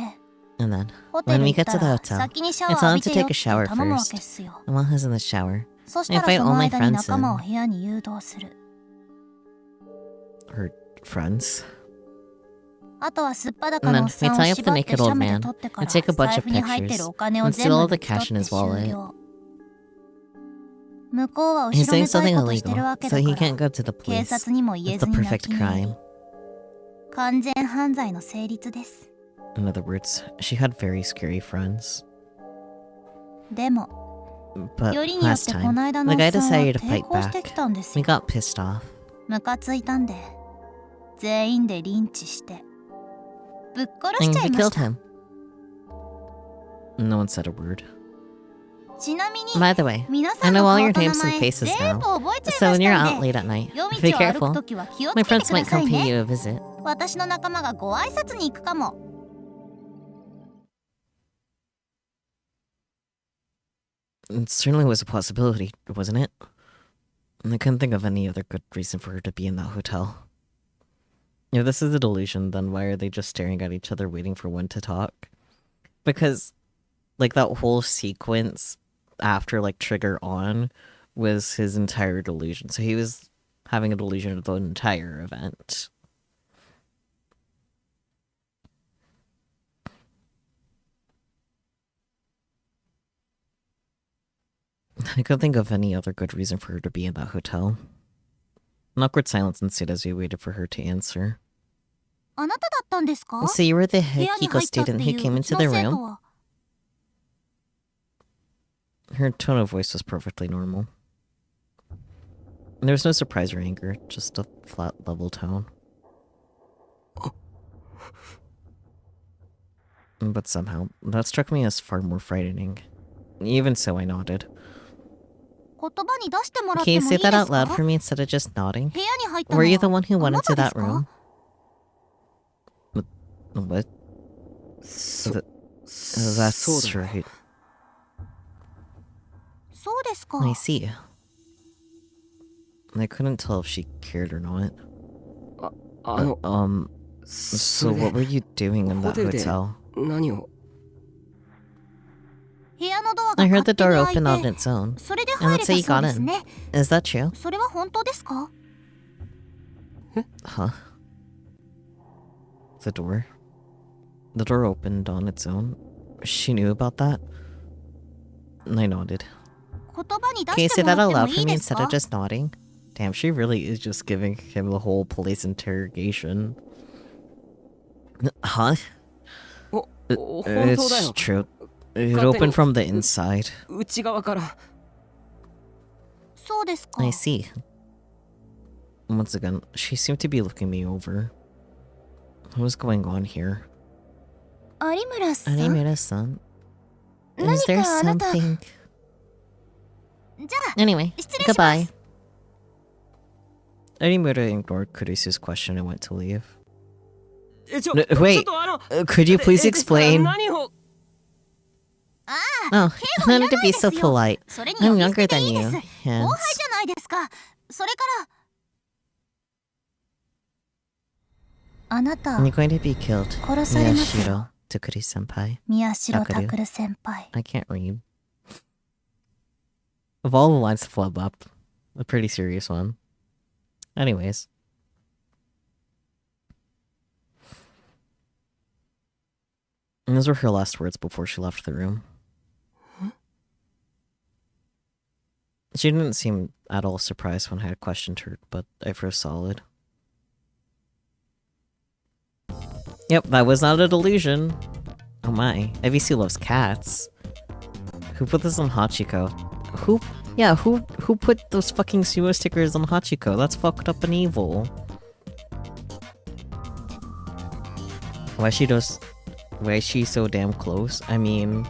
And then, ホテ when ル we 行っ get た to the ら hotel, 先にシャ I ワー tell 浴 him び to てよ take って a shower 頼むわけっ first. すよ。 And while he's in the shower, そしたら invite そ all の my 間に friends 仲間を in. 部屋に誘導する。 Her friends. あとはすっぱだか And の then おっさん we を tie up 縛 the って naked 写 old メで man 撮ってか and ら take a bunch 財 of 布に入ってる pictures お金を and 全 steal 部 all the 抜き取っ cash in て his wallet. 終了。向こうは He's 後ろめ doing たい something ことしてる illegal, わけ so だ he から can't go to the 警 police. 察にも言え It's ず the に泣 perfect き寝入り crime. 完全犯罪の成立です。 In other words, she had very scary friends. でも But よりによっ last てこ time, の間の the おっ guy さんは decided to 抵 fight 抗してき back. たんです We よ。 got pissed off. ムカついたんで全員でリンチしてぶっ殺し And ちゃい we まし killed た。 him. No one said a word. ちなみに By the way, 皆さ I んの know all 顔 your と名 names and 前 faces 全部 now. 覚えちゃい So ま when し you're たん out で late at night, 夜 be 道を歩く careful. ときは気をつ My けて friends くだ might さ come い pay ね。 you a visit. 私の仲間がご挨拶に行くかも。 It certainly was a possibility, wasn't it? And I couldn't think of any other good reason for her to be in that hotel. If this is a delusion, then why are they just staring at each other waiting for one to talk? Because, like, that whole sequence after, like, Trigger On was his entire delusion. So he was having a delusion of the entire event. I couldn't think of any other good reason for her to be in that hotel. An awkward silence ensued as we waited for her to answer. あなただったんですか？ So you were the 部屋に Hikiko 入ったって student い who う came う into ちの the 生徒 room? は Her tone of voice was perfectly normal. There was no surprise or anger, just a flat, level tone. But somehow, that struck me as far more frightening. Even so, I nodded. 言葉に出してもらっ Can て you もいい say です that か？ out loud for me instead of just nodding? 部屋に入ったの Were you the は one who あ went なた into で that すか？ room? What? そ That's そうだ right. そうですか。 I see. I couldn't tell if she cared or not. あの So what were you doing in that ホテルで hotel? 何を部屋のドアが I 勝 heard the 手に door 開い open on て、 its own. それで And 入 let's れ say た you そうで got す in. ね。 Is that true? それは本当ですか？ Huh? The door? The door opened on its own? She knew about that? I nodded. 言葉に出 Can you して say も that らっ out ても loud い for い me です instead か？ of just nodding? Damn, she really is just giving him the whole police interrogation. Huh? お本当だ It's よ true. It 勝手に opened from the inside. 内側からそうですか。 I see. Once again, she seemed to be looking me over. What was going on here? 有村さん。 Animeta-san? 何 Is there かあなた。 something? じゃあ、 Anyway, 失礼しま goodbye. す。 Animeta ignored Kurisu's question and went to leave. ちょ Wait. ちょっとあの Could you please ですから explain? 何を Oh, none to be so 警護いらない polite. それに I'm 呼び捨 younger てで than いいで you. す。 And 後輩じゃないですか。それから。あなた、 you're going to be killed. 殺されますよ。 Miyashiro, Tokuri-senpai. 宮代拓先輩。 I can't read. Of all the lines to flub up, a pretty serious one. Anyways. And those were her last words before she left the room. She didn't seem at all surprised when I had questioned her, but I froze solid. Yep, that was not a delusion. Oh my, IVC loves cats. Who put this on Hachiko? Who put those fucking sumo stickers on Hachiko? That's fucked up and evil. Why is she so damn close? I mean,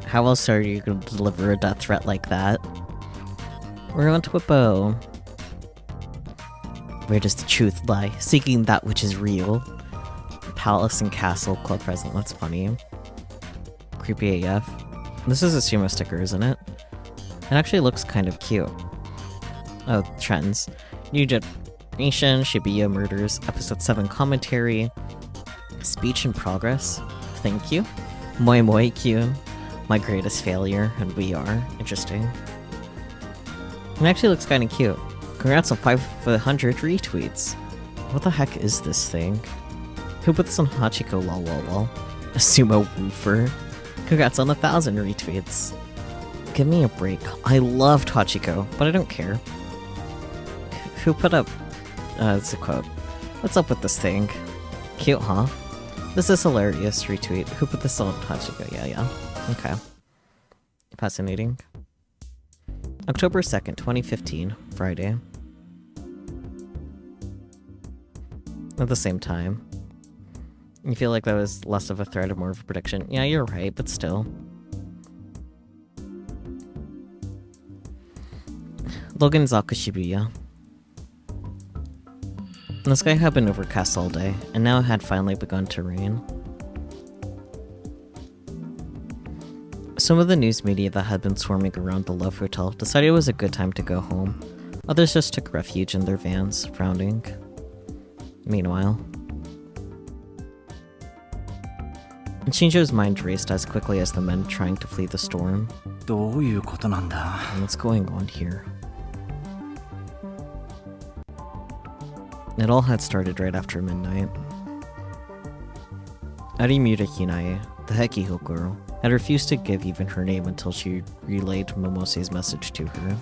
how else are you gonna deliver a death threat like that? We're on Twippo. Where does the truth lie? Seeking that which is real. Palace and Castle Club present, that's funny. creepy AF. This is a sumo sticker, isn't it? It actually looks kind of cute. Oh, trends. New Generation, Shibuya Murders, Episode 7 commentary, Speech in Progress, thank you. Moi Moi Kyun, My Greatest Failure, and We Are. Interesting. It actually looks kind of cute. Congrats on 500 retweets. What the heck is this thing? Who put this on Hachiko lol lol lol? A sumo woofer. Congrats on 1,000 retweets. Give me a break. I loved Hachiko, but I don't care. Who put up... it's a quote. What's up with this thing? Cute, huh? This is hilarious. Retweet. Who put this on Hachiko? Yeah. Okay. Fascinating. October 2nd, 2015. Friday. At the same time. You feel like that was less of a threat and more of a prediction. Yeah, you're right, but still. Loganzaku Shibuya. The sky had been overcast all day, and now it had finally begun to rain. Some of the news media that had been swarming around the Love Hotel decided it was a good time to go home. Others just took refuge in their vans, frowning. Meanwhile, Shinjo's mind raced as quickly as the men trying to flee the storm. どういうことなんだ? What's going on here? It all had started right after midnight. Arimura Hinae, the Hekiho girl, had refused to give even her name until she relayed Momose's message to her.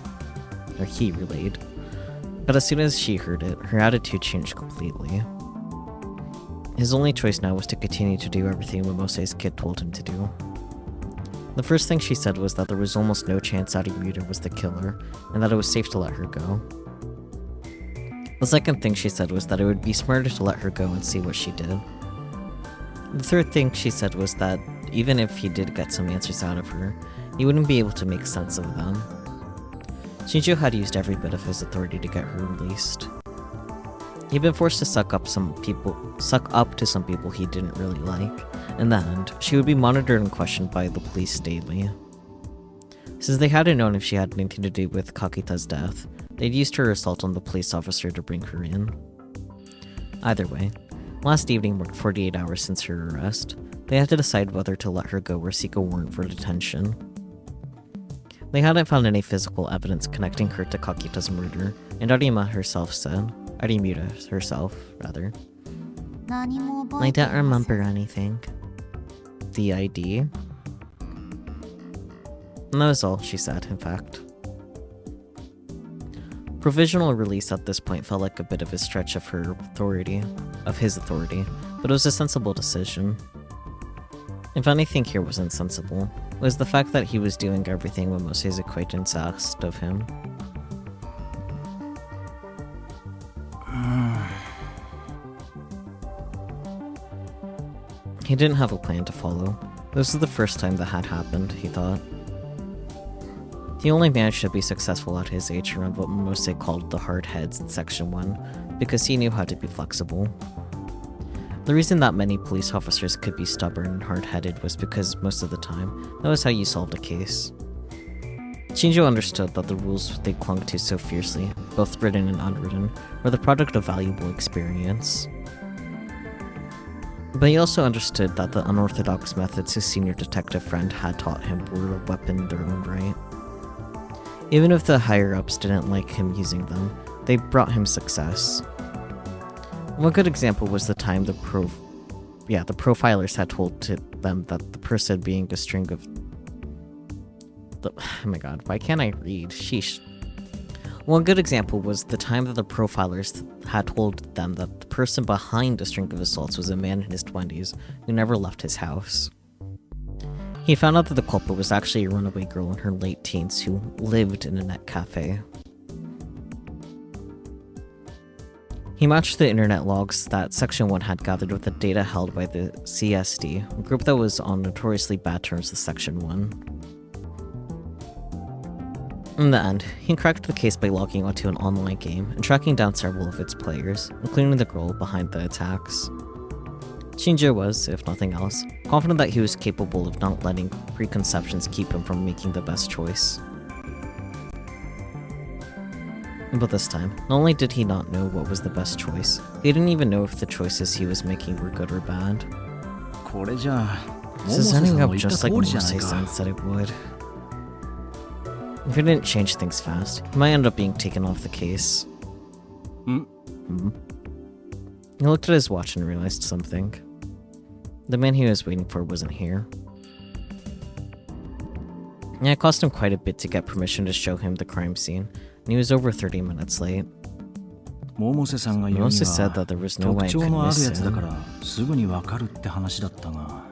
Or he relayed. But as soon as she heard it, her attitude changed completely. His only choice now was to continue to do everything Momose's kid told him to do. The first thing she said was that there was almost no chance Arimura was the killer, and that it was safe to let her go. The second thing she said was that it would be smarter to let her go and see what she did. The third thing she said was that even if he did get some answers out of her, he wouldn't be able to make sense of them. Shinjo had used every bit of his authority to get her released. He'd been forced to suck up to some people he didn't really like. In the end, she would be monitored and questioned by the police daily. Since they hadn't known if she had anything to do with Kakita's death, they'd used her assault on the police officer to bring her in. Either way, last evening marked 48 hours since her arrest. They had to decide whether to let her go or seek a warrant for detention. They hadn't found any physical evidence connecting her to Kakita's murder, and Arimura herself, I don't remember anything. The ID? And that was all she said, in fact. Provisional release at this point felt like a bit of a stretch of his authority, but it was a sensible decision. If anything here was insensible, it was the fact that he was doing everything Momose's acquaintance asked of him. He didn't have a plan to follow. This was the first time that had happened, he thought. He only managed to be successful at his age around what Momose called the hard heads in Section 1, because he knew how to be flexible. The reason that many police officers could be stubborn and hard-headed was because most of the time, that was how you solved a case. Shinjo understood that the rules they clung to so fiercely, both written and unwritten, were the product of valuable experience. But he also understood that the unorthodox methods his senior detective friend had taught him were a weapon in their own right. Even if the higher-ups didn't like him using them, they brought him success. One good example was the time the profilers had told them that the person being a string of... oh my god, why can't I read? Sheesh. One good example was the time that the profilers had told them that the person behind a string of assaults was a man in his 20s who never left his house. He found out that the culprit was actually a runaway girl in her late teens who lived in a net cafe. He matched the internet logs that Section 1 had gathered with the data held by the CSD, a group that was on notoriously bad terms with Section 1. In the end, he cracked the case by logging onto an online game and tracking down several of its players, including the girl behind the attacks. Shinjo was, if nothing else, confident that he was capable of not letting preconceptions keep him from making the best choice. But this time, not only did he not know what was the best choice, he didn't even know if the choices he was making were good or bad. これじゃ This is 百瀬 ending さん up の言った just 通 like りじゃない Momose-san か said it would. If he didn't change things fast, he might end up being taken off the case. He looked at his watch and realized something. The man he was waiting for wasn't here. Yeah, it cost him quite a bit to get permission to show him the crime scene, and he was over 30 minutes late. 百瀬さんが言うに Moses said は that there was no way 特 I 徴 could のある miss やつだか him. らすぐにわかるって話だったが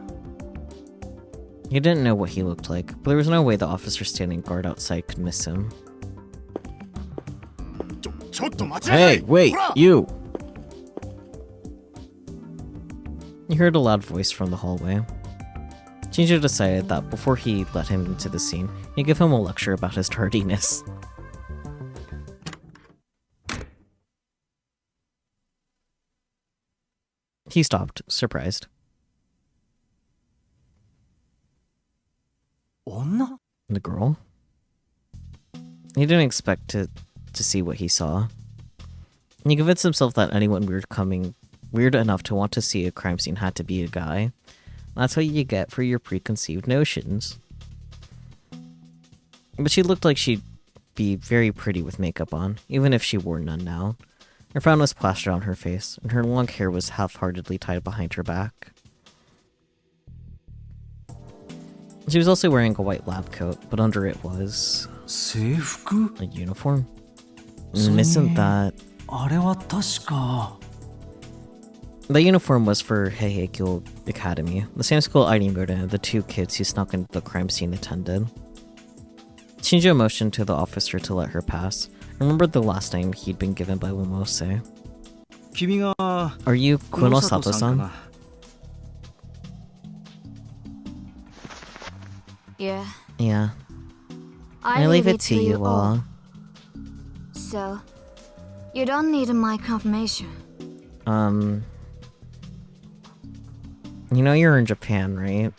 He didn't know what he looked like, but there was no way the officer standing guard outside could miss him. ちょっと待ちなさい Hey, wait, ほら you! He heard a loud voice from the hallway. Shinjo decided that before he let him into the scene, he'd give him a lecture about his tardiness. He stopped, surprised. 女 The girl? He didn't expect to see what he saw. He convinced himself that anyone weird enough to want to see a crime scene had to be a guy. That's what you get for your preconceived notions. But she looked like she'd be very pretty with makeup on, even if she wore none now. Her frown was plastered on her face, and her long hair was half-heartedly tied behind her back. She was also wearing a white lab coat, but under it was 制服 a uniform. So Isn't that... あれは確か The uniform was for Heihei-kyo Academy, the same school Arimura and the two kids who snuck into the crime scene attended. Shinjo motioned to the officer to let her pass, and remembered the last name he'd been given by Momose. 君が Are you 黒里さん Kunosato-san? かな Yeah, Yeah, I I leave it to you all. So, you don't need my confirmation. You know you're in Japan, right?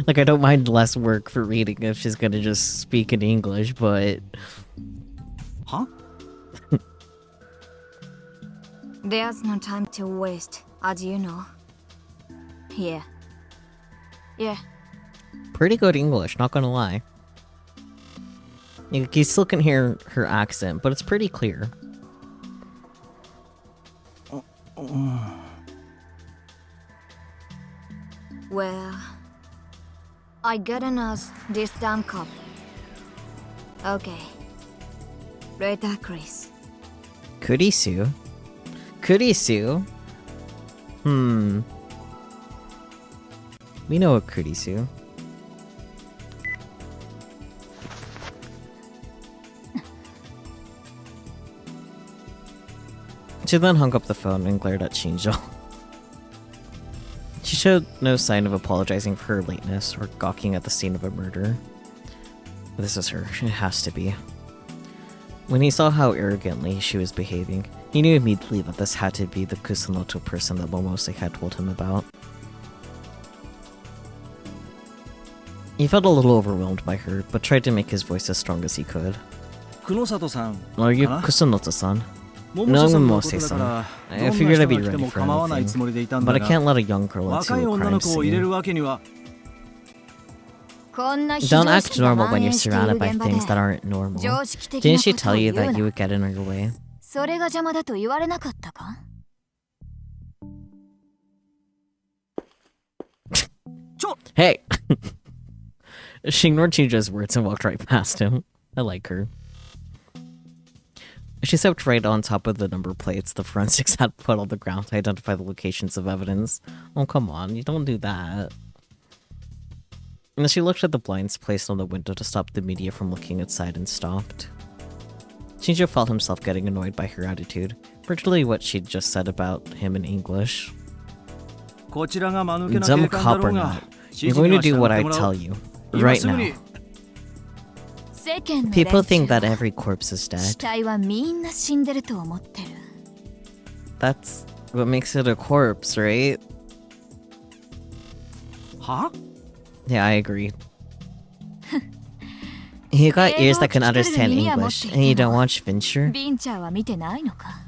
Like, I don't mind less work for reading if she's gonna just speak in English, but... は There's no time to waste, as you know. Here. Yeah. Pretty good English, not gonna lie. You still can hear her accent, but it's pretty clear. Well, I gotten us this damn cup. Okay. Later, Chris. Kurisu? Kurisu? We know a Kurisu. She then hung up the phone and glared at Shinjo. She showed no sign of apologizing for her lateness or gawking at the scene of a murder. This is her. It has to be. When he saw how arrogantly she was behaving, he knew immediately that this had to be the Kusunoto person that Momose had told him about. He felt a little overwhelmed by her, but tried to make his voice as strong as he could. 黒里さん Are you かな Kusunoto-san? 百瀬さんのことだ Momose-san. から I どんな figured 人 I'd be が来て ready も for 構わないつ anything. もりでいたんだ But I が can't let a young girl 若い into a 女の crime 子を入れる scene. わけには Don't act normal when you're surrounded by things that aren't normal. Didn't she tell you that you would get in your way? それが邪魔だと言われなかったか Hey! She ignored Shinjo's words and walked right past him. I like her. She stepped right on top of the number plates the forensics had put on the ground to identify the locations of evidence. Oh, come on, you don't do that. And she looked at the blinds placed on the window to stop the media from looking outside and stopped. Shinjo felt himself getting annoyed by her attitude, particularly what she'd just said about him in English. こちらが間抜けな警 Dumb 官だ cop ろ or うが not, 指 you're 示 going に to は do what 従っ I てもら tell う you, 今 right すぐ now. に 世間の People 連 think 中 that は every corpse is 死 dead. 体はみんな死んでると思ってる That's what makes it a corpse, right? は Yeah, I agree. You got ears that can understand English, and you don't watch Fincher? ビンチャーは見てないのか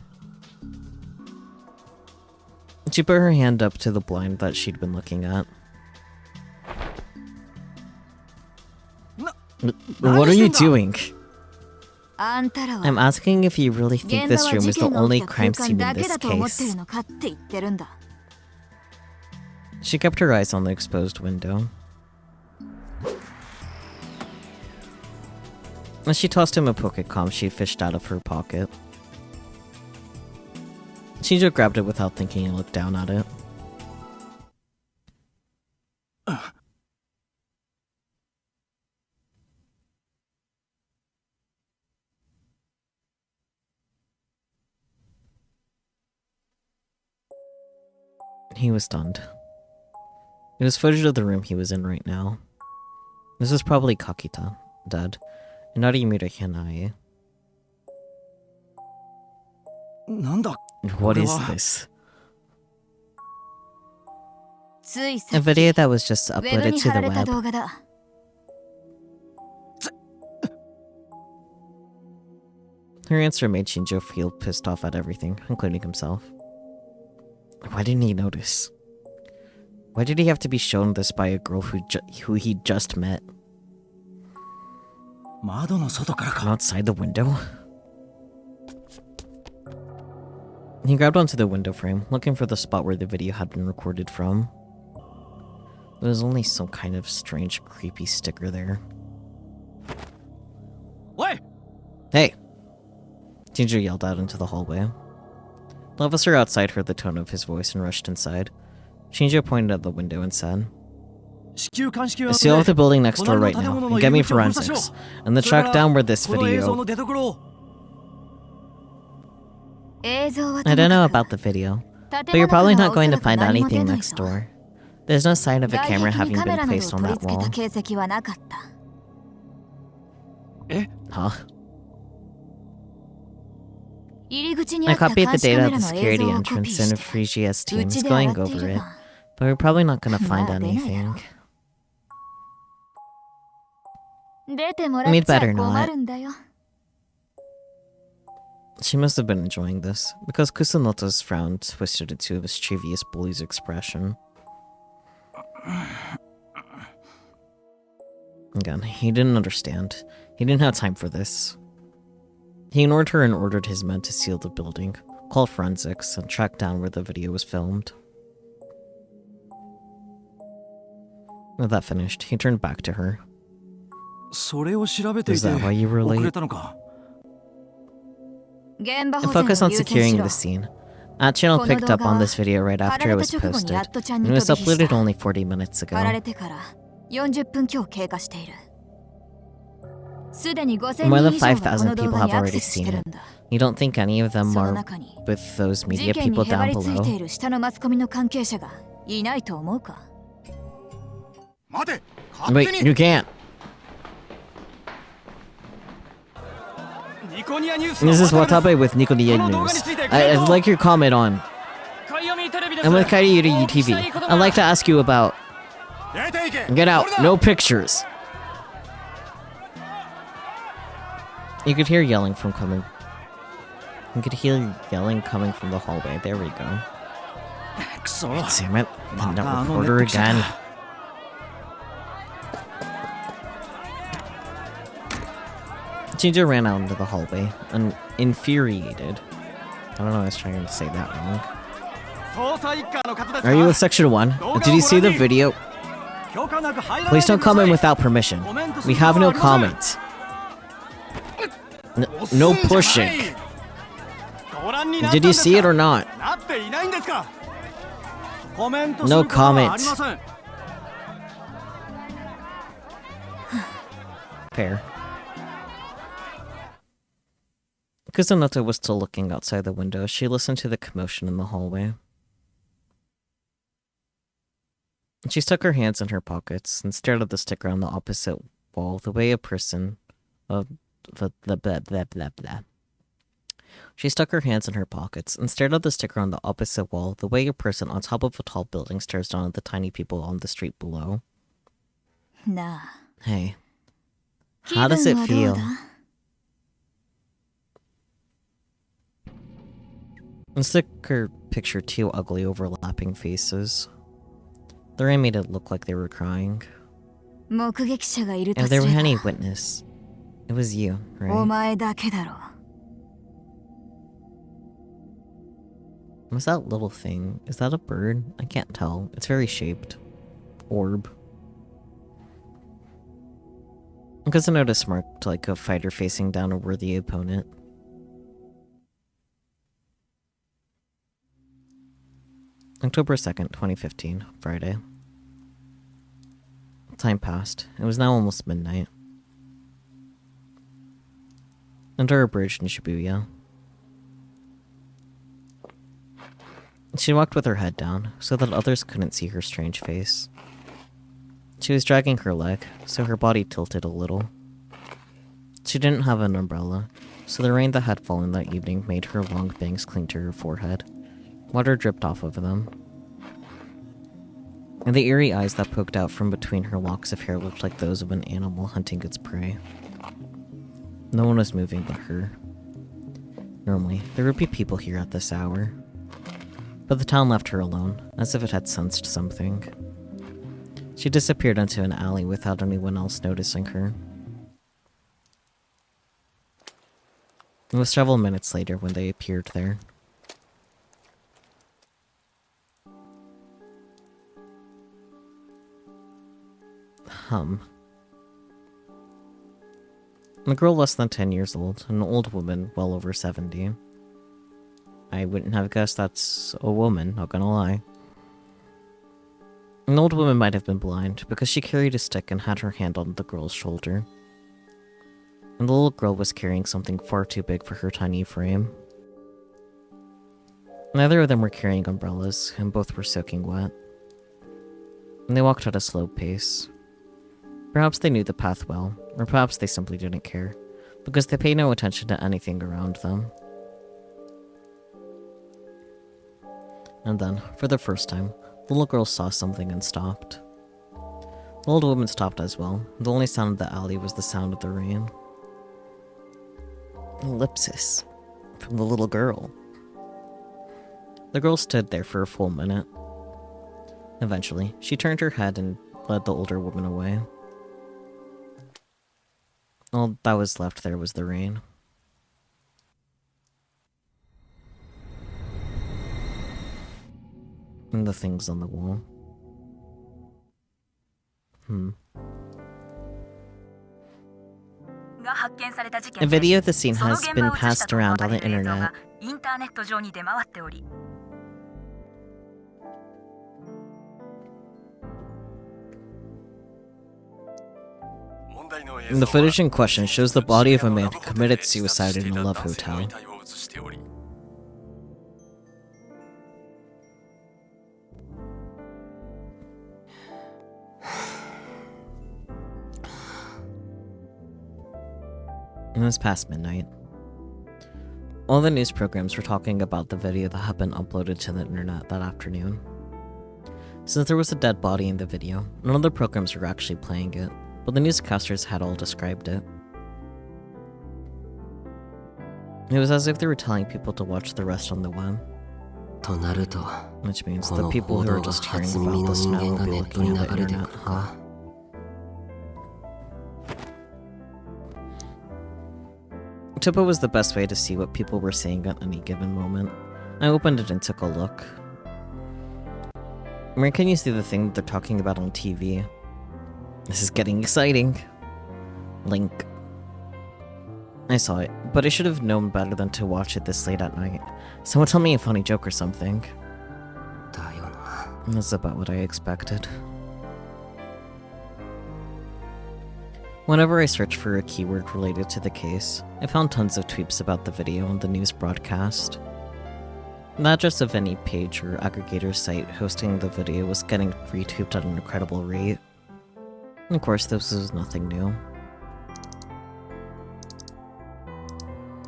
She put her hand up to the blind that she'd been looking at. What are you doing? あんたらは I'm asking if you really 現 think 場 this は room 事 is the 件の only 起きた crime 空 scene 間 in だけ this だと思ってる case. のかって言ってるんだ She kept her eyes on the exposed window. As she tossed him a Pokécom she fished out of her pocket. Shinjo grabbed it without thinking and looked down at it. He was stunned. It was footage of the room he was in right now. This is probably Kakita, dead, and Narimura Hanae. なんだ What is これは this? つい A さっき video that was just ウェブ uploaded に to 貼ら the れた web. 動画だ Her answer made Shinjo feel pissed off at everything, including himself. Why didn't he notice? Why did he have to be shown this by a girl who he just met? 窓の外から From か outside the window? He grabbed onto the window frame, looking for the spot where the video had been recorded from. There was only some kind of strange, creepy sticker there. おい Hey! Shinjo yelled out into the hallway. The officer outside heard the tone of his voice and rushed inside. Shinjo pointed at the window and said, 至急鑑識を Seal off the building next door right 隣 now の建物 and の get me 入り口を封鎖しろ forensics, and then それ track から down where this この映像 video... の出所を 映像は I don't know とも about the video, かく but you're probably 建物 not から going は to おそら find く何も anything 出ない next ぞ door. There's no sign of a 外 camera 壁に having カメ been ラなどを placed on 取り that 付け wall. た形跡はなかった Huh? 入り口にあ I った copied 監 the 視カ data メ of ラ the の映 security 像をコピー entrance and して Phrygia's う team ち is で going 洗ってい over る it, が but we're probably not going to find まあ出ないだろ anything. 出てもらっ We'd ちゃ better 困 not. るんだよ She must have been enjoying this, because Kusunoto's frown twisted into a mischievous bully's expression. Again, he didn't understand. He didn't have time for this. He ignored her and ordered his men to seal the building, call forensics, and track down where the video was filmed. With that finished, he turned back to her. それを調べてい Is て that why you were 遅 late? れたのか現場保 Focus 全 on を優先し securing ろ the scene. At channel この picked 動 up 画 on は this video right 貼 after ら it れ was た直後にやっ posted, とちゃん and に it was 飛び火し uploaded た only 40 minutes 貼ら ago. れてから40分強経過しているすでに5000 More 人 than 以上がこ 5,000 の動 people 画に have アク already セスし seen てる it. んだ You don't think any of them その are 中に with those 事 media 件に people へば down りついて below? いる下のマスコミの関係者がいないと思うか待て勝手 Wait, に you can't. ニコニアニュースの This is 渡辺 Watabe with Nico Nia この動画 News. について I'd like your comment on. カイオミテレビです I'm with Kairi Yuri TV. I'd like to ask you about. 出ていけ Get out. これだ No pictures. You could hear yelling from coming. You could hear yelling coming from the hallway. There we go. くそ Damn it. The Mata, net ano reporter Netflix again. ka? Shinjo ran out into the hallway, infuriated. I don't know, I was trying to say that wrong. 捜査一課の方ですか Are you with Section 1? Did you see the video? 許可なく入らない Please で don't くださ comment い without permission. コメントす We ること have は no ありません comments. No 押すんじゃない pushing. ご覧になったん Did で you す see it か or not? なっていないんですかコメントす No ることはあり comments. ません Fair. Kusunoto was still looking outside the window as she listened to the commotion in the hallway. She stuck her hands in her pockets and stared at the sticker on the opposite wall the way a person of the blah blah blah blah. She stuck her hands in her pockets and stared at the sticker on the opposite wall the way a person on top of a tall building stares down at the tiny people on the street below. なあ Hey, 気 how 分 does it はどう feel? だ The sticker pictured two ugly overlapping faces. The rain made it look like they were crying. 目撃者がいると If すれ there were ば any witness, it was you, お right? 前だけだろ What's that little thing? Is that a bird? I can't tell. It's very shaped. Orb. Because I noticed marked like a fighter facing down a worthy opponent. October 2nd, 2015, Friday. Time passed. It was now almost midnight. Under a bridge in Shibuya. She walked with her head down, so that others couldn't see her strange face. She was dragging her leg, so her body tilted a little. She didn't have an umbrella, so the rain that had fallen that evening made her long bangs cling to her forehead. Water dripped off of them. And the eerie eyes that poked out from between her locks of hair looked like those of an animal hunting its prey. No one was moving but her. Normally, there would be people here at this hour. But the town left her alone, as if it had sensed something. She disappeared into an alley without anyone else noticing her. It was several minutes later when they appeared there. A girl less than 10 years old, an old woman well over 70. I wouldn't have guessed that's a woman, not gonna lie. An old woman might have been blind, because she carried a stick and had her hand on the girl's shoulder. And the little girl was carrying something far too big for her tiny frame. Neither of them were carrying umbrellas, and both were soaking wet. And they walked at a slow pace. Perhaps they knew the path well, or perhaps they simply didn't care, because they paid no attention to anything around them. And then, for the first time, the little girl saw something and stopped. The old woman stopped as well. The only sound of the alley was the sound of the rain. Ellipsis. From the little girl. The girl stood there for a full minute. Eventually, she turned her head and led the older woman away. All that was left there was the rain. And the things on the wall. A video of the scene has been passed around on the internet. インターネット上に出回っており The footage in question shows the body of a man who committed suicide in a love hotel. It was past midnight. All the news programs were talking about the video that had been uploaded to the internet that afternoon. Since there was a dead body in the video, none of the programs were actually playing it, but the newscasters had all described it. It was as if they were telling people to watch the rest on the web. Which means the people who are just hearing about this now will be looking at the internet, huh? Toppo was the best way to see what people were saying at any given moment. I opened it and took a look. Where can you see the thing that they're talking about on TV? This is getting exciting. Link. I saw it, but I should have known better than to watch it this late at night. Someone tell me a funny joke or something. That's about what I expected. Whenever I searched for a keyword related to the case, I found tons of tweets about the video and the news broadcast. The address of any page or aggregator site hosting the video was getting retweeted at an incredible rate. And of course, this was nothing new.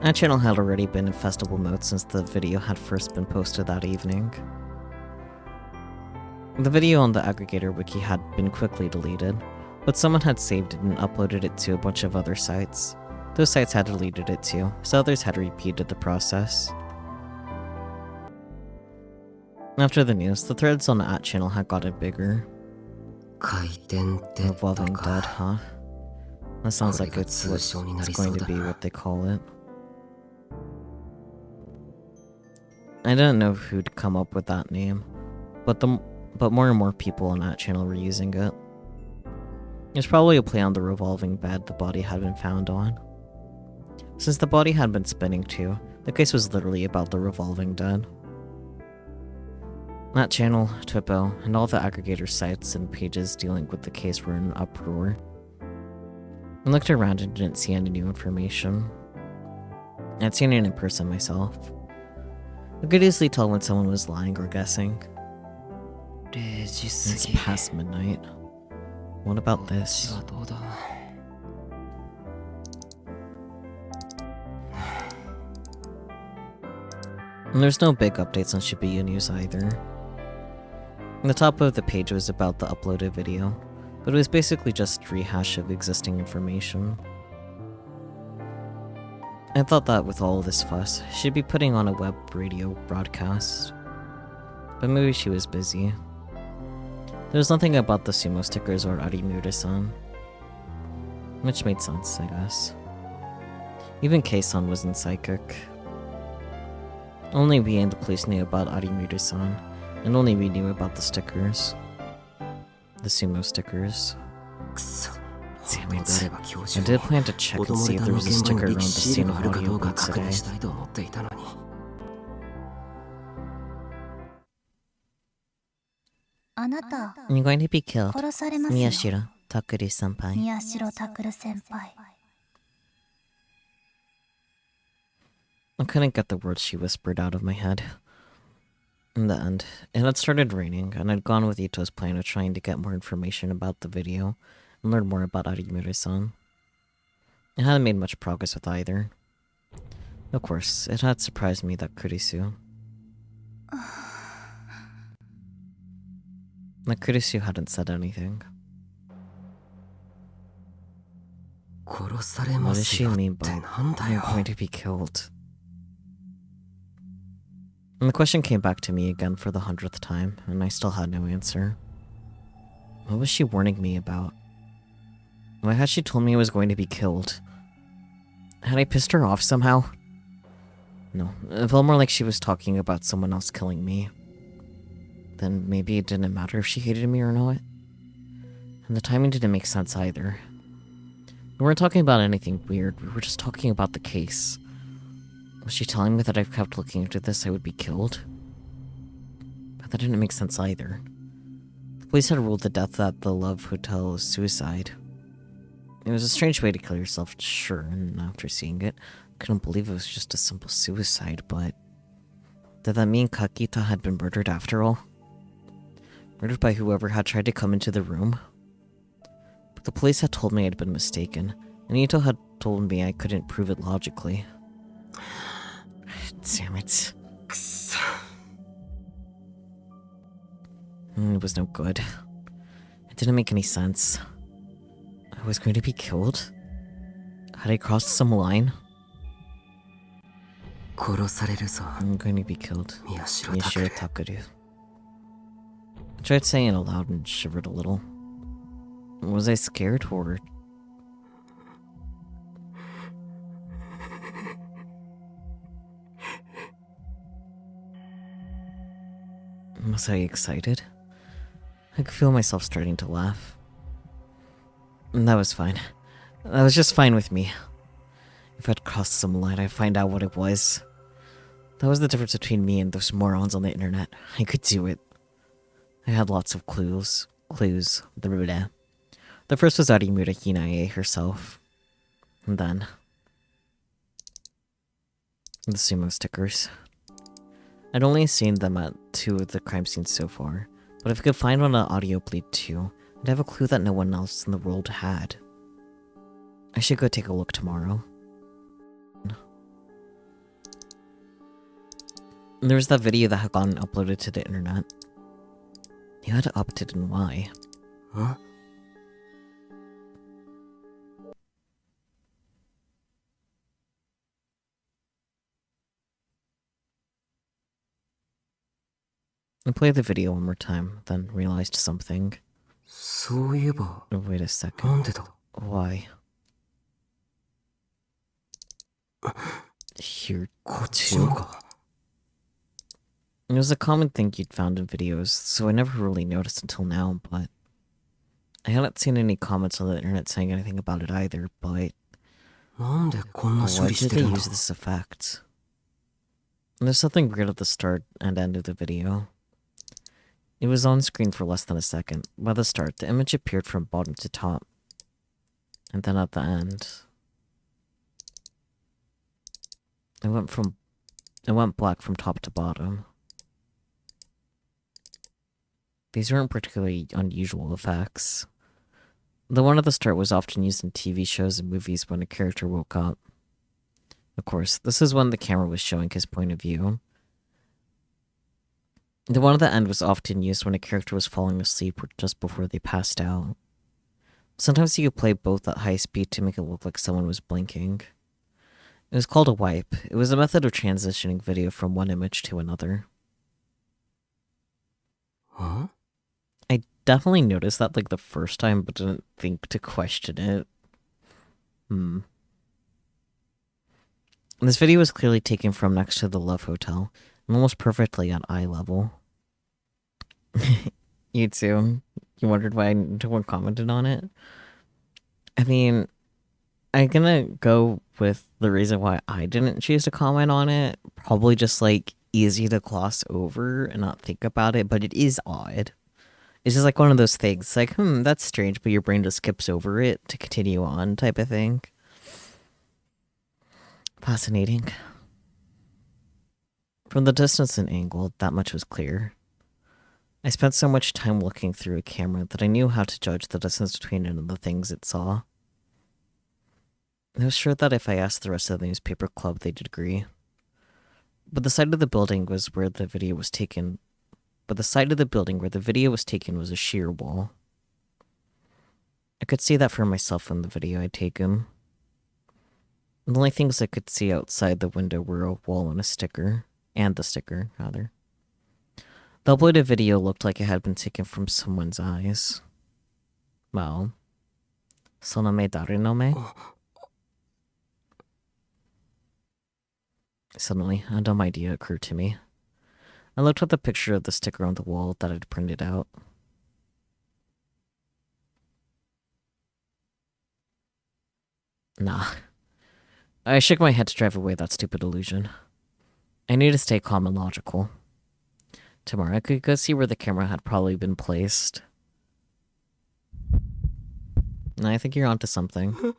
That channel had already been in festival mode since the video had first been posted that evening. The video on the aggregator wiki had been quickly deleted, but someone had saved it and uploaded it to a bunch of other sites. Those sites had deleted it too, so others had repeated the process. After the news, the threads on the channel had gotten bigger. Revolving Dead, huh? That sounds like it's going to be what they call it. I didn't know who'd come up with that name, but more and more people on that channel were using it. It's probably a play on the revolving bed the body had been found on. Since the body had been spinning too, the case was literally about the revolving dead. That channel, Twippo, and all the aggregator sites and pages dealing with the case were in an uproar. I looked around and didn't see any new information. I'd seen it in person myself. I could easily tell when someone was lying or guessing. It's past midnight. What about this? And there's no big updates on Shibuya News either. The top of the page was about the uploaded video, but it was basically just rehash of existing information. I thought that with all this fuss, she'd be putting on a web radio broadcast. But maybe she was busy. There was nothing about the sumo stickers or Arimura-san. Which made sense, I guess. Even Kei-san wasn't psychic. Only we and the police knew about Arimura-san, and only we knew about the stickers. The sumo stickers. Damn it. I did plan to check and see if there was a sticker around the scene of audio leak today. You're going to be killed, Miyashiro Takuru-senpai. I couldn't get the words she whispered out of my head. In the end, it had started raining, and I'd gone with Ito's plan of trying to get more information about the video and learn more about Arimura-san. I hadn't made much progress with either. Of course, it had surprised me that Kurisu hadn't said anything. What does she mean by I'm going to be killed? And the question came back to me again for the 100th time, and I still had no answer. What was she warning me about? Why had she told me I was going to be killed? Had I pissed her off somehow? No, it felt more like she was talking about someone else killing me. Then maybe it didn't matter if she hated me or not. And the timing didn't make sense either. We weren't talking about anything weird, we were just talking about the case. Was she telling me that if I kept looking into this, I would be killed? But that didn't make sense either. The police had ruled the death at the Love Hotel as suicide. It was a strange way to kill yourself, sure, and after seeing it, I couldn't believe it was just a simple suicide, but... did that mean Kakita had been murdered after all? Murdered by whoever had tried to come into the room? But the police had told me I'd been mistaken, and Ito had told me I couldn't prove it logically. Damn it. It was no good. It didn't make any sense. I was going to be killed? Had I crossed some line? I'm going to be killed. Miyashiro Takuru. I tried saying it aloud and shivered a little. Was I scared or... was I excited? I could feel myself starting to laugh. And that was fine. That was just fine with me. If I'd crossed some line, I'd find out what it was. That was the difference between me and those morons on the internet. I could do it. I had lots of clues. The first was Arimura Hinae herself. And then... the sumo stickers. I'd only seen them at 2 of the crime scenes so far, but if I could find one on Audio Bleed 2, I'd have a clue that no one else in the world had. I should go take a look tomorrow. There was that video that had gotten uploaded to the internet. You had to opt it and why? Huh? I played the video one more time, then realized something. そういえば、 Wait a second. なんでだ Why? Here こっちの too? か It was a common thing you'd found in videos, so I never really noticed until now, but I hadn't seen any comments on the internet saying anything about it either, but なんでこんな処 why 理し did て they るんだ use this effect? And there's something weird at the start and end of the video. It was on screen for less than a second. By the start, the image appeared from bottom to top. And then at the end, it went black from top to bottom. These weren't particularly unusual effects. The one at the start was often used in TV shows and movies when a character woke up. Of course, this is when the camera was showing his point of view. The one at the end was often used when a character was falling asleep or just before they passed out. Sometimes you could play both at high speed to make it look like someone was blinking. It was called a wipe. It was a method of transitioning video from one image to another. Huh? I definitely noticed that like the first time, but didn't think to question it. And this video was clearly taken from next to the Love Hotel, and almost perfectly at eye level. You too? You wondered why no one commented on it? I mean, I'm gonna go with the reason why I didn't choose to comment on it. Probably just like easy to gloss over and not think about it, but it is odd. It's just like one of those things, like, that's strange, but your brain just skips over it to continue on type of thing. Fascinating. From the distance and angle, that much was clear. I spent so much time looking through a camera that I knew how to judge the distance between it and the things it saw. I was sure that if I asked the rest of the newspaper club, they'd agree. But the side of the building was where the video was taken. Was a sheer wall. I could see that for myself in the video I'd taken. The only things I could see outside the window were a wall and the sticker, rather. The uploaded video looked like it had been taken from someone's eyes. Well, sonome dare no me? Suddenly, a dumb idea occurred to me. I looked at the picture of the sticker on the wall that I'd printed out. Nah. I shook my head to drive away that stupid illusion. I need to stay calm and logical. Tomorrow I could go see where the camera had probably been placed. I think you're onto something.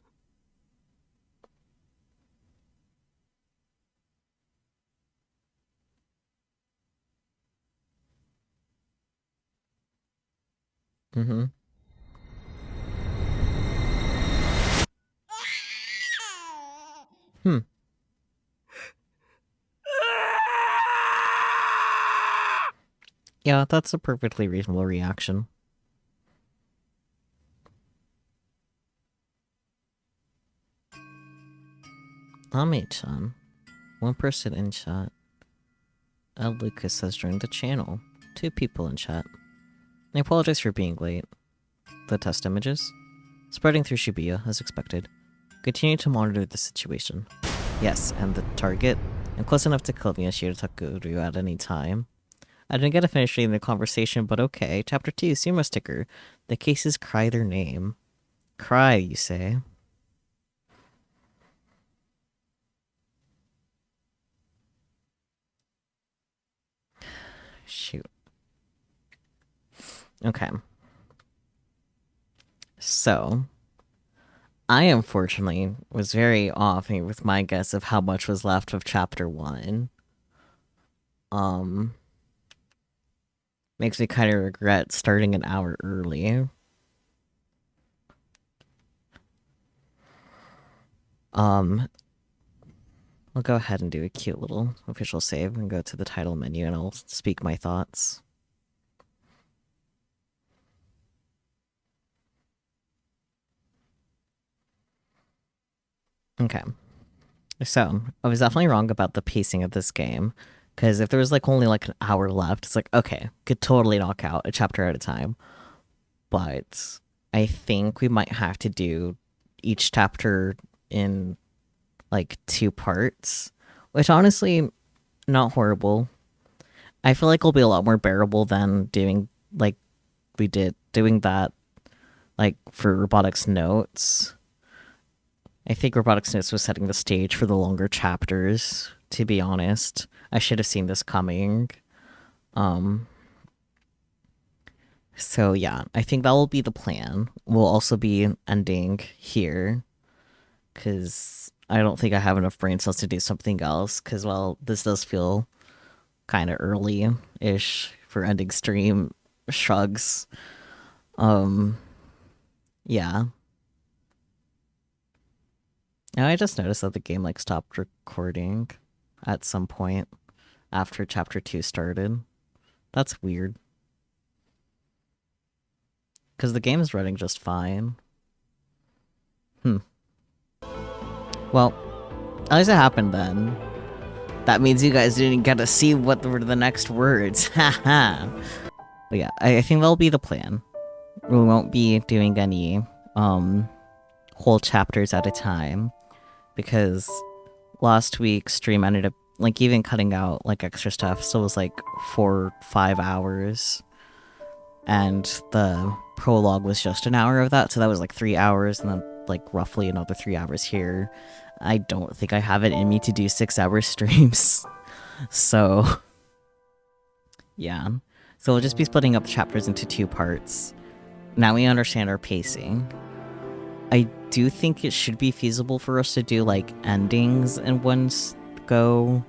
Mm-hmm. Yeah, that's a perfectly reasonable reaction. Ame-chan. One person in chat. El Lucas has joined the channel. 2 people in chat. I apologize for being late. The test images? Spreading through Shibuya, as expected. Continue to monitor the situation. Yes, and the target? I'm close enough to kill Miyashiro Takuru at any time. I didn't get to finish reading the conversation, but okay. Chapter 2, Sumo sticker. The cases cry their name. Cry, you say? Shoot. Okay. So, I unfortunately was very off with my guess of how much was left of chapter 1. Makes me kind of regret starting an hour early. I'll go ahead and do a cute little official save and go to the title menu and I'll speak my thoughts. Okay. So, I was definitely wrong about the pacing of this game. Because if there was like only like an hour left, it's like, okay, could totally knock out a chapter at a time. But I think we might have to do each chapter in like 2 parts, which honestly, not horrible. I feel like it'll be a lot more bearable than doing like we did, doing that like for Robotics Notes. I think Robotics Notes was setting the stage for the longer chapters, to be honest. I should have seen this coming. So yeah, I think that will be the plan. We'll also be ending here, because I don't think I have enough brain cells to do something else, because, well, this does feel kind of early-ish for ending stream. Shrugs. Yeah. Now I just noticed that the game like stopped recording at some point after chapter 2 started. That's weird. Because the game is running just fine. Well, at least it happened then. That means you guys didn't get to see what were the next words. Haha. But yeah, I think that'll be the plan. We won't be doing any whole chapters at a time, because last week's stream ended up like even cutting out like extra stuff, so it was like 4 or 5 hours, and the prologue was just an hour of that, so that was like 3 hours, and then like roughly another 3 hours here. I don't think I have it in me to do 6-hour streams. So yeah, so we'll just be splitting up chapters into 2 parts. Now we understand our pacing. I do think it should be feasible for us to do like endings in one go,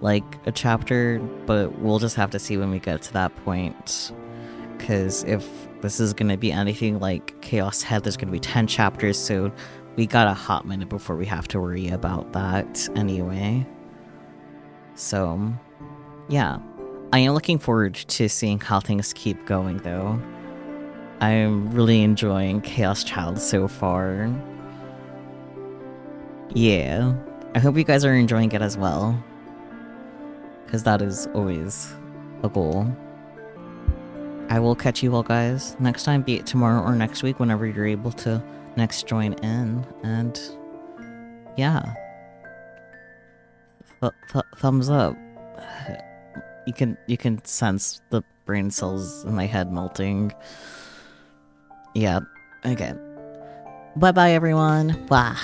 like a chapter, but we'll just have to see when we get to that point. Because if this is going to be anything like Chaos Head, there's going to be 10 chapters, so we got a hot minute before we have to worry about that anyway. So, yeah. I am looking forward to seeing how things keep going, though. I'm really enjoying Chaos Child so far. Yeah. I hope you guys are enjoying it as well, because that is always a goal. I will catch you all guys next time, be it tomorrow or next week, whenever you're able to next join in, and yeah. Thumbs up. You can sense the brain cells in my head melting. Yeah, okay. Bye-bye, everyone. Bye.